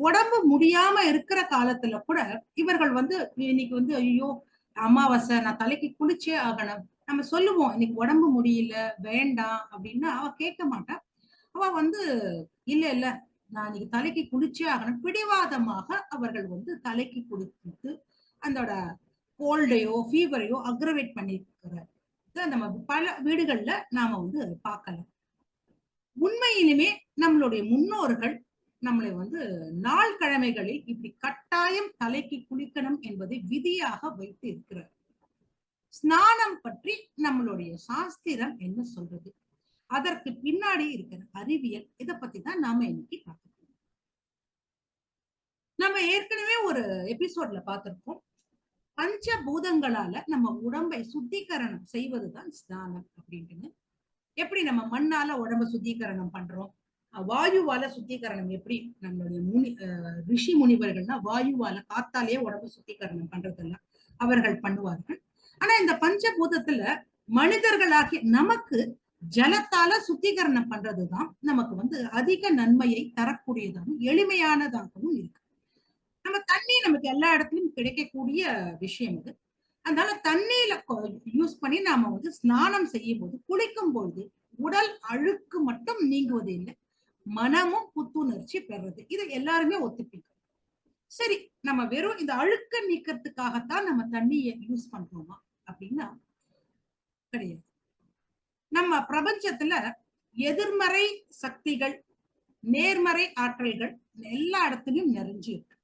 உடம்பு முடியாம இருக்கிற காலத்துல கூட இவர்கள் வந்து இன்னைக்கு வந்து ஐயோ அமாவாசை நான் தலைக்கு குளிச்சே ஆகணும், நம்ம சொல்லுவோம் இன்னைக்கு உடம்பு முடியல வேண்டாம் அப்படின்னா அவ கேட்க மாட்டா. அவ வந்து இல்ல இல்ல நான் இன்னைக்கு தலைக்கு குளிச்சே ஆகணும், பிடிவாதமாக அவர்கள் வந்து தலைக்கு குளித்து அதோட கோல்டையோ ஃபீவரையோ அக்ரவேட் பண்ணிருக்கிறார். நம்ம பல வீடுகள்ல நாம வந்து பார்க்கலாம். உண்மையிலுமே நம்மளுடைய முன்னோர்கள் நம்மளை வந்து நாள் கிழமைகளில் இப்படி கட்டாயம் தலைக்கு குளிக்கணும் என்பதை விதியாக வைத்து இருக்கிறார். ஸ்நானம் பற்றி நம்மளுடைய சாஸ்திரம் என்ன சொல்றது, அதற்கு பின்னாடி இருக்கிற அறிவியல், இதை பத்தி தான் நாம இன்னைக்கு பார்க்கணும். நம்ம ஏற்கனவே ஒரு எபிசோட்ல பார்த்திருக்கோம், பஞ்சபூதங்களால நம்ம உடம்பை சுத்திகரணம் செய்வதுதான் ஸ்நானம் அப்படின்ட்டு. எப்படி நம்ம மண்ணால உடம்ப சுத்திகரணம் பண்றோம், வாயுவால சுத்திகரணம் எப்படி நம்மளுடைய ரிஷி முனிவர்கள்னா வாயுவால காத்தாலேயே உடம்பு சுத்திகரணம் பண்றதெல்லாம் அவர்கள் பண்ணுவார்கள். ஆனா இந்த பஞ்சபூதத்துல மனிதர்களாகிய நமக்கு ஜலத்தால சுத்திகரணம் பண்றதுதான் நமக்கு வந்து அதிக நன்மையை தரக்கூடியதாகவும் எளிமையானதாகவும் இருக்கு. நம்ம தண்ணி நமக்கு எல்லா இடத்துலயும் கிடைக்கக்கூடிய விஷயம் இது. அதனால தண்ணியில யூஸ் பண்ணி நாம வந்து ஸ்நானம் செய்யும் போது, குளிக்கும் பொழுது உடல் அழுக்கு மட்டும் நீங்குவது இல்லை, மனமும் புத்துணர்ச்சி பெறுறது. இது எல்லாருமே ஒத்துப்பீங்க. சரி, நம்ம வெறும் இந்த அழுக்க நீக்கிறதுக்காகத்தான் நம்ம தண்ணியை யூஸ் பண்றோமா அப்படின்னா கிடையாது. நம்ம பிரபஞ்சத்துல எதிர்மறை சக்திகள், நேர்மறை ஆற்றல்கள் எல்லா இடத்துலயும் நிறைஞ்சு இருக்கு.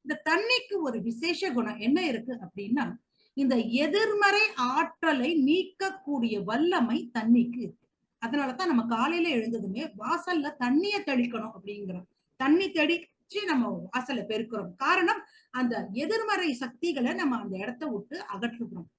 இந்த தண்ணிக்கு ஒரு விசேஷ குணம் என்ன இருக்கு அப்படின்னா, இந்த எதிர்மறை ஆற்றலை நீக்கக்கூடிய வல்லமை தண்ணிக்கு இருக்கு. அதனாலதான் நம்ம காலையில எழுந்ததுமே வாசல்ல தண்ணிய தெளிக்கணும் அப்படிங்கிறோம். தண்ணி தெளிச்சு நம்ம வாசல்ல பெருக்கிறோம். காரணம், அந்த எதிர்மறை சக்திகளை நம்ம அந்த இடத்த விட்டு அகற்றுகிறோம்.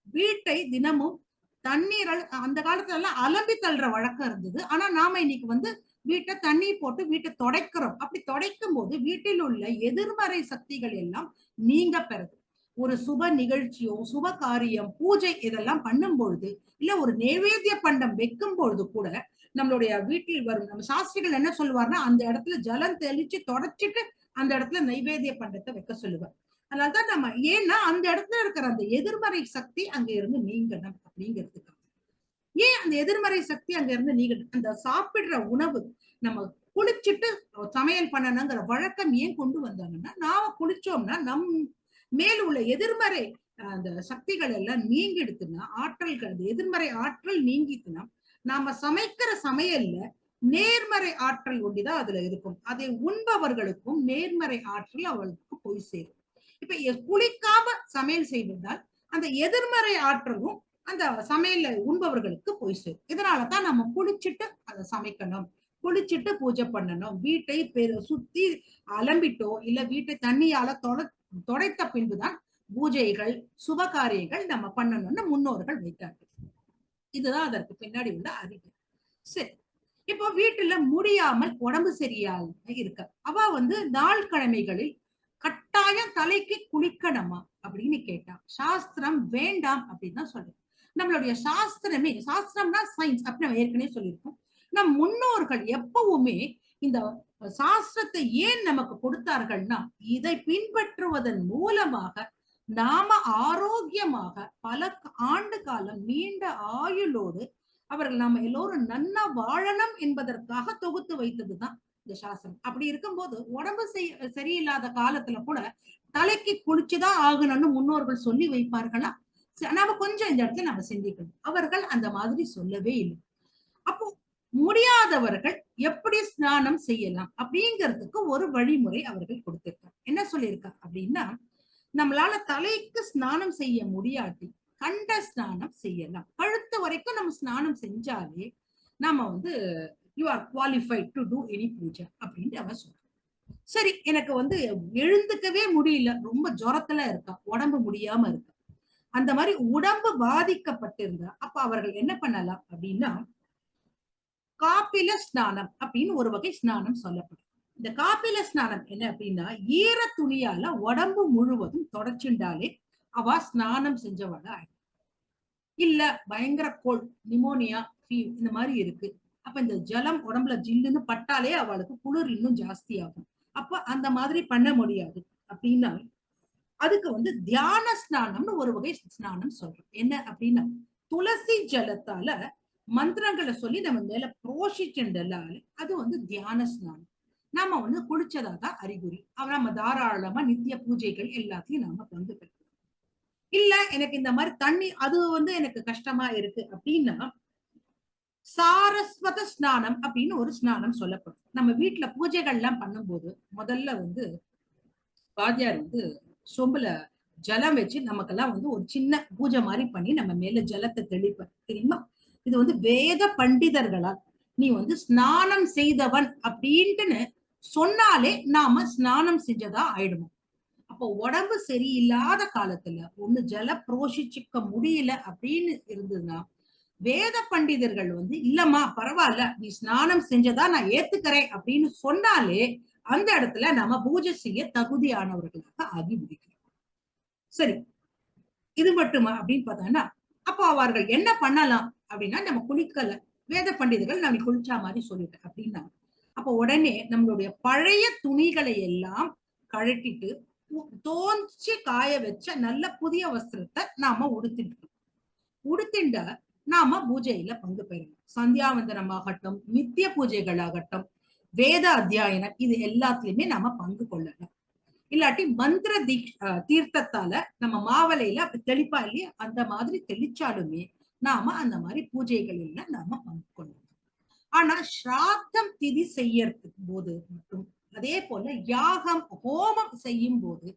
வீட்டை தினமும் தண்ணீரால், அந்த காலத்துல எல்லாம் அலம்பி தள்ளுற வழக்கம் இருந்தது. ஆனா நாம இன்னைக்கு வந்து வீட்டை தண்ணீர் போட்டு வீட்டை துடைக்கிறோம். அப்படி துடைக்கும் போது வீட்டில் உள்ள எதிர்மறை சக்திகள் எல்லாம் நீங்க பெறுது. ஒரு சுப நிகழ்ச்சியோ, சுப காரியம், பூஜை இதெல்லாம் பண்ணும் பொழுது, இல்ல ஒரு நைவேத்திய பண்டம் வைக்கும் பொழுது கூட நம்மளுடைய வீட்டில் வரும் நம்ம சாஸ்திரிகள் என்ன சொல்லுவார்னா, அந்த இடத்துல ஜலம் தெளிச்சு தொடச்சிட்டு அந்த இடத்துல நைவேத்திய பண்டத்தை வைக்க சொல்லுவார். அதனாலதான் நம்ம, ஏன்னா அந்த இடத்துல இருக்கிற அந்த எதிர்மறை சக்தி அங்க இருந்து நீங்கணும் அப்படிங்கிறதுக்காக. ஏன் அந்த எதிர்மறை சக்தி அங்க இருந்து நீங்கணும்? அந்த சாப்பிடுற உணவு நம்ம குளிச்சுட்டு சமையல் பண்ணணுங்கிற வழக்கம் ஏன் கொண்டு வந்தாங்கன்னா, நாம குளிச்சோம்னா நம் மேல் உள்ள எதிர்மறை அந்த சக்திகள் எல்லாம் நீங்கிடுத்துனா, ஆற்றல்கள், எதிர்மறை ஆற்றல் நீங்கிட்டுனா, நாம சமைக்கிற சமையல்ல நேர்மறை ஆற்றல் ஒண்டிதான் அதுல இருக்கும். அதை உண்பவர்களுக்கும் நேர்மறை ஆற்றல் அவளுக்கு போய் சேரும். இப்ப குளிக்காம சமையல் செய்வதால் அந்த எதிர்மறை ஆற்றலும் அந்த சமையல்ல உண்பவர்களுக்கு போய் சேரும். இதனாலதான் நம்ம குளிச்சுட்டு அதை சமைக்கணும், குளிச்சுட்டு பூஜை பண்ணணும். வீட்டை சுத்தி அலம்பிட்டோ இல்ல வீட்டை தண்ணியால தொடைத்த பின்புதான் பூஜைகள், சுபகாரியங்கள் நம்ம பண்ணணும்னு முன்னோர்கள் வைத்தார்கள். இதுதான் அதற்கு பின்னாடி உள்ள அறிவு. சரி, இப்போ வீட்டுல முடியாமல் உடம்பு சரியாம இருக்க, அவ வந்து நாள் கிழமைகளில் கட்டாயம் தலைக்கு குளிக்கணுமா அப்படின்னு கேட்டா, சாஸ்திரம் வேண்டாம் அப்படின்னு தான் சொல்றேன். நம்மளுடைய சாஸ்திரமே, சாஸ்திரம்னா சயின்ஸ் அப்படின்னு நம்ம ஏற்கனவே சொல்லியிருக்கோம். நம் முன்னோர்கள் எப்பவுமே இந்த சாஸ்திரத்தை ஏன் நமக்கு கொடுத்தார்கள்னா, இதை பின்பற்றுவதன் மூலமாக நாம ஆரோக்கியமாக பல ஆண்டு காலம் நீண்ட ஆயுளோடு அவர்கள் நாம எல்லோரும் நன்னா வாழணும் என்பதற்காக தொகுத்து வைத்ததுதான் இந்த சாஸ்திரம். அப்படி இருக்கும்போது உடம்பு சரியில்லாத காலத்துல கூட தலைக்கு குளிச்சுதான் ஆகணும்னு முன்னோர்கள் சொல்லி வைப்பார்களா? நாம கொஞ்சம் இந்த இடத்துல நம்ம சிந்திக்கணும். அவர்கள் அந்த மாதிரி சொல்லவே இல்லை. அப்போ முடியாதவர்கள் எப்படி ஸ்நானம் செய்யலாம் அப்படிங்கிறதுக்கு ஒரு வழிமுறை அவர்கள் கொடுத்திருக்காங்க. என்ன சொல்லியிருக்காங்க அப்படின்னா, நம்மளால தலைக்கு ஸ்நானம் செய்ய முடியாட்டி கண்ட ஸ்நானம் செய்யலாம். கழுத்து வரைக்கும் நம்ம ஸ்நானம் செஞ்சாலே நாம வந்து you are qualified to do any puja அப்படின்னு அவன் சொல்றான். சரி, எனக்கு வந்து எழுந்துக்கவே முடியல, ரொம்ப ஜுரத்துல இருக்கா, உடம்பு முடியாம இருக்கா, அந்த மாதிரி உடம்பு பாதிக்கப்பட்டிருந்தா அப்ப அவர்கள் என்ன பண்ணலாம் அப்படின்னா, காப்பில ஸ்நானம் அப்படின்னு ஒரு வகை ஸ்நானம் சொல்லப்படும். இந்த காப்பில ஸ்நானம் என்ன அப்படின்னா, ஈர துணியால உடம்பு முழுவதும் தொடச்சுண்டாலே அவ ஸ்நானம் செஞ்சவள ஆயிடும். இல்ல பயங்கர கோல்ட், நிமோனியா, இந்த மாதிரி இருக்கு, அப்ப இந்த ஜலம் உடம்புல ஜில்லுன்னு பட்டாலே அவளுக்கு குளிர் இன்னும் ஜாஸ்தி ஆகும். அப்ப அந்த மாதிரி பண்ண முடியாது அப்படின்னா, அதுக்கு வந்து தியான ஸ்நானம்னு ஒரு வகை ஸ்நானம் சொல்றோம். என்ன அப்படின்னா, துளசி ஜலத்தால மந்திரங்களை சொல்லி நம்ம மேல புரோஷிச்சுண்டாலே அது வந்து தியான ஸ்நானம். நாம வந்து குளிச்சதாதான் அறிகுறி. நம்ம தாராளமா நித்திய பூஜைகள் எல்லாத்தையும் நாம பங்கு பெறலாம். இல்ல எனக்கு இந்த மாதிரி தண்ணி அது வந்து எனக்கு கஷ்டமா இருக்கு அப்படின்னா, சாரஸ்வத ஸ்நானம் அப்படின்னு ஒரு ஸ்நானம் சொல்லப்படும். நம்ம வீட்டுல பூஜைகள் எல்லாம் பண்ணும்போது முதல்ல வந்து வாத்தியார் வந்து சொம்புல ஜலம் வச்சு நமக்கெல்லாம் வந்து ஒரு சின்ன பூஜை மாதிரி பண்ணி நம்ம மேல ஜலத்தை தெளிப்ப தெரியுமா? இது வந்து வேத பண்டிதர்களால் நீ வந்து ஸ்நானம் செய்தவன் அப்படின்ட்டுன்னு சொன்னாலே நாம ஸ்நானம் செஞ்சதா ஆயிடுவோம். அப்போ உடம்பு சரியில்லாத காலத்துல ஒண்ணு ஜல புரோஷிச்சுக்க முடியல அப்படின்னு இருந்ததுன்னா, வேத பண்டிதர்கள் வந்து இல்லம்மா பரவாயில்ல நீ ஸ்நானம் செஞ்சதா நான் ஏத்துக்கிறேன் அப்படின்னு சொன்னாலே அந்த இடத்துல நாம பூஜை செய்ய தகுதியானவர்களாக ஆகி முடிக்கிறோம். சரி, இது மட்டுமா அப்படின்னு பார்த்தோம்னா, அப்போ அவர்கள் என்ன பண்ணலாம் அப்படின்னா, நம்ம குளிக்கல, வேத பண்டிதர்கள் நான் குளிச்சா மாதிரி சொல்லிட்டேன் அப்படின்னா, அப்போ உடனே நம்மளுடைய பழைய துணிகளை எல்லாம் கழட்டிட்டு தோஞ்சி காய வச்ச நல்ல புதிய வஸ்திரத்தை நாம உடுத்திண்டா நாம பூஜையில பங்கு பெறணும். சந்தியாவந்தனமாகட்டும், நித்திய பூஜைகளாகட்டும், வேத அத்தியாயனம், இது எல்லாத்துலயுமே நாம பங்கு கொள்ளலாம். இல்லாட்டி மந்திர தீர்த்தத்தால நம்ம மாவலையில அப்படி தெளிப்பா இல்லையா, அந்த மாதிரி தெளிச்சாலுமே நாம அந்த மாதிரி பூஜைகளில் நாம பங்கு கொள்ளலாம். ஆனா ஸ்ராத்தம் திதி செய்யறதுக்கு போது மட்டும், அதே போல யாகம் ஹோமம் செய்யும் போது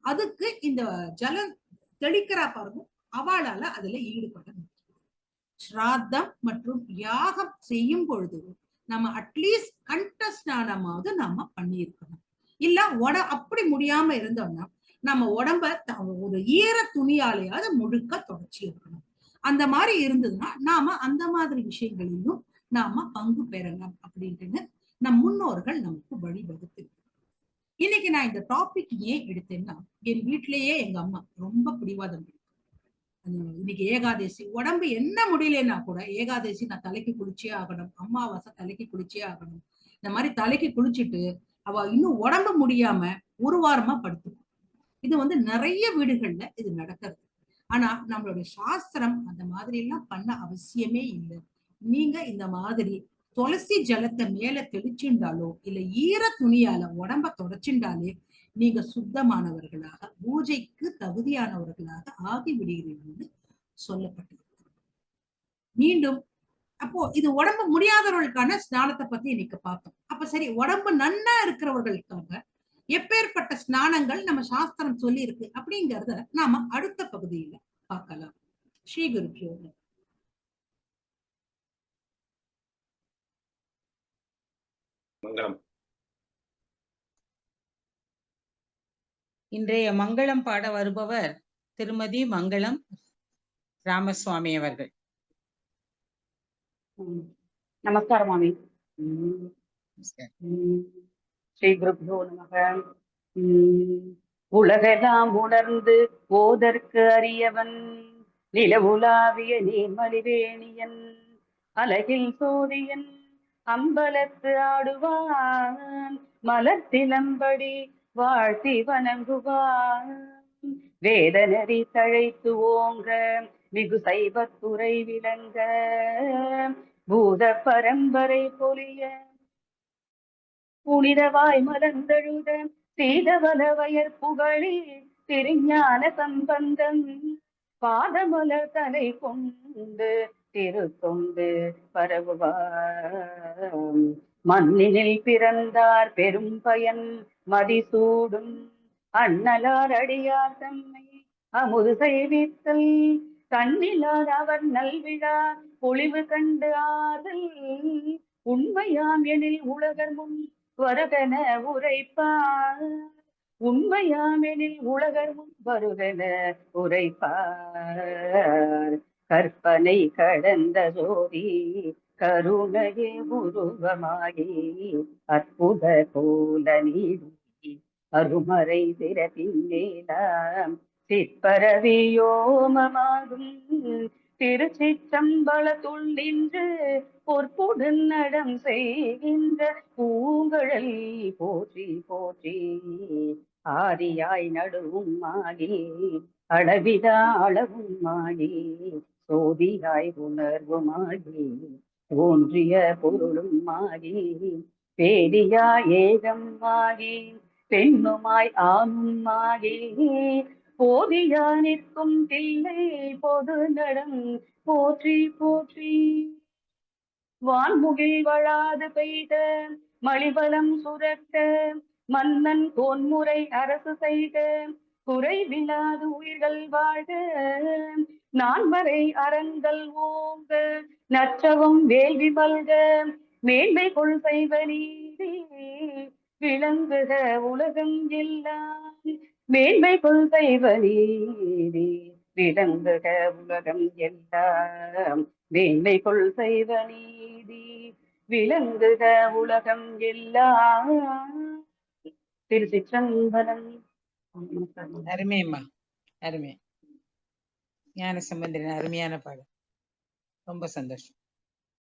அதுக்கு இந்த ஜலம் தெளிக்கிறா பாருங்க, அவளால அதுல ஈடுபட முடியும். ஸ்ராத்தம் மற்றும் யாகம் செய்யும் பொழுது நம்ம அட்லீஸ்ட் கண்ட ஸ்நானமாவது நாம பண்ணியிருக்கணும். இல்ல அப்படி முடியாம இருந்தோம்னா நம்ம உடம்ப ஒரு ஈர துணியாலையாவது முழுக்க தொடச்சி இருக்கணும். அந்த மாதிரி இருந்ததுன்னா நாம அந்த மாதிரி விஷயங்களிலும் நாம பங்கு பெறலாம் அப்படின்ட்டு நம் முன்னோர்கள் நமக்கு வழிவகுத்து. இன்னைக்கு நான் இந்த டாபிக் ஏன் எடுத்தேன்னா, என் வீட்டிலேயே எங்க அம்மா ரொம்ப பிடிவாதம். இன்னைக்கு ஏகாதசி, உடம்பு என்ன முடியலன்னா கூட ஏகாதசி நான் தலைக்கு குளிச்சே ஆகணும், அமாவாசை தலைக்கு குளிச்சே ஆகணும். இந்த மாதிரி தலைக்கு குளிச்சுட்டு அவ இன்னும் உடம்பு முடியாம ஒரு வாரமா படுத்துக்கும். இது நிறைய வீடுகள்ல இது நடக்கிறது. ஆனா நம்மளுடைய சாஸ்திரம் அந்த மாதிரி எல்லாம் பண்ண அவசியமே இல்லை. நீங்க இந்த மாதிரி துளசி ஜலத்தை மேல தெளிச்சுண்டாலோ இல்ல ஈர துணியால உடம்ப தொடச்சுண்டாலே நீங்க சுத்தமானவர்களாக, பூஜைக்கு தகுதியானவர்களாக ஆகி விடுகிறீர்கள் சொல்லப்பட்டது. மீண்டும் அப்போ இது உடம்பு முடியாதவர்களுக்கான ஸ்நானத்தை பத்தி இன்னைக்கு பார்த்தோம். அப்ப சரி, உடம்பு நன்னா இருக்கிறவர்களுக்காக எப்பேற்பட்ட ஸ்நானங்கள் நம்ம சாஸ்திரம் சொல்லி இருக்கு அப்படிங்கறத நாம அடுத்த பகுதியில பார்க்கலாம். ஸ்ரீ குருபியோ நமः. மங்களம். இன்றைய மங்களம் பாட வருபவர் திருமதி மங்களம் ராமசுவாமி அவர்கள். நமஸ்காரம் மாமி. ஸ்ரீ குருபியோ நமக. உலகெல்லாம் உணர்ந்து ஓதற்கு அறியவன், நிலவுலாவிய நீர்மலிவேணியன், அலகில் சோதியன் அம்பலத்து ஆடுவான், மலர்த்திலம்படி வாழ்த்தி வணங்குவான், வேதநெறி தழைத்து ஓங்க மிகு சைவத்துறை விளங்க, பூத பரம்பரை பொலிய புனிதவாய் மலர்ந்தழுத சீதவல வயற் புகழி திருஞான சம்பந்தம், பாதமலர் தலை கொண்டு திருத்தொண்டு பரவுவார், மண்ணினில் பிறந்தார் பெரும் பயன் மதிசூடும், அண்ணலார் அடியார் தம்மை அமுது செய்வித்தல், கண்ணிலார் அவர் நல்விழா பொழிவு கண்டு ஆதல், உண்மையாம் எனில் உலகர் முன் வருகென உரைப்பார், உண்மையாம் எனில் உலகர் முன் வருகென உரைப்பார், கற்பனை கடந்த ஜோதி கருணையே உருவமாகி அற்புத கோல நீதி அருமறை சிறப்பின் மேலாம் சிற்பரவியோமமாகும் திருச்சிற்றம்பலத்துள் நின்று பொற்புடன் நடம் செய்கின்ற பூங்கழல் போற்றி போற்றி, ஆதியாய் நடுவும் ஆகி அளவிதா அளவும் ஆகி சோதியாய் உணர்வுமாகி தோன்றிய பொருளும் ஆகி பேடியா ஏகம் ஆகி பெண்ணுமாய் ஆணும் ஆகி போதியா நிற்கும் தில்லை பொது நடம் போற்றி போற்றி, வான்முகில் வளாது பெய்த மலிபலம் சுரக்க மன்னன் கோன்முறை அரசு செய்க குறைவில்லாது உயிர்கள் வாழ்க, நான்மறை அறங்கள் ஓங்க நற்றவம் வேள்வி மல்க, மேன்மை கொள் செய்வ நீதி விளங்குக உலகம் எல்லாம், மேன்மை கொள் செய்வ நீதி விளங்குக உலகம் எல்லாம், மேன்மை கொள் செய்வ நீதி விளங்குக உலகம் எல்லாம். திருச்சிற்றம்பலம். அருமையம்மா, அருமை. ஞான சம்பந்தரின் அருமையான பாடல். ரொம்ப சந்தோஷம்.